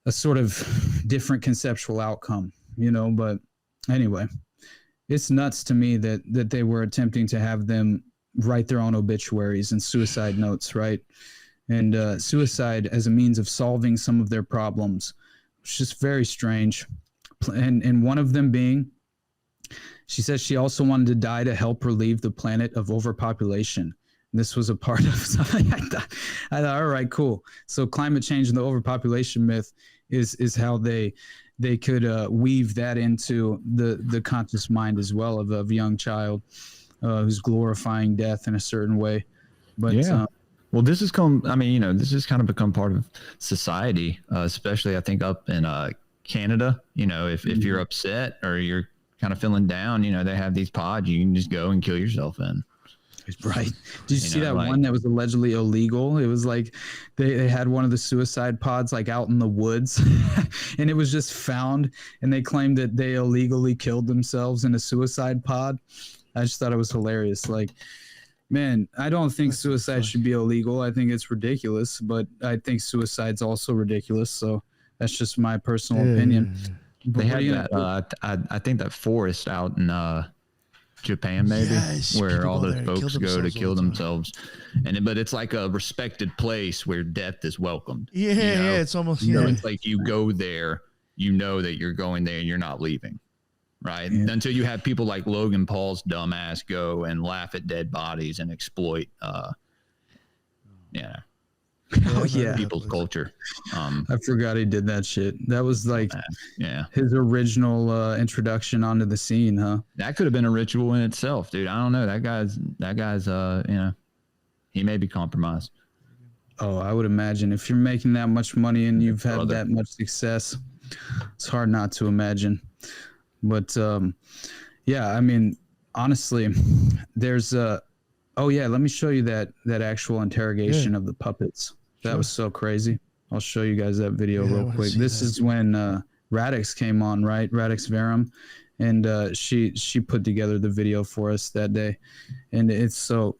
sort of different conceptual outcome, you know. But anyway, it's nuts to me that they were attempting to have them write their own obituaries and suicide notes, right? And suicide as a means of solving some of their problems. It's just very strange. And one of them being, she says she also wanted to die to help relieve the planet of overpopulation. This was a part of something I thought, all right, cool. So climate change and the overpopulation myth is how they could weave that into the conscious mind as well of a young child who's glorifying death in a certain way. But yeah. Well, this has come, I mean, you know, this has kind of become part of society, especially I think up in Canada. You know, if you're upset or you're kind of feeling down, you know, they have these pods you can just go and kill yourself in. Right. Did you see that one that was allegedly illegal? It was like they had one of the suicide pods like out in the woods and it was just found, and they claimed that they illegally killed themselves in a suicide pod. I just thought it was hilarious. Like, man, I don't think suicide should be illegal. I think it's ridiculous, but I think suicide's also ridiculous. So that's just my personal opinion. But they had that, I think that forest out in Japan, maybe, where all those folks go to kill themselves, but it's like a respected place where death is welcomed. Yeah, it's almost it's like you go there, you know that you're going there and you're not leaving, right? Yeah. Until you have people like Logan Paul's dumbass go and laugh at dead bodies and exploit, people's culture. I forgot he did that shit. That was like his original introduction onto the scene, huh? That could have been a ritual in itself, dude. I don't know. That guy's he may be compromised. Oh, I would imagine if you're making that much money and you've had that much success, it's hard not to imagine. But I mean, honestly, there's let me show you that actual interrogation of the puppets. That was so crazy. I'll show you guys that video real quick. This is when Radix came on, right? Radix Verum, and she put together the video for us that day, and it's so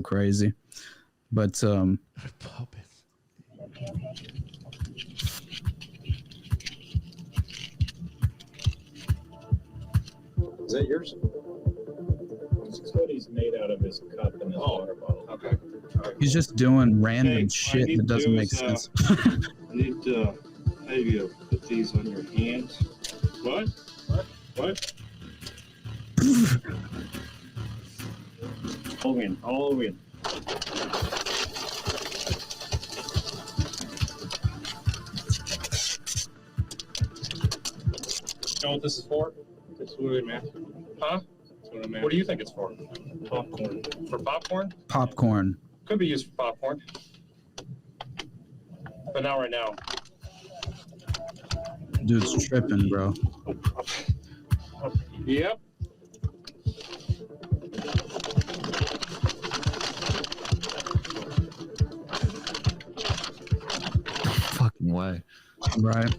crazy. But puppets. Is that yours? This is what he's made out of his cup and his water bottle. Okay. he's just doing random shit that doesn't make sense. I need to have you put these on your hands. What? All in. You know what this is for? It's what I'm asking. Huh? What do you think it's for? Popcorn. For popcorn? Popcorn. Could be used for popcorn. But not right now. Dude's tripping, bro. Yep. Fucking way. Right.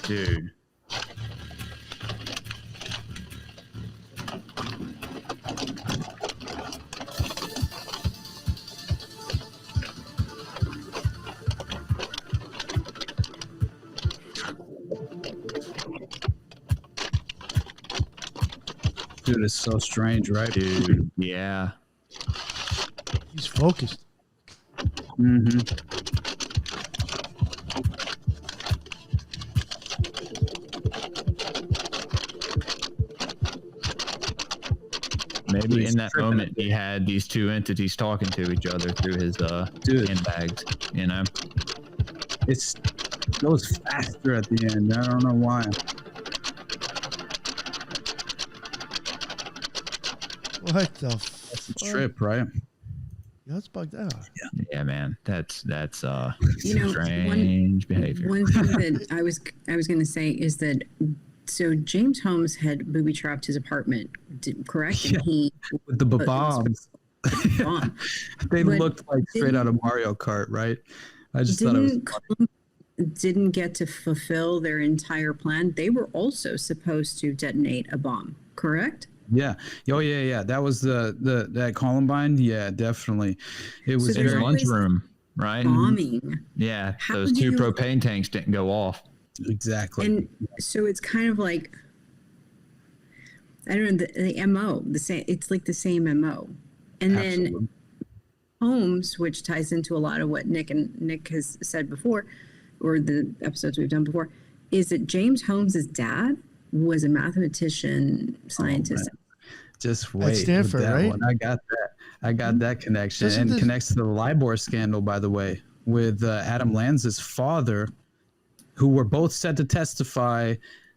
Dude. Dude, it's so strange, right? Dude, yeah. He's focused. Mm-hmm. Maybe He's in that tripping moment he had these two entities talking to each other through his handbags, you know? It goes faster at the end. I don't know why. What the It's a trip, right? Yeah, that's bugged out. Yeah, man. That's You know, strange behavior. One thing that I was going to say is that so James Holmes had booby trapped his apartment, correct? Yeah. And he With the bombs. bomb. They But looked like straight out of Mario Kart, right? I just thought it was funny. Didn't get to fulfill their entire plan. They were also supposed to detonate a bomb, correct? Yeah. Oh, yeah. That was that Columbine. Yeah, definitely. It was there's in the always lunchroom, right? Bombing. Yeah, How those do two you- propane tanks didn't go off. exactly. And so it's kind of like, I don't know, the MO, the same. It's like the same MO. And Absolutely. then Holmes, which ties into a lot of what Nick has said before, or the episodes we've done before, is that James Holmes' dad was a mathematician, scientist. Just wait. Stanford, with that right? one. I got that. I got that connection. Doesn't And this- connects to the LIBOR scandal, by the way, with Adam Lanza's father, who were both set to testify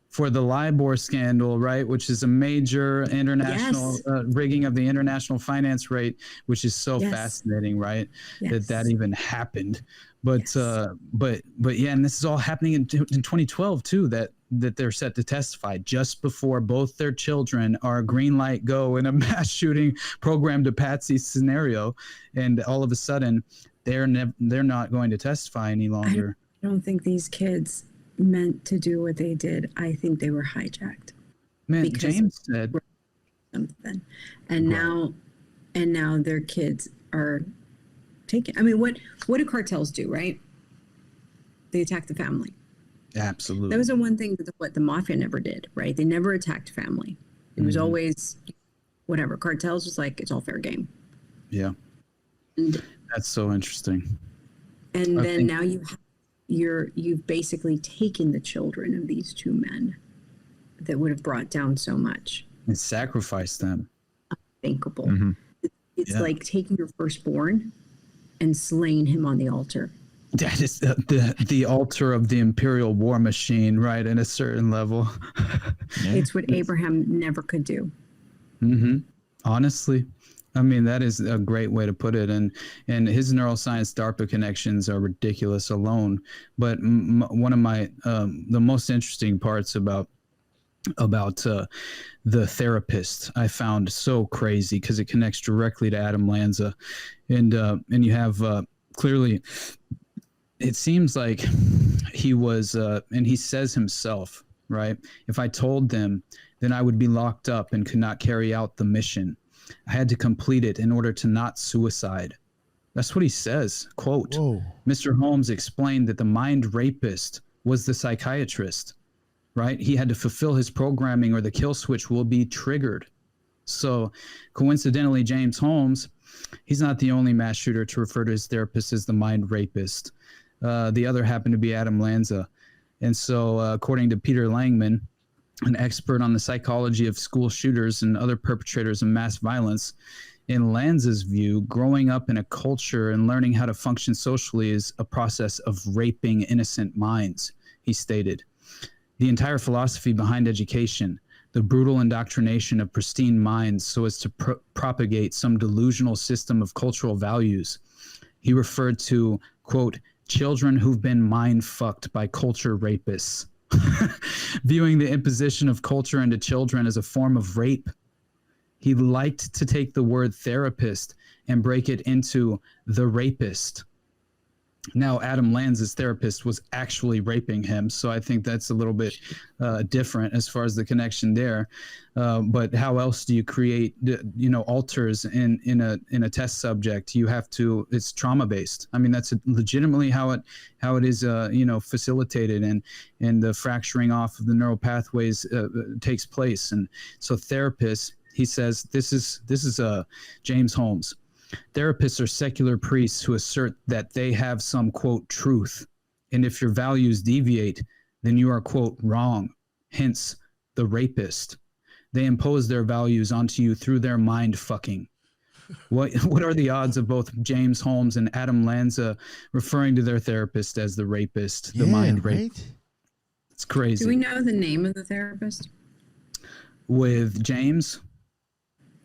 for the LIBOR scandal, right? Which is a major international rigging of the international finance rate, which is so Yes. fascinating, right? Yes. That even happened. But Yes. but yeah, and this is all happening in 2012 too. That they're set to testify just before both their children are green light go in a mass shooting program to Patsy scenario, and all of a sudden they're not going to testify any longer. I don't think these kids meant to do what they did. I think they were hijacked. Man, because- James said Something, and Right. now their kids are taken. I mean, what do cartels do, right? They attack the family. absolutely. That was the one thing that what the mafia never did, right? They never attacked family. It was always whatever. Cartels was like, it's all fair game. Yeah, And, that's so interesting. and I then think- now you've basically taken the children of these two men that would have brought down so much. And sacrifice them. Thinkable. Mhm. It's Yeah. like taking your firstborn and slaying him on the altar. That is the altar of the imperial war machine, right? At a certain level. Yeah. It's what Abraham never could do. Honestly, I mean, that is a great way to put it. And his neuroscience DARPA connections are ridiculous alone. But one of my the most interesting parts about the therapist I found so crazy, because it connects directly to Adam Lanza, and you have clearly, it seems like he was and he says himself, right, if I told them, then I would be locked up and could not carry out the mission. I had to complete it in order to not suicide. That's what he says. Quote, Whoa. Mr. Holmes explained that the mind rapist was the psychiatrist, right? He had to fulfill his programming or the kill switch will be triggered. So coincidentally, James Holmes, he's not the only mass shooter to refer to his therapist as the mind rapist. The other happened to be Adam Lanza. And so according to Peter Langman, an expert on the psychology of school shooters and other perpetrators of mass violence, in Lanza's view, growing up in a culture and learning how to function socially is a process of raping innocent minds, he stated. The entire philosophy behind education, the brutal indoctrination of pristine minds so as to propagate some delusional system of cultural values. He referred to, quote, children who've been mind-fucked by culture rapists, viewing the imposition of culture into children as a form of rape. He liked to take the word therapist and break it into the rapist. Now, Adam Lanza's therapist was actually raping him, so I think that's a little bit different as far as the connection there. But how else do you create, alters in a test subject? You have to. It's trauma based. I mean, that's legitimately how it is, facilitated, and the fracturing off of the neural pathways takes place. And so, therapists, he says, this is James Holmes. Therapists are secular priests who assert that they have some, quote, truth. And if your values deviate, then you are, quote, wrong. Hence, the rapist. They impose their values onto you through their mind fucking. What are the odds of both James Holmes and Adam Lanza referring to their therapist as the rapist, the mind rapist? Right? It's crazy. Do we know the name of the therapist With James?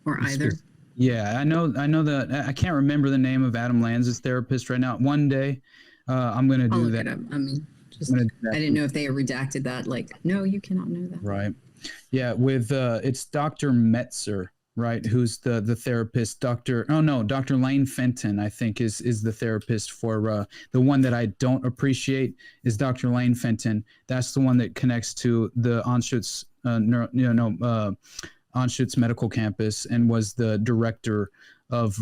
or either? Yeah, I know that. I can't remember the name of Adam Lanza's therapist right now. One day, I'm going to I'll do look that. it up. I mean, just I'm gonna do that. I didn't know if they redacted that. Like, no, you cannot know that. Right. Yeah, with it's Dr. Metzer, right? Who's the therapist? Dr. Lane Fenton, I think, is the therapist for the one that I don't appreciate is Dr. Lane Fenton. That's the one that connects to the Anschutz Anschutz Medical Campus and was the director of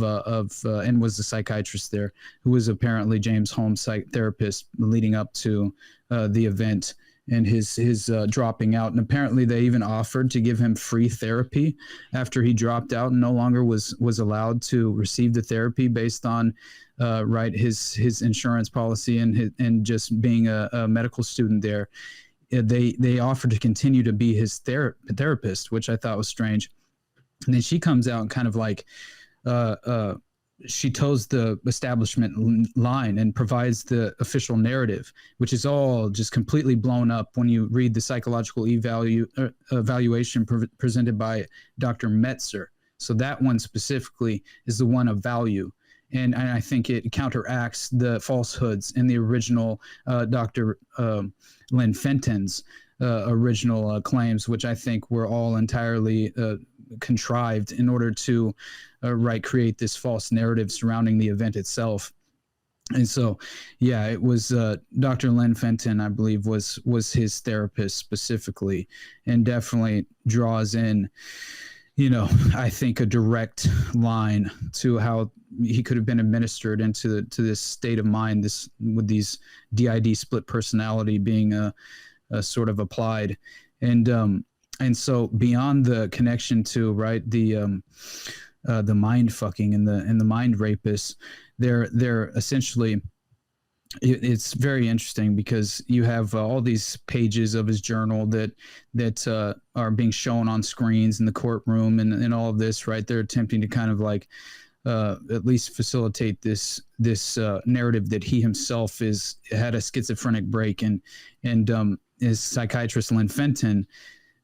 and was the psychiatrist there, who was apparently James Holmes' therapist leading up to the event and his dropping out. And apparently they even offered to give him free therapy after he dropped out and no longer was allowed to receive the therapy based on his insurance policy and just being a medical student there. They offered to continue to be his therapist, which I thought was strange. And then she comes out and kind of like she toes the establishment line and provides the official narrative, which is all just completely blown up when you read the psychological evaluation presented by Dr. Metzer. So that one specifically is the one of value. And I think it counteracts the falsehoods in the original Dr. Lynn Fenton's original claims, which I think were all entirely contrived in order to create this false narrative surrounding the event itself. And so, yeah, it was Dr. Lynn Fenton, I believe, was his therapist specifically, and definitely draws in, I think, a direct line to how he could have been administered into to this state of mind, with these DID split personality being a sort of applied, and so beyond the connection to the mind fucking and the mind rapists, they're essentially, it's very interesting because you have all these pages of his journal that are being shown on screens in the courtroom and all of this, right? They're attempting to kind of at least facilitate this narrative that he himself had a schizophrenic break, and his psychiatrist Lynn Fenton,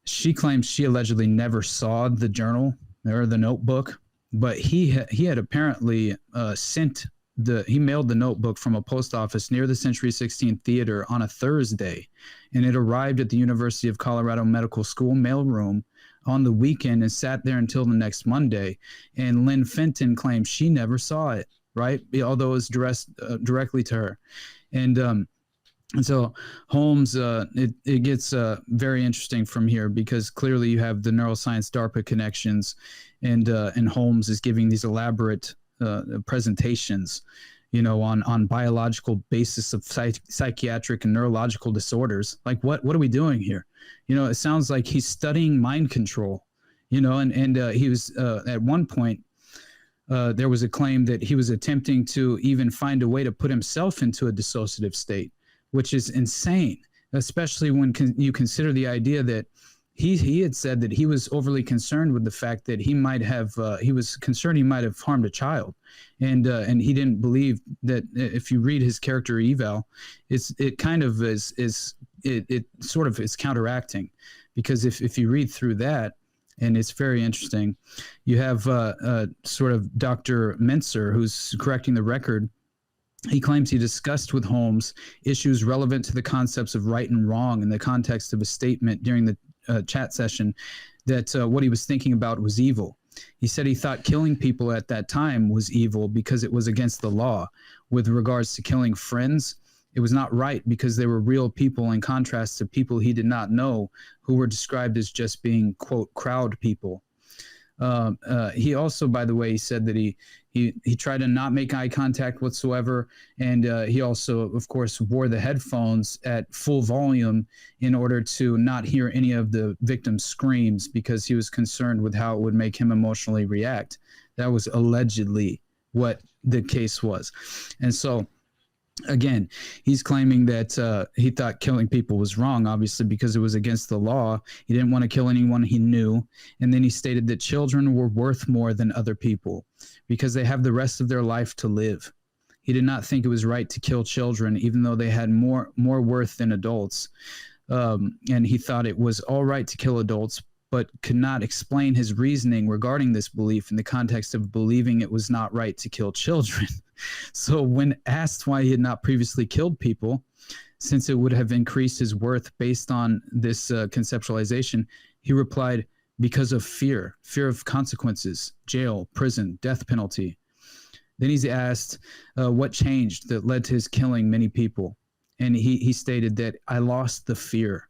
she claims she allegedly never saw the journal or the notebook, but he had apparently he mailed the notebook from a post office near the Century 16 Theater on a Thursday, and it arrived at the University of Colorado Medical School mailroom on the weekend and sat there until the next Monday. And Lynn Fenton claims she never saw it, right? Although it was directly to her. And so Holmes, it gets very interesting from here, because clearly you have the neuroscience DARPA connections, and Holmes is giving these elaborate presentations, on biological basis of psychiatric and neurological disorders. Like, what are we doing here? It sounds like he's studying mind control, and he was at one point, there was a claim that he was attempting to even find a way to put himself into a dissociative state, which is insane, especially when you consider the idea that he had said that he was overly concerned with the fact that he might have harmed a child, and he didn't believe that. If you read his character eval, it kind of is sort of is counteracting, because if you read through that, and it's very interesting, you have sort of Dr. Mentzer, who's correcting the record. He claims he discussed with Holmes issues relevant to the concepts of right and wrong in the context of a statement during the chat session that what he was thinking about was evil. He said he thought killing people at that time was evil because it was against the law. With regards to killing friends, it was not right because they were real people, in contrast to people he did not know who were described as just being, quote, crowd people. He also, by the way, he said that he tried to not make eye contact whatsoever, and he also, of course, wore the headphones at full volume in order to not hear any of the victim's screams, because he was concerned with how it would make him emotionally react. That was allegedly what the case was. And so, again, he's claiming that he thought killing people was wrong, obviously, because it was against the law. He didn't want to kill anyone he knew. And then he stated that children were worth more than other people because they have the rest of their life to live. He did not think it was right to kill children, even though they had more worth than adults. And he thought it was all right to kill adults, but could not explain his reasoning regarding this belief in the context of believing it was not right to kill children. So when asked why he had not previously killed people, since it would have increased his worth based on this conceptualization, he replied, because of fear of consequences, jail, prison, death penalty. Then he's asked what changed that led to his killing many people. And he stated that I lost the fear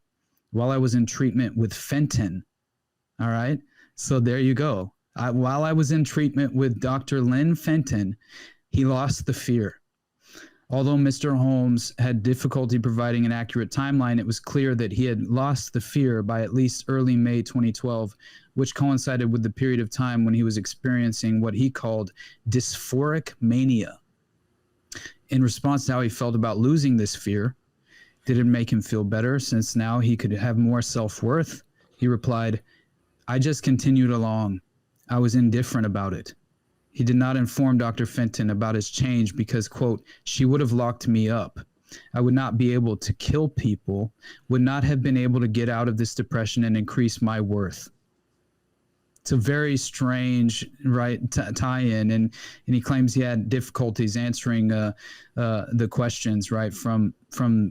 while I was in treatment with Fenton. All right. So there you go. While I was in treatment with Dr. Lynn Fenton, he lost the fear. Although Mr. Holmes had difficulty providing an accurate timeline, it was clear that he had lost the fear by at least early May 2012, which coincided with the period of time when he was experiencing what he called dysphoric mania. In response to how he felt about losing this fear, did it make him feel better since now he could have more self-worth? He replied, I just continued along. I was indifferent about it. He did not inform Dr. Fenton about his change because, quote, she would have locked me up. I would not be able to kill people, would not have been able to get out of this depression and increase my worth. It's a very strange, right, tie-in, and he claims he had difficulties answering the questions, right, from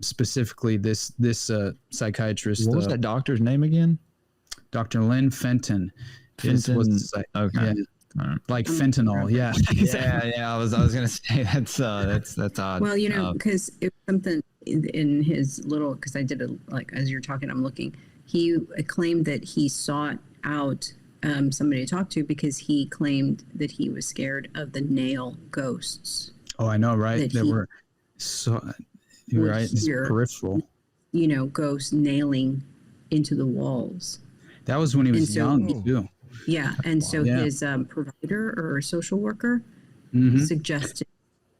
specifically this psychiatrist. What was that doctor's name again? Dr. Lynn Fenton. Okay. Yeah. Like fentanyl, yeah. Yeah. I was gonna say that's odd. Well, because it was something in his little, because I did it like as you're talking, I'm looking. He claimed that he sought out somebody to talk to because he claimed that he was scared of the nail ghosts. Oh, I know, right? That were so right. It's peripheral. Ghosts nailing into the walls. That was when he was young too. Yeah, and so his provider or social worker suggested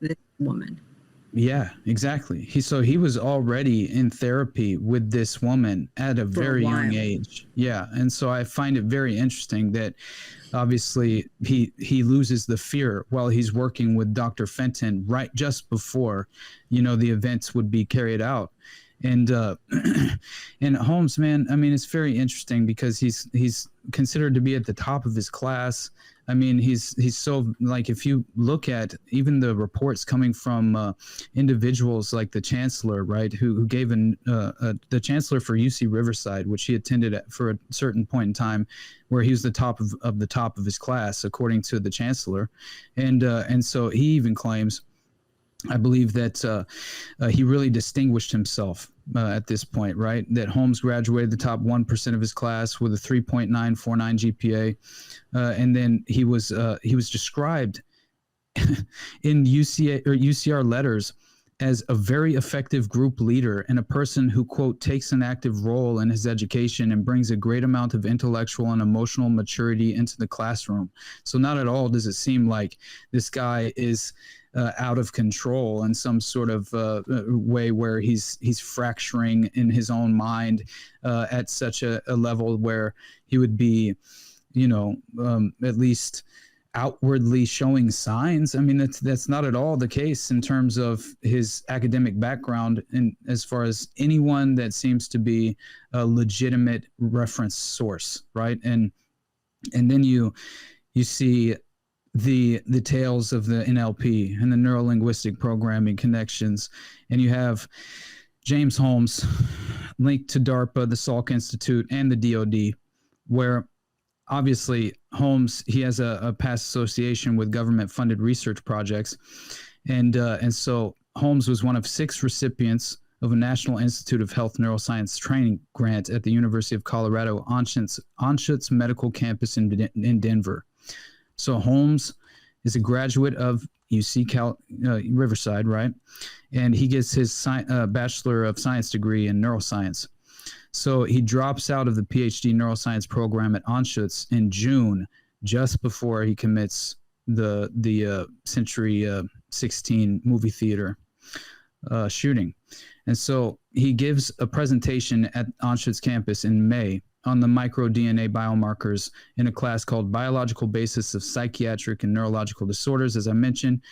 this woman. Yeah, exactly. He was already in therapy with this woman at a very young age. Yeah, and so I find it very interesting that obviously he loses the fear while he's working with Dr. Fenton right just before, the events would be carried out. And and Holmes, man, I mean, it's very interesting because he's considered to be at the top of his class. I mean, he's so, like, if you look at even the reports coming from individuals like the chancellor, right, who gave the chancellor for UC Riverside, which he attended at for a certain point in time, where he was the top of the top of his class, according to the chancellor, and so he even claims, I believe, that he really distinguished himself at this point, right? That Holmes graduated the top 1% of his class with a 3.949 GPA, and then he was described in UCR letters as a very effective group leader and a person who, quote, takes an active role in his education and brings a great amount of intellectual and emotional maturity into the classroom. So not at all does it seem like this guy is out of control in some sort of way where he's fracturing in his own mind at such a level where he would be, at least outwardly showing signs. I mean, that's not at all the case in terms of his academic background, and as far as anyone that seems to be a legitimate reference source, right? And then you see the tales of the NLP and the neuro-linguistic programming connections, and you have James Holmes linked to DARPA, the Salk Institute, and the DoD, where obviously Holmes, he has a past association with government-funded research projects, and so Holmes was one of 6 recipients of a National Institute of Health Neuroscience training grant at the University of Colorado Anschutz Medical Campus in Denver. So Holmes is a graduate of UC Riverside, right? And he gets his Bachelor of Science degree in neuroscience. So he drops out of the PhD neuroscience program at Anschutz in June, just before he commits the Century 16 movie theater shooting. And so he gives a presentation at Anschutz campus in May on the microDNA biomarkers in a class called Biological Basis of Psychiatric and Neurological Disorders, as I mentioned.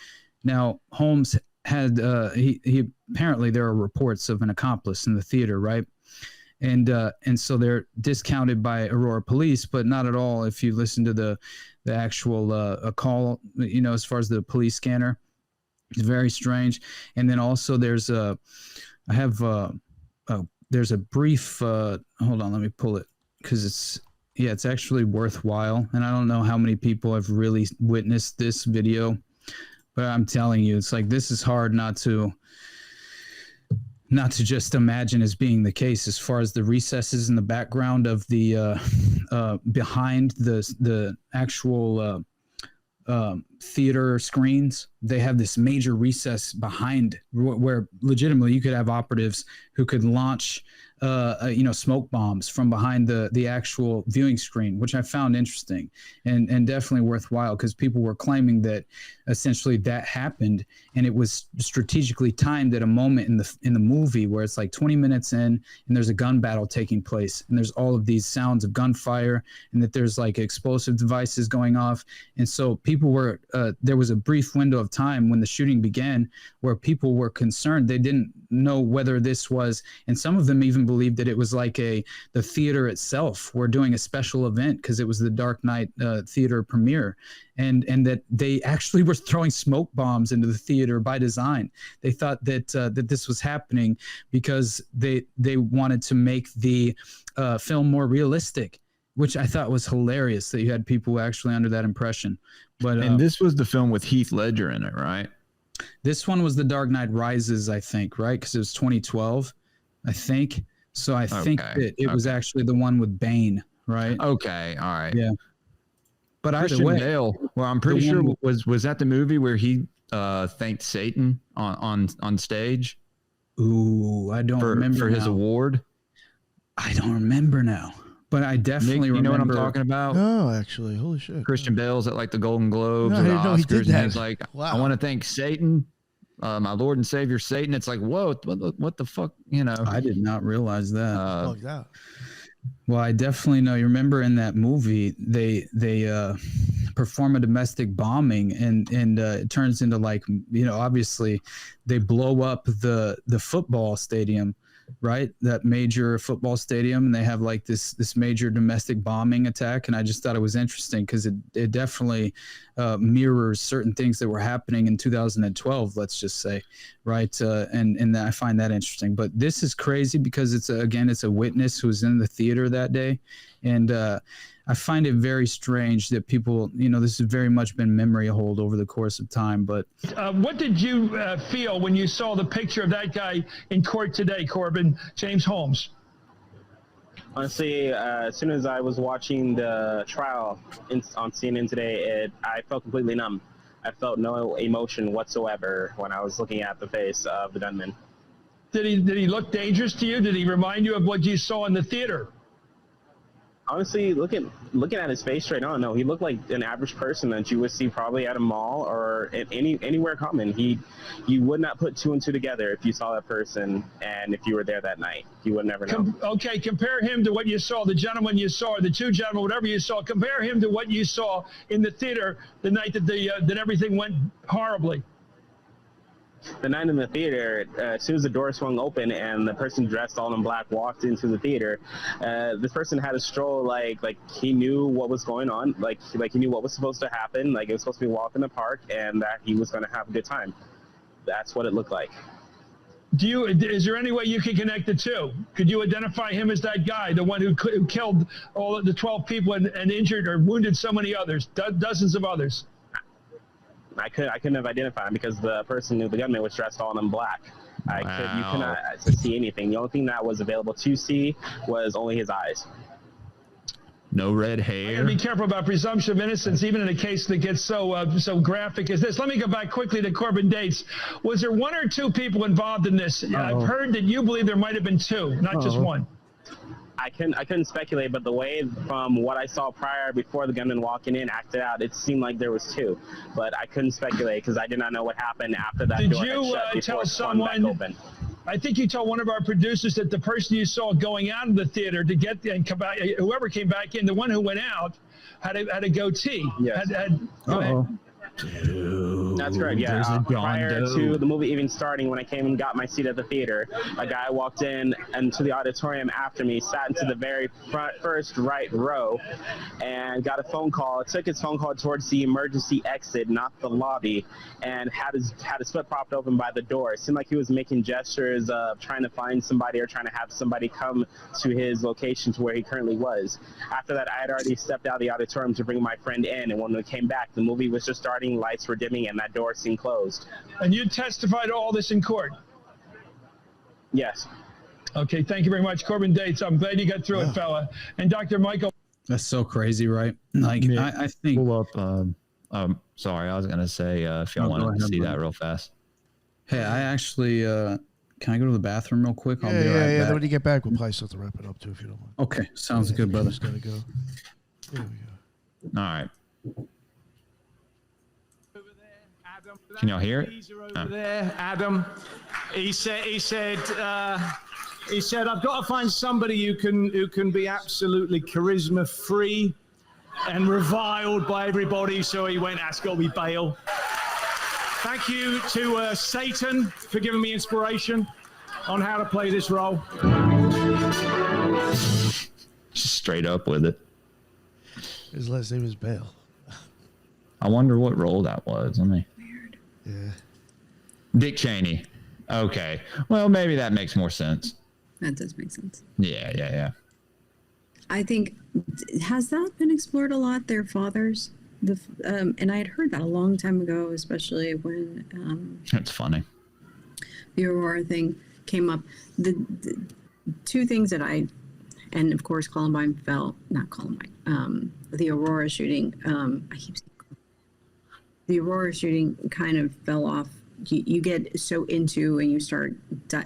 Now, Holmes had, he apparently there are reports of an accomplice in the theater, right? And so they're discounted by Aurora police, but not at all if you listen to the actual call, as far as the police scanner. It's very strange. And then also there's there's a brief, hold on, let me pull it, because it's actually worthwhile. And I don't know how many people have really witnessed this video, but I'm telling you, it's like, this is hard not to just imagine as being the case, as far as the recesses in the background of the behind the actual theater screens. They have this major recess behind where legitimately you could have operatives who could launch smoke bombs from behind the actual viewing screen, which I found interesting and definitely worthwhile, because people were claiming that essentially that happened, and it was strategically timed at a moment in the movie where it's like 20 minutes in and there's a gun battle taking place, and there's all of these sounds of gunfire, and that there's like explosive devices going off. And so people were there was a brief window of time when the shooting began where people were concerned. They didn't know whether this was, and some of them even believed that it was like the theater itself were doing a special event because it was the Dark Knight theater premiere, and that they actually were throwing smoke bombs into the theater by design. They thought that that this was happening because they wanted to make the film more realistic, which I thought was hilarious that you had people actually under that impression. But and this was the film with Heath Ledger in it, right? This one was The Dark Knight Rises, I think, right? Because it was 2012, I think. So I think that it was actually the one with Bane, right? Okay, all right. Yeah. But Christian either way, Bale, well, I'm pretty sure was that the movie where he thanked Satan on stage? Ooh, I don't remember for his award. I don't remember now, but I definitely Nick, you know remember. what I'm talking about? No, actually, holy shit. Christian Bale's at like the Golden Globes No, or I the didn't know he Oscars, did and that. he's like, Wow. I want to thank Satan, my Lord and Savior Satan. It's like, whoa, what the fuck, you know? I did not realize that. Fuck that. Well, I definitely know. You remember in that movie, they perform a domestic bombing, and it turns into, like, you know, obviously they blow up the football stadium, right? That major football stadium, and they have like this major domestic bombing attack. And I just thought it was interesting because it definitely mirrors certain things that were happening in 2012, let's just say, right? And I find that interesting. But this is crazy because it's a witness who was in the theater that day, and I find it very strange that people, you know, this has very much been memory hold over the course of time. But what did you feel when you saw the picture of that guy in court today, Corbin, James Holmes? Honestly, as soon as I was watching the trial on CNN today, I felt completely numb. I felt no emotion whatsoever when I was looking at the face of the gunman. Did he look dangerous to you? Did he remind you of what you saw in the theater? Honestly, looking at his face right now, no, he looked like an average person that you would see probably at a mall or at anywhere common. You would not put two and two together if you saw that person and if you were there that night. You would never know. Okay, compare him to what you saw, the gentleman you saw, or the two gentlemen, whatever you saw. Compare him to what you saw in the theater the night that that everything went horribly. The night in the theater, as soon as the door swung open and the person dressed all in black walked into the theater, this person had a stroll like he knew what was going on, like he knew what was supposed to happen, like it was supposed to be a walk in the park, and that he was going to have a good time. That's what it looked like. Is there any way you can connect the two? Could you identify him as that guy, the one who killed all of the 12 people and injured or wounded so many others, dozens of others? I couldn't have identified him because the gunman was dressed all in black. You could not see anything. The only thing that was available to see was only his eyes. No red hair. You gotta be careful about presumption of innocence, even in a case that gets so graphic as this. Let me go back quickly to Corbin Dates. Was there one or two people involved in this? I've heard that you believe there might have been two, not just one. I couldn't speculate, but the way from what I saw prior before the gunman walking in acted out, it seemed like there was two. But I couldn't speculate because I did not know what happened after that door had shut. Did you tell someone? I think you told one of our producers that the person you saw going out of the theater to get and come back, whoever came back in, the one who went out had a goatee. Yes. Go ahead. Dude, that's correct. Yeah. Prior to the movie even starting, when I came and got my seat at the theater, a guy walked into the auditorium after me, sat into the very first right row, and got a phone call. Took his phone call towards the emergency exit, not the lobby, and had his foot propped open by the door. It seemed like he was making gestures of trying to find somebody or trying to have somebody come to his location to where he currently was. After that, I had already stepped out of the auditorium to bring my friend in, and when we came back, the movie was just starting. Lights were dimming and that door seemed closed. And you testified all this in court? Yes. Okay, thank you very much. Corbin Dates, I'm glad you got through it, fella. And Dr. Michael. That's so crazy, right? Like, I think... Pull up, sorry, I was going to say, if y'all wanted to see that real fast. Hey, I actually... can I go to the bathroom real quick? I'll be right back. When you get back, we'll probably still have to wrap it up, too, if you don't mind. Okay, sounds good, brother. Just gotta go. There we go. All right. Can y'all hear it? Over there, Adam. He said, I've got to find somebody who can be absolutely charisma free and reviled by everybody. So he went, that's got to be Bale. Thank you to Satan for giving me inspiration on how to play this role. Just straight up with it. His last name is Bale. I wonder what role that was. Let me. Weird. Yeah. Dick Cheney. Okay. Well, maybe that makes more sense. That does make sense. Yeah. I think, has that been explored a lot, their fathers? And I had heard that a long time ago, especially when That's funny. the Aurora thing came up. The two things that and of course Columbine not Columbine, the Aurora shooting, the Aurora shooting kind of fell off. You get so into and you start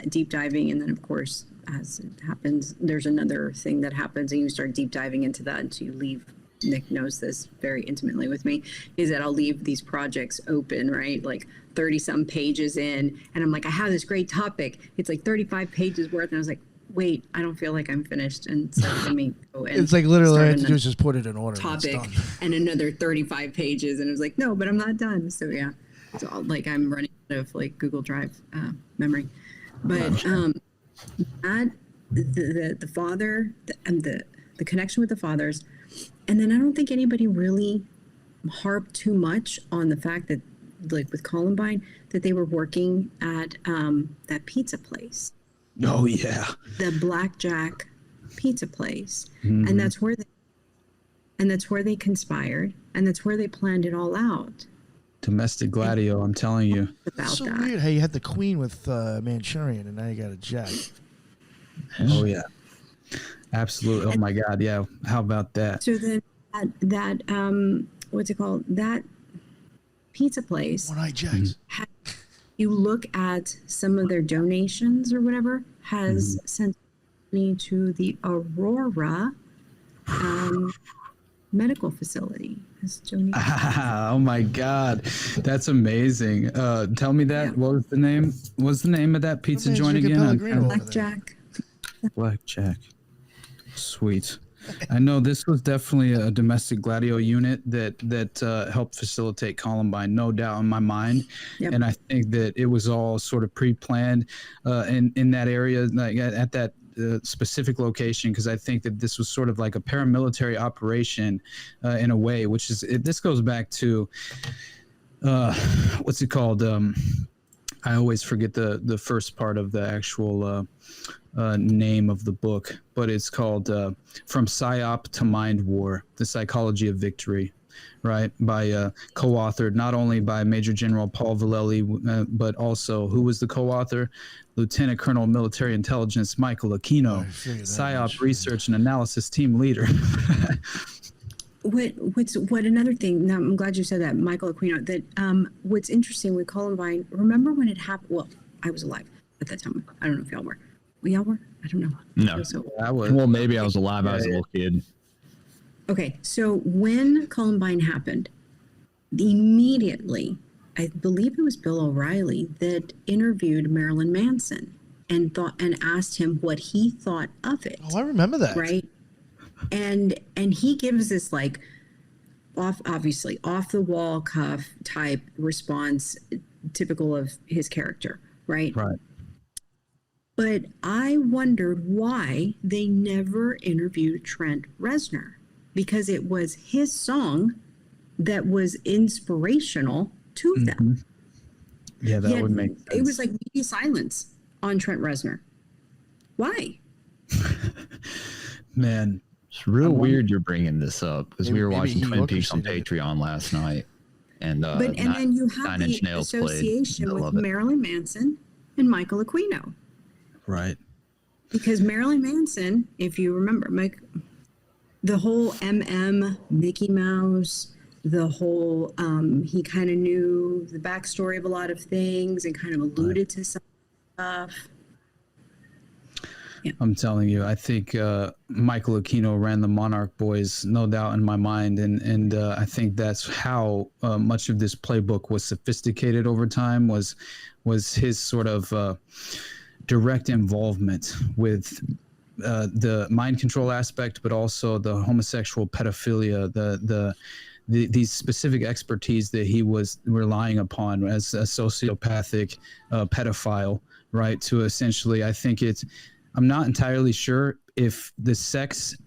deep diving, and then of course, as it happens, there's another thing that happens and you start deep diving into that, and so you leave. Nick knows this very intimately with me, is that I'll leave these projects open, right? Like 30 some pages in, and I'm like, I have this great topic. It's like 35 pages worth. And I was like, wait, I don't feel like I'm finished. And so let me go and It's like literally all I start have to do is just put it in order. topic And it's done. and another 35 pages. And it was like, no, but I'm not done. So yeah, so like I'm running out of like Google Drive memory. But that the father and the connection with the fathers. And then I don't think anybody really harped too much on the fact that, like with Columbine, that they were working at that pizza place. Oh yeah, The Blackjack pizza place. Mhm. And that's where they conspired, and that's where they planned it all out. domestic Gladio. I'm telling you. About So that. weird how you had the queen with Manchurian, and now you got a jack. Oh yeah, absolutely. Oh my God, yeah. How about that? So then that what's it called? That pizza place. One-eyed jacks. You look at some of their donations or whatever, has sent money to the Aurora medical facility. Has donated. Oh my God, that's amazing. Tell me that. Yeah. What was the name? What's the name of that pizza man's joint drinking again? Pellegrino. Blackjack. Blackjack. Sweet. I know this was definitely a domestic Gladio unit that helped facilitate Columbine, no doubt in my mind. Yep. And I think that it was all sort of pre-planned in that area, like at that specific location, because I think that this was sort of like a paramilitary operation in a way, which is this goes back to what's it called? I always forget the first part of the actual name of the book, but it's called From Psyop to Mind War, The Psychology of Victory, right? By co-authored not only by Major General Paul Vallely, but also, who was the co-author? Lieutenant Colonel Military Intelligence Michael Aquino, PSYOP Research and Analysis Team Leader. What another thing, now I'm glad you said that, Michael Aquino, that what's interesting with Columbine, remember when it happened? Well, I was alive at that time. I don't know if y'all were. Y'all were? I don't know. No. So, Well, maybe I was alive. I was a little kid. okay, so when Columbine happened, immediately, I believe it was Bill O'Reilly that interviewed Marilyn Manson and asked him what he thought of it. Oh, I remember that. Right? And he gives this like obviously off the wall cuff type response, typical of his character, right? Right. But I wondered why they never interviewed Trent Reznor, because it was his song that was inspirational to them. Yeah, that would make sense. It was like media silence on Trent Reznor. Why? Man. It's real weird you're bringing this up, because we were Maybe watching he Twin Peaks on orchestrated it. Patreon last night, and And then you have Nine Inch the Nails played. association I with love it. Marilyn Manson and Michael Aquino. Right. Because Marilyn Manson, if you remember, the whole Mickey Mouse, the whole, he kind of knew the backstory of a lot of things and kind of alluded to some stuff. Yeah. I'm telling you, I think Michael Aquino ran the Monarch Boys, no doubt in my mind, and I think that's how much of this playbook was sophisticated over time. Was his sort of direct involvement with the mind control aspect, but also the homosexual pedophilia, these specific expertise that he was relying upon as a sociopathic pedophile, right? To essentially, I think it's I'm not entirely sure if the sex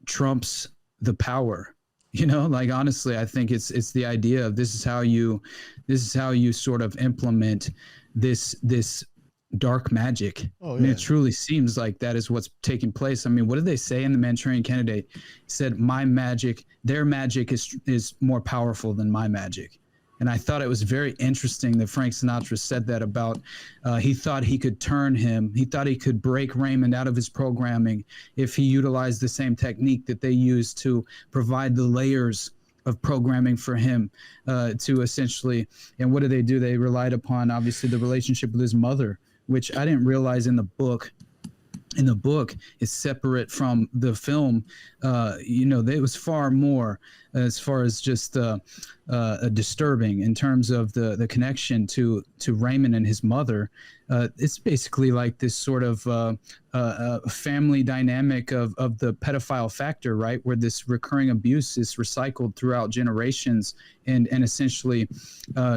trumps the power. You know, like honestly, I think it's the idea of this is how you sort of implement this dark magic. Oh, And yeah. it truly seems like that is what's taking place. I mean, what did they say in the Manchurian Candidate? It said, my magic, their magic is more powerful than my magic. And I thought it was very interesting that Frank Sinatra said that about, he thought he could turn him. He thought he could break Raymond out of his programming if he utilized the same technique that they used to provide the layers of programming for him to essentially, and what do? They relied upon, obviously, the relationship with his mother, which I didn't realize in the book. In the book is separate from the film. You know, it was far more as far as just disturbing in terms of the connection to Raymond and his mother. It's basically like this sort of family dynamic of the pedophile factor, right? Where this recurring abuse is recycled throughout generations, and essentially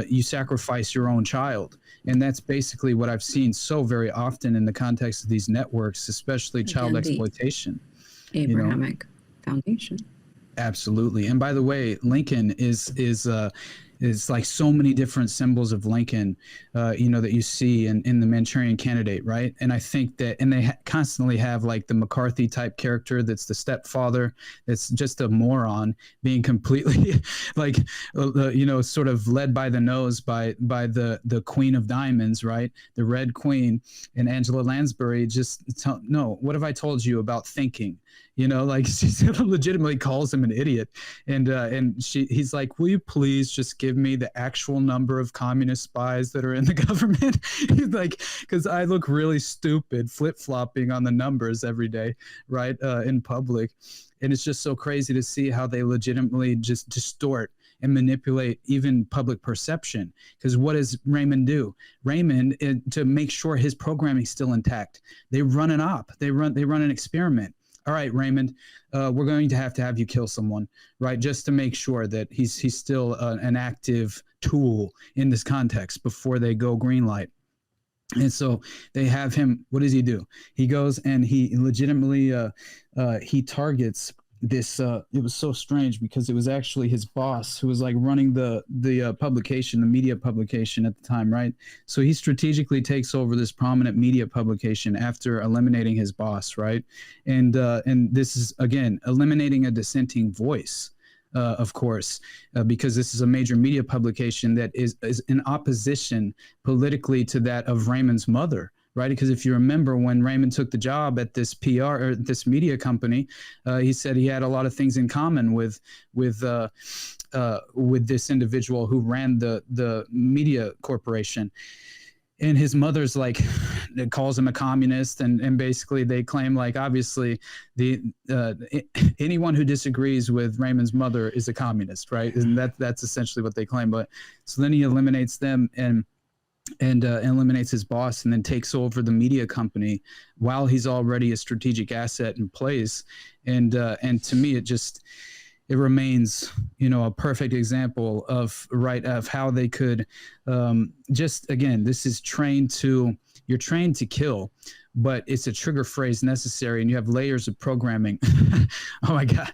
you sacrifice your own child. And that's basically what I've seen so very often in the context of these networks, especially child exploitation. Abrahamic foundation. Absolutely. And by the way, Lincoln is like so many different symbols of Lincoln, you know, that you see in the Manchurian Candidate, right? And I think that, and they constantly have like the McCarthy type character that's the stepfather, that's just a moron, being completely like, you know, sort of led by the nose by the Queen of Diamonds, right? The Red Queen, and Angela Lansbury no, what have I told you about thinking? You know, like she legitimately calls him an idiot, and he's like, will you please just give me the actual number of communist spies that are in the government? He's like, because I look really stupid flip-flopping on the numbers every day, right, in public. And it's just so crazy to see how they legitimately just distort and manipulate even public perception. Because what does Raymond do? Raymond, to make sure his programming's still intact, they run an op. They run an experiment. All right, Raymond, we're going to have you kill someone, right? Just to make sure that he's still an active tool in this context before they go green light. And so they have him. What does he do? He goes and he legitimately he targets this. It was so strange because it was actually his boss who was like running the publication, the media publication at the time, right? So he strategically takes over this prominent media publication after eliminating his boss, right? And this is, again, eliminating a dissenting voice, of course, because this is a major media publication that is in opposition politically to that of Raymond's mother. Right, because if you remember when Raymond took the job at this PR or this media company, he said he had a lot of things in common with this individual who ran the media corporation. And his mother's like, calls him a communist, and basically they claim, like, obviously anyone who disagrees with Raymond's mother is a communist, right? And that's essentially what they claim. But so then he eliminates them and eliminates his boss, and then takes over the media company while he's already a strategic asset in place. And to me, it remains, you know, a perfect example of how they could just, again, this is you're trained to kill, but it's a trigger phrase necessary, and you have layers of programming. Oh my God.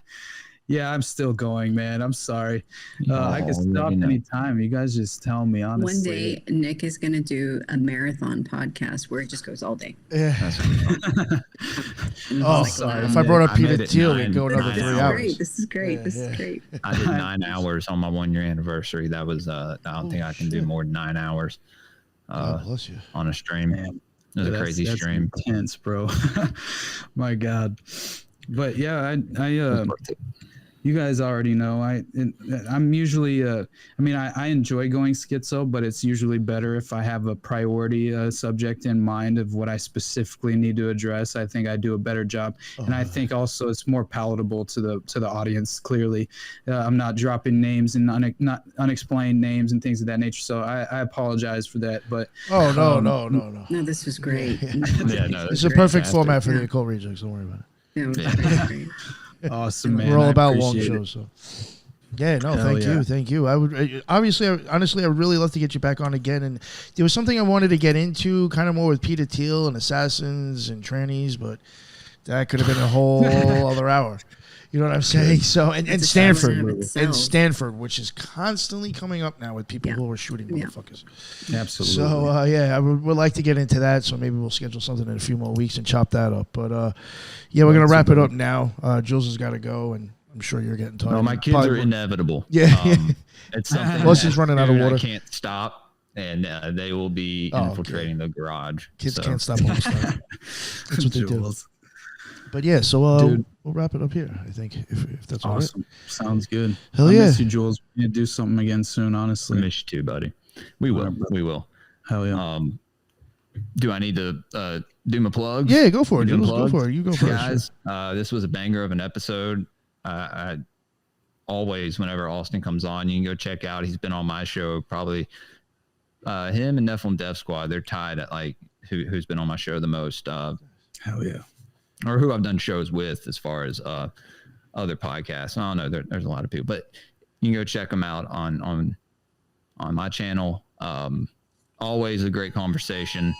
Yeah, I'm still going, man. I'm sorry. I can stop anytime. You guys just tell me, honestly. One day, Nick is going to do a marathon podcast where it just goes all day. Yeah. Oh, sorry. If I brought up Peter Thiel, we'd go another 3 hours. This is great. This is great. I did 9 hours on my 1 year anniversary. That was, I don't think I can do more than 9 hours bless you. on a stream. Man, it was a crazy stream. Intense, bro. My God. But yeah, you guys already know I'm usually I enjoy going schizo, but it's usually better if I have a priority subject in mind of what I specifically need to address. I think I do a better job, and I think also it's more palatable to the audience. Clearly, I'm not dropping names and not unexplained names and things of that nature. So I apologize for that. But no, this was great. It's a perfect format for the Occult Rejects. Don't worry about it. Yeah, it was great. Awesome, man. We're all about long shows. So. Yeah, no, thank you. I would honestly, I would really love to get you back on again. And there was something I wanted to get into, kind of more with Peter Thiel and assassins and trannies, but that could have been a whole other hour. You know what I'm saying? So and Stanford, which is constantly coming up now with people who are shooting motherfuckers. Absolutely. So I would like to get into that. So maybe we'll schedule something in a few more weeks and chop that up. But we're gonna wrap it up now. Jules has got to go, and I'm sure you're getting tired. No, my kids are inevitable. Yeah, it's something. Plus, running out of water. I can't stop, and they will be infiltrating the garage. Kids can't stop almost. That's what they do. But yeah, so we'll wrap it up here. I think if that's awesome. Right. Sounds good. Hell I yeah, miss you, Jules. We need to do something again soon. Honestly, I miss you too, buddy. We will. We will. Hell yeah. Do I need to do my plugs? Yeah, go for it. Jules. Go for it. You go first, guys. This was a banger of an episode. I always, whenever Austin comes on, you can go check out. He's been on my show probably. Him and Nephilim Death Squad, they're tied at like who's been on my show the most. Hell yeah. Or who I've done shows with as far as other podcasts. I don't know. There's a lot of people, but you can go check them out on my channel. Always a great conversation.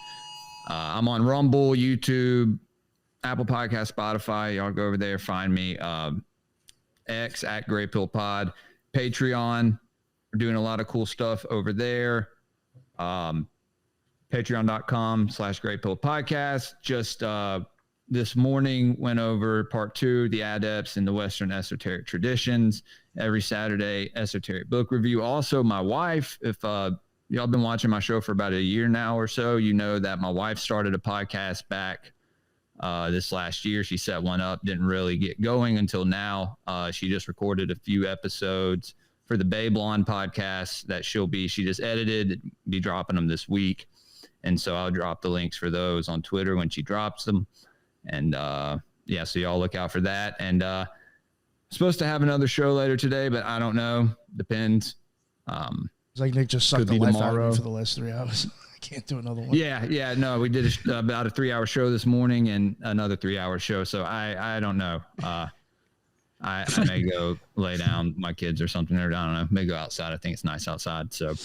I'm on Rumble, YouTube, Apple Podcast, Spotify. Y'all go over there, find me. X at greypilledpod, Patreon. We're doing a lot of cool stuff over there. Patreon.com/greypilledpodcast. Just this morning went over part 2, the adepts in the Western esoteric traditions. Every Saturday, esoteric book review. Also, my wife, if y'all been watching my show for about a year now or so, you know that my wife started a podcast back this last year. She set one up, didn't really get going until now. She just recorded a few episodes for the Babylon podcast that she just edited, be dropping them this week. And so I'll drop the links for those on Twitter when she drops them. And so y'all look out for that. And supposed to have another show later today, but I don't know. Depends. It's like Nick just sucked the life out of me for the last 3 hours. I can't do another one. Yeah. No, we did about a 3-hour show this morning and another 3-hour show. So I don't know. I may go lay down with my kids or something. Or I don't know. May go outside. I think it's nice outside. So,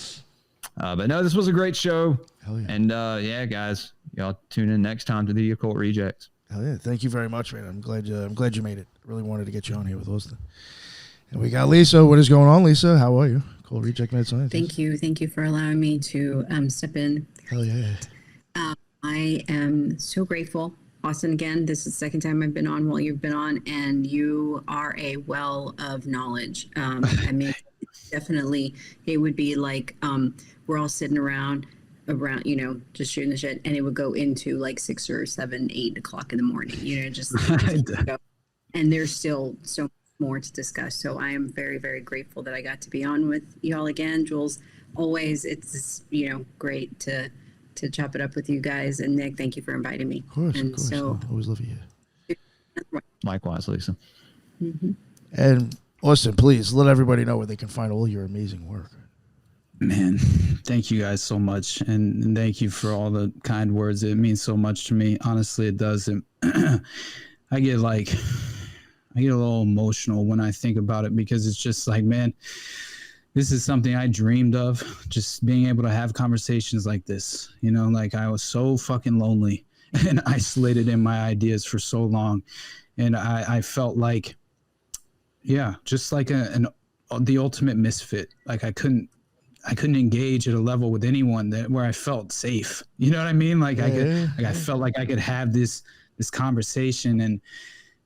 but no, this was a great show. Hell yeah. And guys, y'all tune in next time to the Occult Rejects. Hell yeah. Thank you very much, man. I'm glad you made it. Really wanted to get you on here with Austin. And we got Lisa. What is going on, Lisa? How are you? Occult Reject Med Scientist. Thank you. Thank you for allowing me to step in. Hell yeah. I am so grateful. Austin, again, this is the second time I've been on while you've been on, and you are a well of knowledge. I mean, definitely, it would be like we're all sitting around, just shooting the shit, and it would go into like 6 or 7, 8 o'clock in the morning, just go. And there's still so much more to discuss. So I am very, very grateful that I got to be on with y'all again. Jules, always, it's, great to chop it up with you guys. And Nick, thank you for inviting me. Of course. So I always love you. Likewise, Lisa. Mm-hmm. And Austin, please let everybody know where they can find all your amazing work. Man, thank you guys so much. And thank you for all the kind words. It means so much to me. Honestly, it does. I get a little emotional when I think about it, because it's just like, man, this is something I dreamed of, just being able to have conversations like this. Like I was so fucking lonely and isolated in my ideas for so long. And I felt like, just like the ultimate misfit. Like I couldn't engage at a level with anyone where I felt safe. You know what I mean? Like I felt like I could have this conversation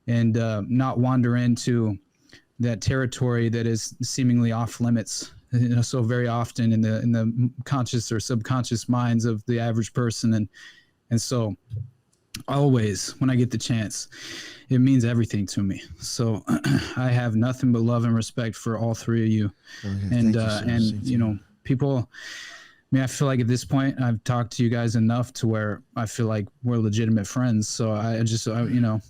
and not wander into that territory that is seemingly off limits, so very often in the conscious or subconscious minds of the average person. And so always when I get the chance, it means everything to me. So I have nothing but love and respect for all three of you. And people, I feel like at this point I've talked to you guys enough to where I feel like we're legitimate friends. So I just want to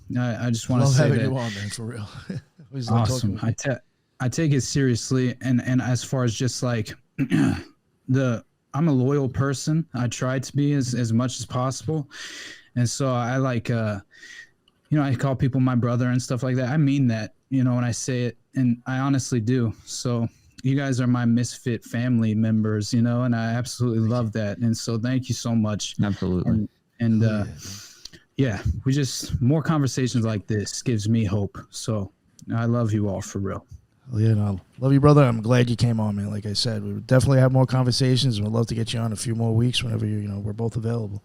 say having that you on, man, for real. Awesome. I take it seriously. And as far as just like I'm a loyal person. I try to be as much as possible. And so I like, I call people my brother and stuff like that. I mean that, when I say it, and I honestly do. So you guys are my misfit family members, and I absolutely love that. And so thank you so much. Absolutely. And we just, more conversations like this gives me hope. So I love you all for real. Love you, brother. I'm glad you came on, man. Like I said, we would definitely have more conversations. We'd love to get you on a few more weeks whenever we're both available.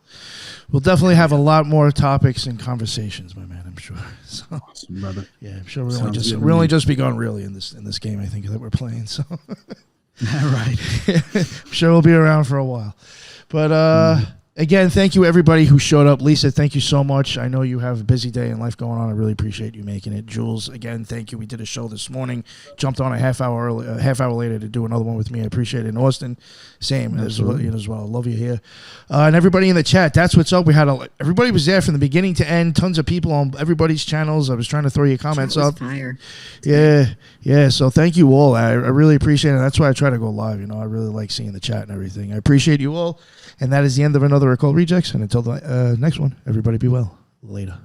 We'll definitely have a lot more topics and conversations, my man. I'm sure. So, awesome, brother. Yeah, I'm sure we're only just begun really in this game. I think that we're playing. So, right. I'm sure we'll be around for a while. But again, thank you everybody who showed up. Lisa, thank you so much. I know you have a busy day and life going on. I really appreciate you making it. Jules, again, thank you. We did a show this morning. Jumped on a half hour later to do another one with me. I appreciate it. And Austin, same as well. Love you here. And everybody in the chat. That's what's up. We had everybody was there from the beginning to end. Tons of people on everybody's channels. I was trying to throw your comments up. Fire. Yeah. So thank you all. I really appreciate it. That's why I try to go live. I really like seeing the chat and everything. I appreciate you all. And that is the end of another Occult Rejects. And until the next one, everybody be well. Later.